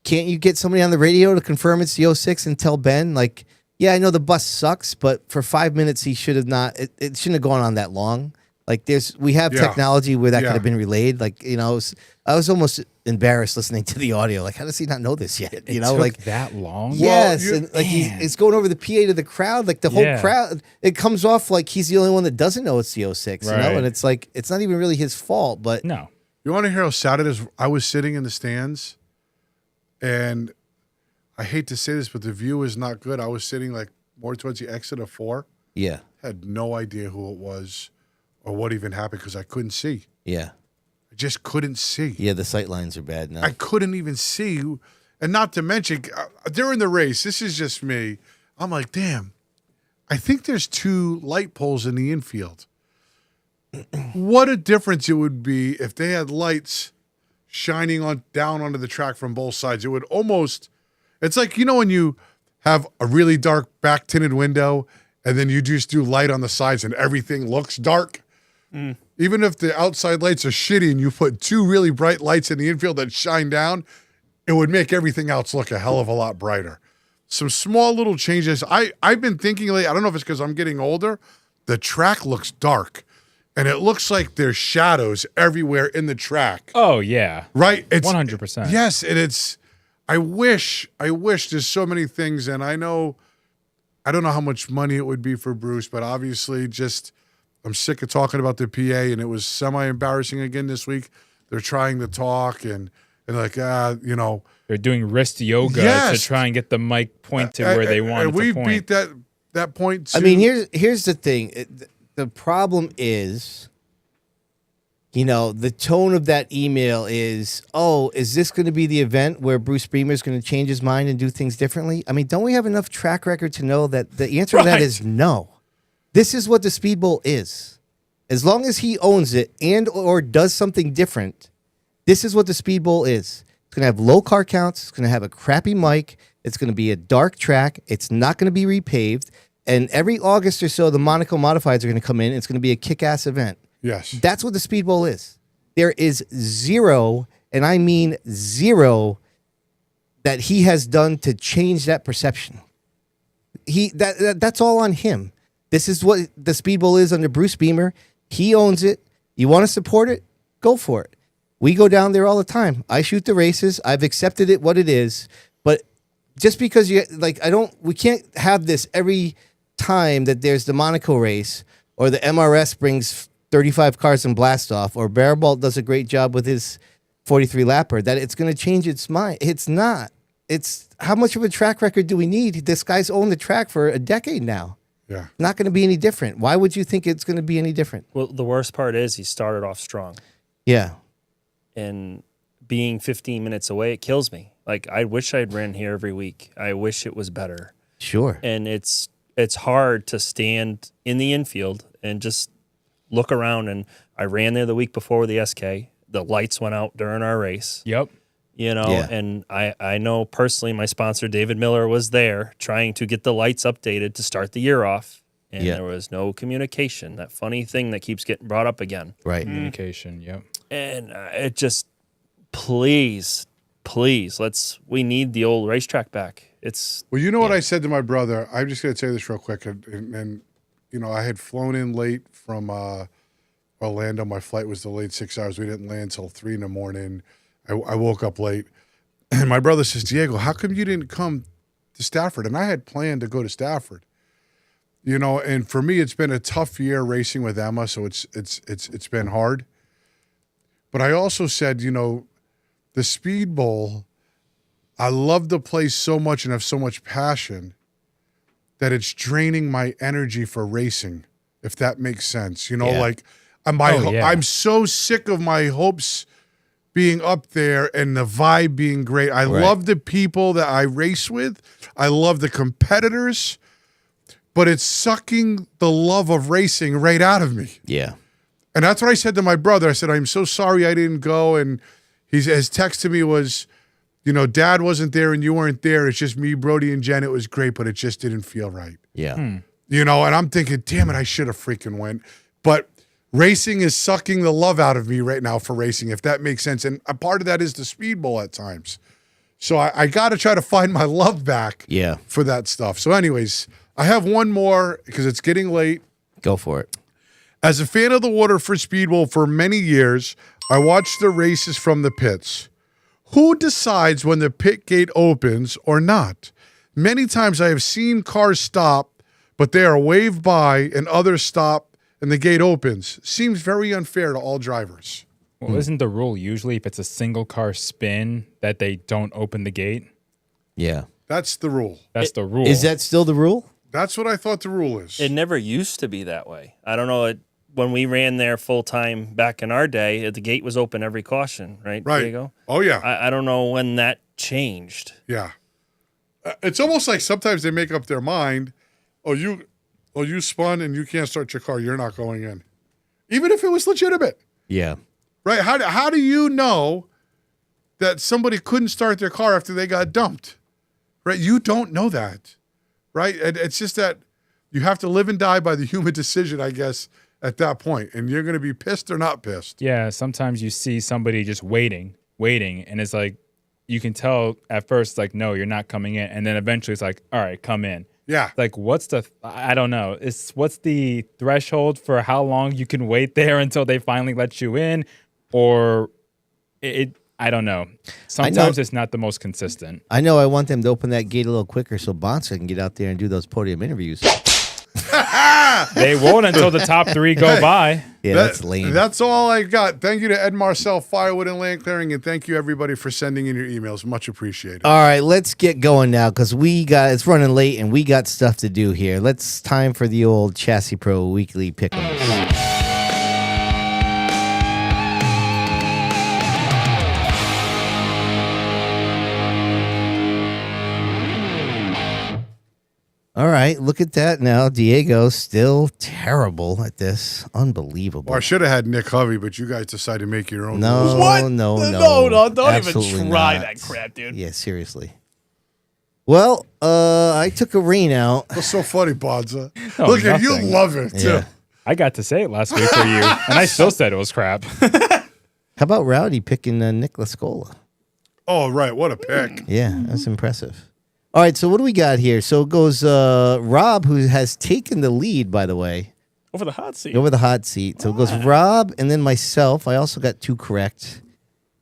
can't you get somebody on the radio to confirm it's the 06 and tell Ben, like, yeah, I know the bus sucks, but for 5 minutes he should have not. It shouldn't have gone on that long. Like we have technology where that could have been relayed. Like I was almost embarrassed listening to the audio. Like, how does he not know this yet? It took that long. Yes, and like he's going over the PA to the crowd. Like the whole crowd, it comes off like he's the only one that doesn't know it's the 06. Right. You know, and it's like it's not even really his fault. But No. You want to hear how sad it is? I was sitting in the stands, and I hate to say this, but the view is not good. I was sitting like more towards the exit of 4. yeah, Had no idea who it was or what even happened because I couldn't see. yeah, I just couldn't see. yeah. The sight lines are bad now. I couldn't even see. And not to mention, during the race, this is just me. I'm like, damn, I think there's 2 light poles in the infield. What a difference it would be if they had lights shining down onto the track from both sides. It would almost, it's like, when you have a really dark back tinted window and then you just do light on the sides and everything looks dark. Even if the outside lights are shitty and you put 2 really bright lights in the infield that shine down, it would make everything else look a hell of a lot brighter. Some small little changes. I've been thinking lately, I don't know if it's because I'm getting older, the track looks dark. And it looks like there's shadows everywhere in the track. Oh, yeah. Right? It's 100%. Yes, and I wish there's so many things, and I don't know how much money it would be for Bruce, but obviously I'm sick of talking about the PA, and it was semi-embarrassing again this week. They're trying to talk, and like, They're doing wrist yoga to try and get the mic point to where they want it to we point. beat that point too. I mean, here's the thing. The problem is, the tone of that email is, is this going to be the event where Bruce Bremer is going to change his mind and do things differently? I mean, don't we have enough track record to know that the answer to that is no? This is what the Speedbowl is. As long as he owns it and or does something different, this is what the Speedbowl is. It's going to have low car counts. It's going to have a crappy mic. It's going to be a dark track. It's not going to be repaved. And every August or so, the Monaco Modifieds are going to come in. It's going to be a kick-ass event. Yes. That's what the Speedbowl is. There is zero, and I mean zero, that he has done to change that perception. That's all on him. This is what the Speedbowl is under Bruce Bremer. He owns it. You want to support it? Go for it. We go down there all the time. I shoot the races. I've accepted it what it is. But just because we can't have this every time that there's the Monaco race or the MRS brings 35 cars and blast off or Barabalt does a great job with his 43 lapper, that it's going to change its mind. It's not. It's how much of a track record do we need? This guy's owned the track for a decade now. Yeah. Not going to be any different. Why would you think it's going to be any different? Well, the worst part is he started off strong. Yeah. And being 15 minutes away, it kills me. Like, I wish I'd ran here every week. I wish it was better. Sure. And it's hard to stand in the infield and just look around. And I ran there the week before with the SK. The lights went out during our race. Yep. And I know personally my sponsor, David Miller, was there trying to get the lights updated to start the year off. And there was no communication. That funny thing that keeps getting brought up again. Right. Communication, yep. And it just, please, we need the old racetrack back. Well, you know what I said to my brother? I'm just going to say this real quick. And I had flown in late from Orlando. My flight was delayed 6 hours. We didn't land till 3 in the morning. I woke up late. And my brother says, Diego, how come you didn't come to Stafford? And I had planned to go to Stafford. And for me, it's been a tough year racing with Emma, so it's been hard. But I also said, the Speedbowl, I love the place so much and have so much passion, that it's draining my energy for racing, if that makes sense. You know, Yeah. like yeah. I'm so sick of my hopes being up there and the vibe being great. I love the people that I race with. I love the competitors, but it's sucking the love of racing right out of me. Yeah. And that's what I said to my brother. I said, I'm so sorry I didn't go. And his text to me was, you know, Dad wasn't there and you weren't there. It's just me, Brody, and Jen. It was great, but it just didn't feel right. Yeah. You know, and I'm thinking, damn it, I should have freaking went. But racing is sucking the love out of me right now for racing, if that makes sense. And a part of that is the Speedbowl at times. So I got to try to find my love back for that stuff. So anyways, I have one more because it's getting late. Go for it. As a fan of the Waterford Speedbowl for many years, I watched the races from the pits. Who decides when the pit gate opens or not? Many times I have seen cars stop, but they are waved by and others stop and the gate opens. Seems very unfair to all drivers. Well, isn't the rule usually if it's a single car spin that they don't open the gate? Yeah. That's the rule. That's the rule. Is that still the rule? That's what I thought the rule is. It never used to be that way. I don't know. When we ran there full time back in our day, the gate was open every caution, right, Right. Diego? Oh, yeah. I don't know when that changed. Yeah. It's almost like sometimes they make up their mind, you spun and you can't start your car, you're not going in. Even if it was legitimate. Yeah. Right? How do you know that somebody couldn't start their car after they got dumped? Right? You don't know that. Right? It's just that you have to live and die by the human decision, I guess, at that point. And you're going to be pissed or not pissed. Yeah, sometimes you see somebody just waiting, and it's like, you can tell at first, like, no, you're not coming in. And then eventually it's like, all right, come in. Yeah. Like, I don't know. What's the threshold for how long you can wait there until they finally let you in? Or I don't know. Sometimes it's not the most consistent. I know I want them to open that gate a little quicker so Bonssa can get out there and do those podium interviews. They won't until the top 3 go by. Yeah, that's lame. That's all I got. Thank you to Ed Marcel, Firewood and Land Clearing, and thank you everybody for sending in your emails. Much appreciated. All right, let's get going now because it's running late and we got stuff to do here. Time for the old Chassis Pro Weekly Pick'ems. All right, look at that now. Diego still terrible at this. Unbelievable. Well, I should have had Nick Hovey, but you guys decided to make your own No, rules. What? no. Don't Absolutely even try not. that crap, dude. Yeah, seriously. Well, I took a rain out. That's so funny, Bonza. Oh, Look at you, nothing. love it too. Yeah. I got to say it last week for you, and I still said it was crap. How about Rowdy picking Nick Lascola? Oh, right. What a pick. Yeah, that's impressive. All right, so what do we got here? So it goes Rob, who has taken the lead, by the way. Over the hot seat. Over the hot seat. So it goes Rob and then myself. I also got 2 correct.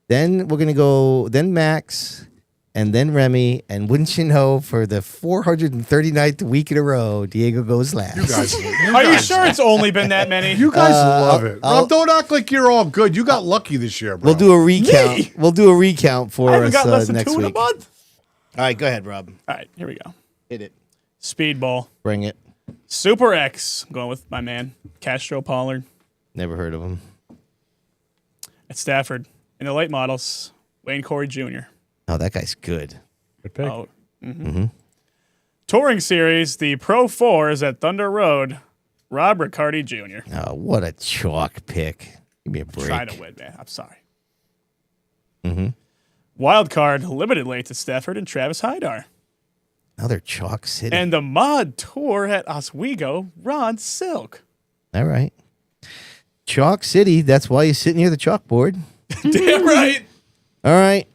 Then we're going to go, then Max, and then Remy. And wouldn't you know, for the 439th week in a row, Diego goes last. You guys. Are you sure it's only been that many? You guys love it. I'll- Rob, don't act like you're all good. You got lucky this year, bro. We'll do a recount. Me? We'll do a recount for I haven't us got less than next 2 in a week. month. All right, go ahead, Rob. All right, here we go. Hit it. Speedbowl. Bring it. Super X. I'm going with my man, Castro Pollard. Never heard of him. At Stafford. In the late models, Wayne Corey Jr. Oh, that guy's good. Good pick. Oh, Touring Series, the Pro 4s at Thunder Road, Rob Riccardi Jr. Oh, what a chalk pick. Give me a break. Trying to win, man. I'm sorry. Wild card, limited late to Stafford and Travis Hydar. Another chalk city. And the Mod Tour at Oswego, Ron Silk. All right. Chalk City. That's why you sit near the chalkboard. Damn right. All right.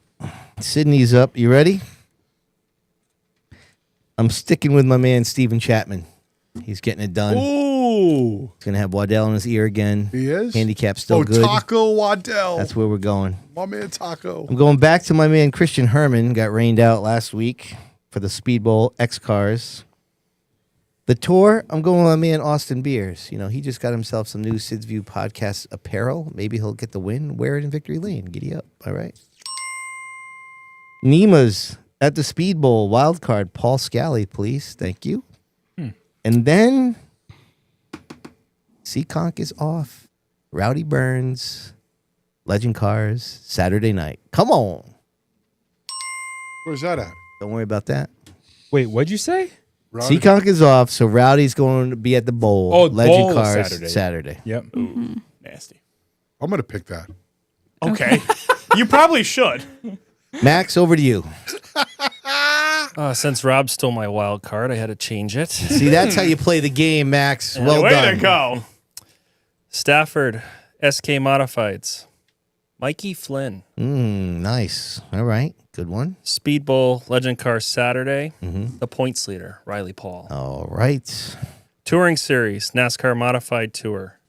Sydney's up. You ready? I'm sticking with my man, Steven Chapman. He's getting it done. Ooh. He's going to have Waddell in his ear again. He is? Handicap still good. Taco Waddell. That's where we're going. My man Taco. I'm going back to my man, Christian Herman. Got rained out last week for the Speedbowl X Cars. The Tour, I'm going with my man, Austin Beers. You know, he just got himself some new Sid's View podcast apparel. Maybe he'll get the win. Wear it in Victory Lane. Giddy up. All right. Nima's at the Speedbowl wild card. Paul Scally, please. Thank you. And then Seekonk is off. Rowdy Burns, Legend Cars, Saturday night. Come on. Where's that at? Don't worry about that. Wait, what'd you say? Rowdy? Seekonk is off, so Rowdy's going to be at the bowl. Oh, Legend bowl Cars Saturday. Yep. Nasty. I'm going to pick that. Okay. You probably should. Max, over to you. Since Rob stole my wild card, I had to change it. See, that's how you play the game, Max. Well Way done. to go. Stafford SK Modifieds. Mikey Flynn. Nice. All right. Good one. Speedbowl Legend Car Saturday. The points leader, Riley Paul. All right. Touring Series, NASCAR Modified Tour,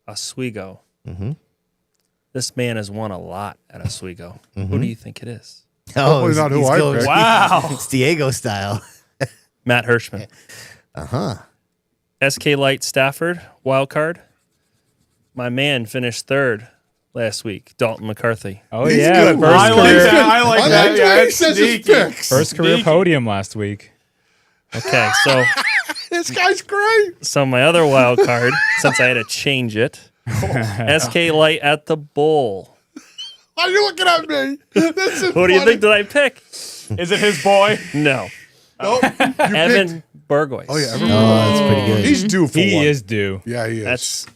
Oswego. This man has won a lot at Oswego. Who do you think it is? Hopefully not who he's I going- picked. Wow. It's Diego style. Matt Hirschman. SK Light Stafford, wild card. My man finished third last week, Dalton McCarthy. Oh, He's yeah. good. First I like career, that. I like that. the Yeah, way he it's says his sneaky. picks. first career podium last week. Okay, so This guy's great. my other wild card, since I had to change it, SK Light at the Bowl. Are you looking at me? This is Who do you think did I pick? Is it his boy? No. Nope. You picked. Evan Burgoyce. Oh, yeah. Oh, that's pretty good. He's due for He one. is due. Yeah, he is.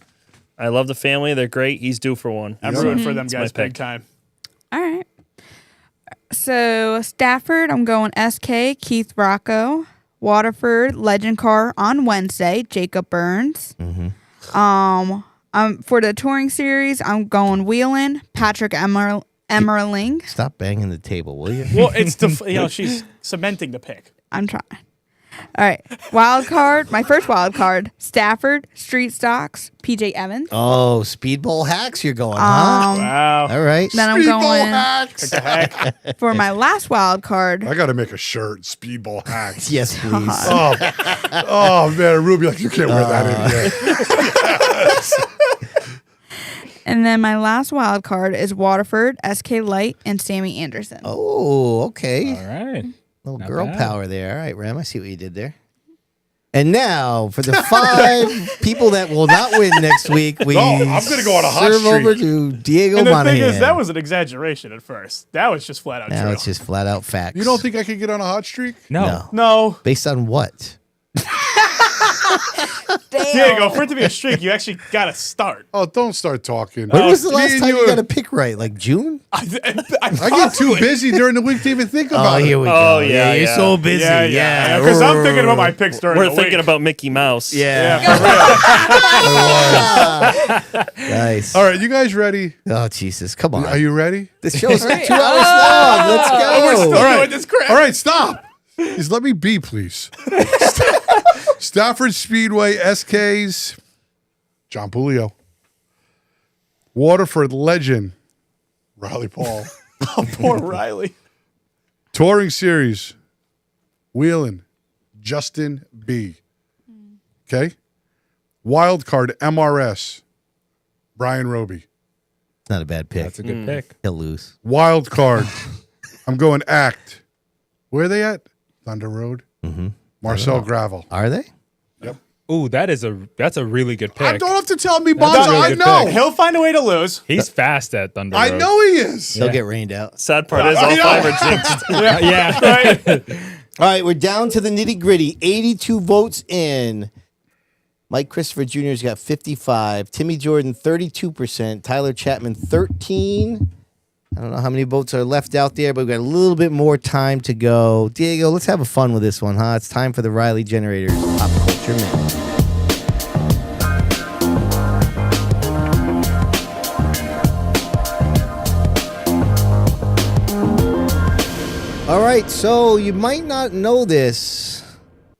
I love the family. They're great. He's due for one. I'm rooting for them That's my guys big pick. time. All right. So Stafford, I'm going SK, Keith Rocco. Waterford, Legend Car on Wednesday, Jacob Burns. For the touring series, I'm going Wheelan, Patrick Emmerling. Stop banging the table, will you? Well, it's she's cementing the pick. I'm trying. All right. Wild card, my first wild card, Stafford, Street Stocks, PJ Evans. Oh, Speedbowl hacks you're going, huh? Wow. All right. Then I'm Speedball going hacks. The heck? for my last wild card. I got to make a shirt. Speedball hacks. Yes, please. Oh man, Ruby, like you can't wear that in here. And then my last wild card is Waterford, SK Light, and Sammy Anderson. Oh, okay. All right. Little Not girl bad. power there. All right, Ram, I see what you did there. And now, for the 5 people that will not win next week, we I'm gonna go on a hot serve streak. over to Diego And the Monahan. thing is, that was an exaggeration at first. That was just flat out now true. it's just flat out facts. You don't think I could get on a hot streak? No. No. Based on what? Diego, for it to be a streak, you actually got to start. Oh, don't start talking. When was the Me last and time you are- got a pick right? Like June? I get too busy during the week to even think Oh, about here it. we go. Oh, yeah, you're yeah. so busy. Yeah. Because I'm thinking about my picks during We're the thinking week. about Mickey Mouse. Yeah. For real. Nice. All right, you guys ready? Oh, Jesus. Come on. Are you ready? The show's 2 hours Right. long. Let's go. We're still All right. doing this crap. All right, stop. Just let me be, please. Stafford Speedway SKs, John Pulio. Waterford Legend, Riley Paul. Poor Riley. Touring Series, Wheelan, Justin B. Okay? Wild Card MRS, Brian Roby. It's not a bad pick. That's a good pick. He'll lose. Wild Card, I'm going Act. Where are they at? Thunder Road. Marcel Gravel. Are they? Ooh, that's a really good pick. I don't have to tell me, That's Bonza. a really I good know. pick. He'll find a way to lose. He's fast at Thunder I Road. know he is. He'll get rained out. Sad part is all 5 are jinxed. Yeah. Right? All right, we're down to the nitty gritty. 82 votes in. Mike Christopher Jr.'s got 55. Timmy Jordan, 32%. Tyler Chapman, 13. I don't know how many votes are left out there, but we've got a little bit more time to go. Diego, let's have a fun with this one, huh? It's time for the Riley Generators Pop Culture Minute. All right, so you might not know this.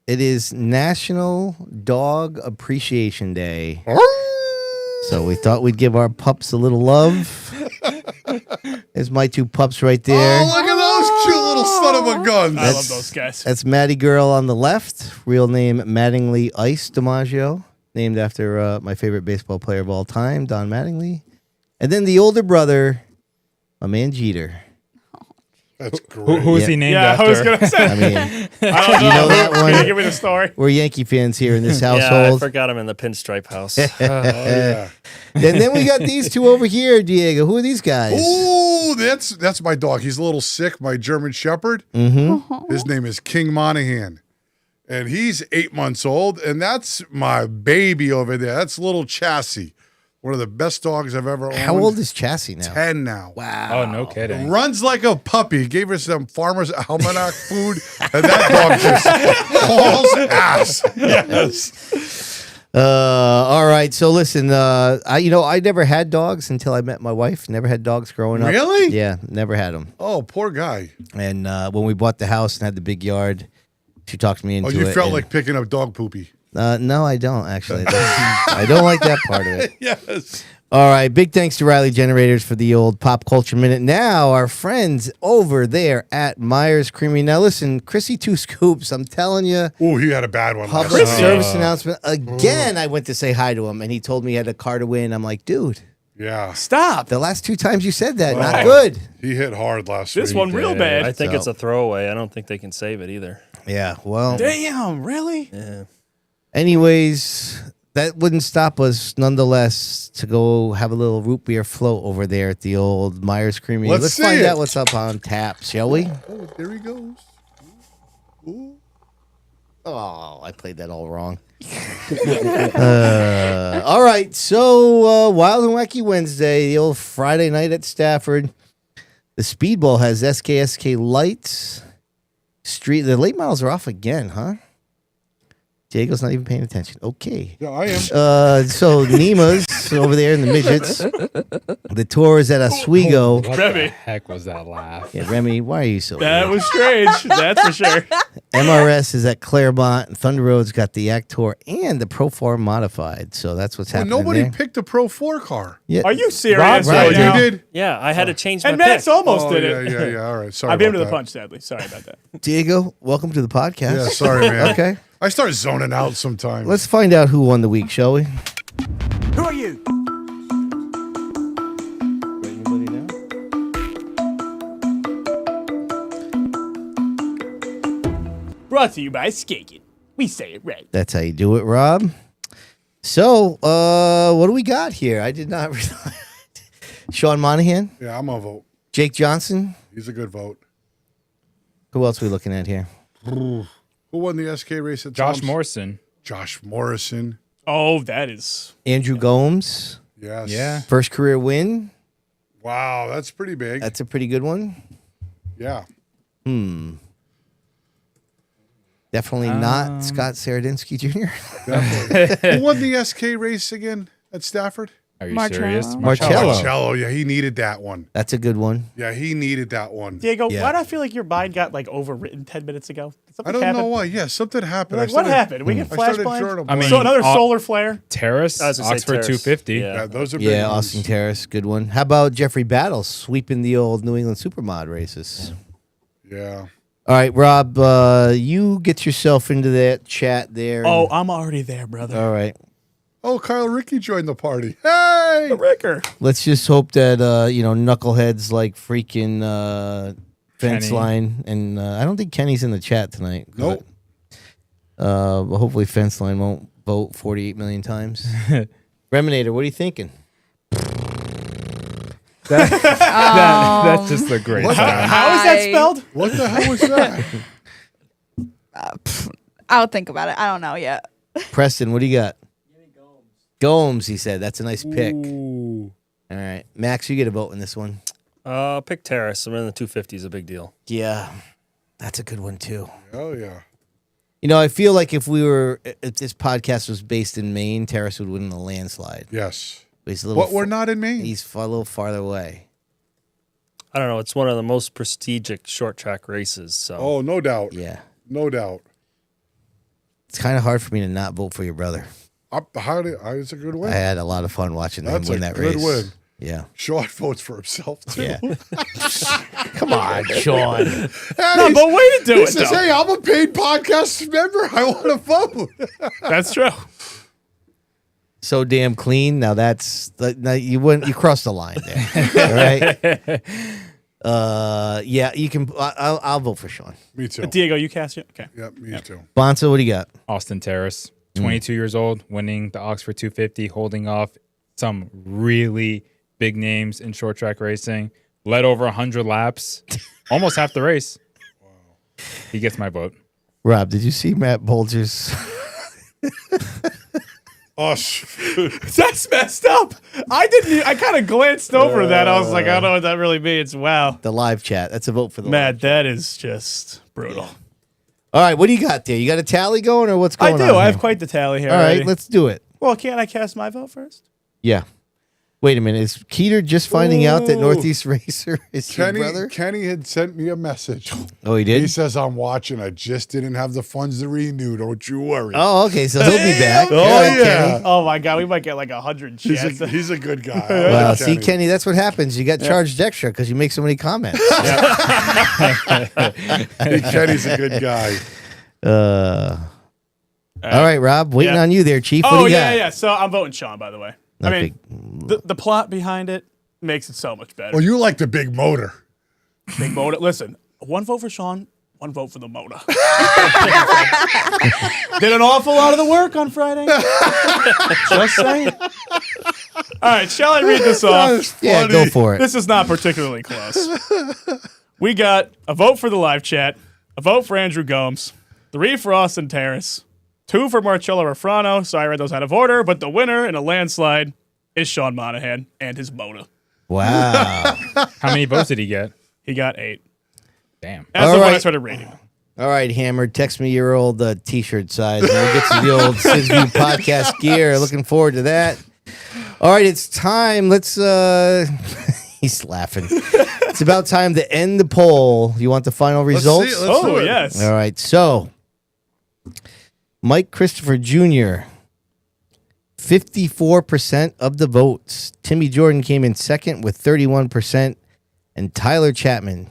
It is National Dog Appreciation Day. So we thought we'd give our pups a little love. There's my 2 pups right there. Oh, look at those cute little son of a gun. I love those guys. That's Maddie Girl on the left. Real name Mattingly Ice DiMaggio, named after my favorite baseball player of all time, Don Mattingly. And then the older brother, my man Jeter. That's great. Who's Yeah. he named Yeah, after? I was gonna say. I mean, I don't you know that Can you one? give me the story? We're Yankee fans here in this Yeah, I household. forgot him in the pinstripe house. Yeah. And then we got these two over here, Diego. Who are these guys? Ooh, that's my dog. He's a little sick, my German Shepherd. Mm-hmm. His name is King Monahan. And he's 8 months old, and that's my baby over there. That's little Chassis. One of the best dogs I've ever owned. How old is Chassis now? 10 now. Wow. Oh, no kidding. Runs like a puppy. Gave her some Farmer's Almanac food, and that dog just hauls ass. Yes. All right. So listen, I never had dogs until I met my wife. Never had dogs growing up. Really? Yeah, never had them. Oh, poor guy. And when we bought the house and had the big yard, she talked me into Oh, you it. felt and- like picking up dog poopy. no, I don't actually. I don't like that part of it. Yes. All right. Big thanks to Riley Generators for the old pop culture minute. Now, our friends over there at Myers Creamery. Now, listen, Chrissy Two Scoops, I'm telling you, Oh, he had a bad one. public last night. service announcement. Again, I went to say hi to him, and he told me he had a car to win. I'm like, dude, Yeah. Stop. the last 2 times you said that, not Oh. good. He hit hard last week. This one real bad. I think So- it's a throwaway. I don't think they can save it either. Yeah, well, Damn, really? Yeah. anyways, that wouldn't stop us nonetheless to go have a little root beer float over there at the old Myers Creamery. Let's Let's see find it. out what's up on tap, shall we? Oh, there he goes. Ooh. Oh, I played that all wrong. All right, so Wild and Wacky Wednesday, the old Friday night at Stafford. The Speedbowl has SKSK lights. The late models are off again, huh? Diego's not even paying attention. Okay. Yeah, I am. So Nima's over there in the midgets. The tour is at Oswego. What Remy. the heck was that laugh? Yeah, Remy, why are you so That weird? was strange. That's for sure. MRS is at Claremont. And Thunder Road's got the Yak Tour and the Pro 4 modified. So that's what's Well, happening nobody there. picked a Pro 4 car. Yeah. Are you serious Rob, right Oh, now? you did? Yeah, I had to change my And Max pick. almost Oh, did yeah, it. yeah, yeah. All right. Sorry I beat him about to the that. punch, sadly. Sorry about that. Diego, welcome to the podcast. Yeah, sorry, man. Okay. I start zoning out sometimes. Let's find out who won the week, shall we? Who are you? Brought to you by Skaking. We say it right. That's how you do it, Rob. So, what do we got here? I did not realize. Sean Monahan, Yeah, I'm gonna vote. Jake Johnson. He's a good vote. Who else are we looking at here? Who won the SK race at Josh Tom's? Morrison. Josh Morrison. Oh, that is. Andrew Gomes, Yes. Yeah. first career win. Wow, that's pretty big. That's a pretty good one. Yeah. Definitely not Scott Saradinsky Jr. Definitely. Who won the SK race again at Stafford? Are you Marcello. serious? Marcello. Marcello. Yeah, he needed that one. That's a good one. Yeah, he needed that one. Diego, Yeah. why do I feel like your mind got like overwritten 10 minutes ago? Did I something don't happen? know why. Yeah, something happened. Like, I what started- happened? We get I flash started blind? drawing a I blank. mean, So another all- solar flare? Terrace, I was gonna say Oxford Terrace. 250. Yeah. Yeah, those are big Yeah, ones. Austin Terrace, good one. How about Jeffrey Battle sweeping the old New England Supermod races? Yeah. All right, Rob, you get yourself into that chat there. Oh, I'm already there, brother. All right. Oh, Kyle Rickey joined the party. Hey! Ricker. Let's just hope that knuckleheads like freaking fence Kenny. line, and I don't think Kenny's in the chat tonight. Nope. But hopefully fence line won't vote 48 million times. Reminator, what are you thinking? That's just a great What the sound. How is that spelled? What the hell was that? I'll think about it. I don't know yet. Preston, what do you got? Gomes, he said. That's a nice pick. Ooh. All right. Max, you get a vote in this one. Pick Terrace. I'm in the 250 is a big deal. Yeah. That's a good one, too. Oh, yeah. You know, I feel like if this podcast was based in Maine, Terrace would win in a landslide. Yes. But he's a little What, we're not in Maine? He's a little farther away. I don't know. It's one of the most prestigious short track races. So Oh, no doubt. Yeah. No doubt. It's kind of hard for me to not vote for your brother. It's a good win. I had a lot of fun watching him That's win a that good race. win. Yeah. Sean votes for himself, too. Yeah. Come on, Sean. No, but way to do He it, says, though. hey, I'm a paid podcast member. I want to vote. That's true. So damn clean. Now you crossed the line there. All right. Yeah, you can. I'll vote for Sean. Me too. Diego, you cast it? Okay. Yep, me too. Bonsa, what do you got? Austin Terrace, 22 years old, winning the Oxford 250, holding off some really big names in short track racing. Led over 100 laps, almost half the race. Wow. He gets my vote. Rob, did you see Matt Bolger's? Oh, that's messed up. I kind of glanced over that. I was like, I don't know what that really means. Wow. The live chat. That's a vote for the Matt, live that is just brutal. All right, what do you got there? You got a tally going, or what's going on? I do. I have here? quite the tally here. All right, already. let's do it. Well, can't I cast my vote first? Yeah. Wait a minute. Is Keeter just finding out that Northeast Racer is your brother? Kenny had sent me a message. Oh, he did? He says, I'm watching. I just didn't have the funds to renew. Don't you worry. Oh, okay. So he'll be back. Oh, Yeah, yeah. Kenny. Oh, my God. We might get like 100 chats. He's a good guy. Well, see, Kenny, that's what happens. You got charged extra because you make so many comments. Kenny's a good guy. All right, Rob. Waiting on you there, Chief. What do you got? Yeah. So I'm voting Sean, by the way. Not I mean, the plot behind it makes it so much better. Well, you like the big motor. Big motor. Listen, one vote for Sean, one vote for the motor. Did an awful lot of the work on Friday. Just saying. All right, shall I read this off? Yeah, go for it. This is not particularly close. We got a vote for the live chat, a vote for Andrew Gomes, 3 for Austin Terrace, 2 for Marcello Refrano. Sorry, I read those out of order, but the winner in a landslide is Sean Monahan and his motor. Wow. How many votes did he get? He got 8. Damn. As of when I started rating. All right, Hammer, text me your old T-shirt size. And we'll get some of the old SID podcast gear. Looking forward to that. All right, it's time. Let's, he's laughing. It's about time to end the poll. You want the final results? Let's do it. Yes. All right, so Mike Christopher Jr., 54% of the votes. Timmy Jordan came in second with 31%, and Tyler Chapman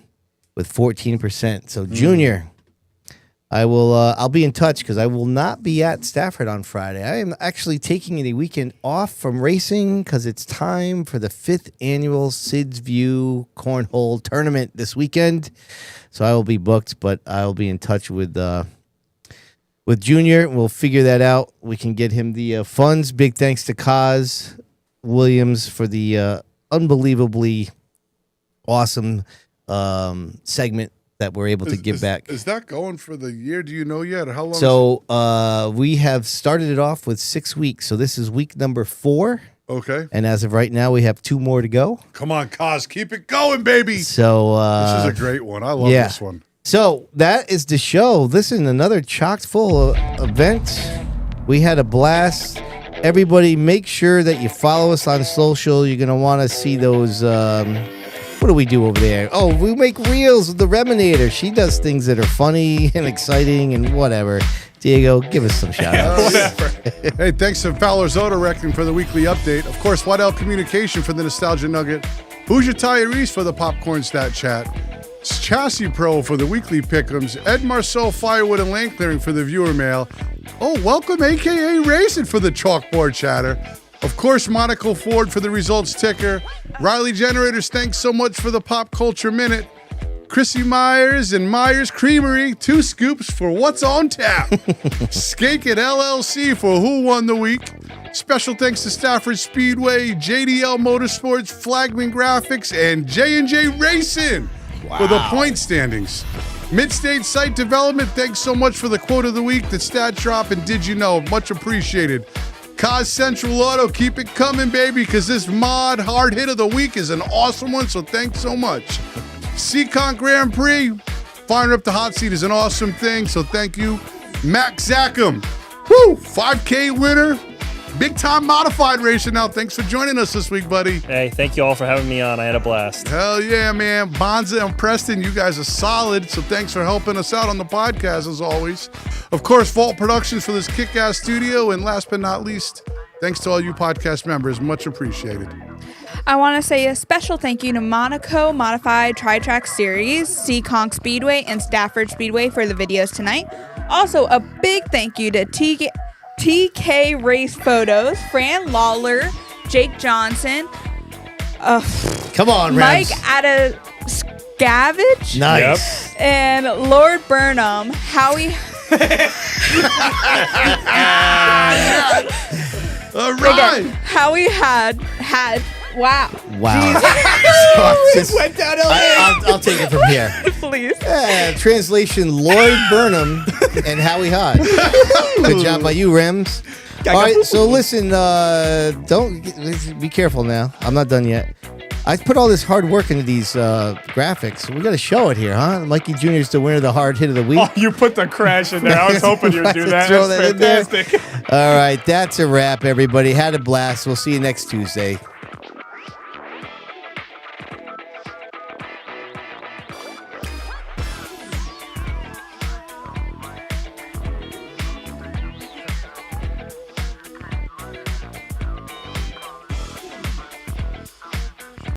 with 14%. So, Junior, I'll be in touch because I will not be at Stafford on Friday. I am actually taking a weekend off from racing because it's time for the 5th annual SID's View Cornhole Tournament this weekend. So I will be booked, but I will be in touch with Junior. We'll figure that out. We can get him the funds. Big thanks to Kaz Williams for the unbelievably awesome segment that we're able to give back. Is that going for the year? Do you know yet? Or how long? So we have started it off with 6 weeks. So this is week number 4. Okay. And as of right now, we have 2 more to go. Come on, Kaz. Keep it going, baby. So this is a great one. I love this one. So that is the show. Listen, another chock full event. We had a blast. Everybody, make sure that you follow us on social. You're going to want to see those. What do we do over there? Oh, we make reels with the Reminator. She does things that are funny and exciting and whatever. Diego, give us some shout outs. Hey, thanks to Fowler's Auto Wrecking for the weekly update. Of course, Waddell Communication for the Nostalgia Nugget. Hoosier Tyrese for the Popcorn Stat Chat. Chassis Pro for the weekly pick'ems. Ed Marceau Firewood and Land Clearing for the viewer mail. Oh, welcome AKA Racing for the chalkboard chatter. Of course, Monaco Ford for the results ticker. Riley Generators, thanks so much for the Pop Culture Minute. Chrissy Myers and Myers Creamery, 2 scoops for what's on tap. Skake at LLC for who won the week. Special thanks to Stafford Speedway, JDL Motorsports, Flagman Graphics, and J&J Racing for the point standings. Mid-State Site Development, thanks so much for the quote of the week, the stat drop, and did you know? Much appreciated. Cause Central Auto, keep it coming, baby, because this mod hard hit of the week is an awesome one, so thanks so much. Seacon Grand Prix, firing up the hot seat is an awesome thing, so thank you. Max Zachem, 5K winner, big-time modified racer now. Thanks for joining us this week, buddy. Hey, thank you all for having me on. I had a blast. Hell yeah, man. Bonza and Preston, you guys are solid, so thanks for helping us out on the podcast, as always. Of course, Vault Productions for this kick-ass studio, and last but not least, thanks to all you podcast members. Much appreciated. I want to say a special thank you to Monaco Modified Tri-Track Series, Seaconk Speedway, and Stafford Speedway for the videos tonight. Also, a big thank you to TK Race Photos, Fran Lawler, Jake Johnson, Come on, Mike Rams. Scavenge. Nice. And Lord Burnham, Howie. All right. Howie had. Wow. Wow. Went down I'll take it from here. Please. Translation: Lloyd Burnham and Howie Hod. Good job by you, Rems. All right, so listen, don't be careful now. I'm not done yet. I put all this hard work into these graphics. We got to show it here, huh? Mikey Jr. is the winner of the hard hit of the week. Oh, you put the crash in there. I was hoping you'd do that. Throw That's that in there. fantastic. All right, that's a wrap, everybody. Had a blast. We'll see you next Tuesday.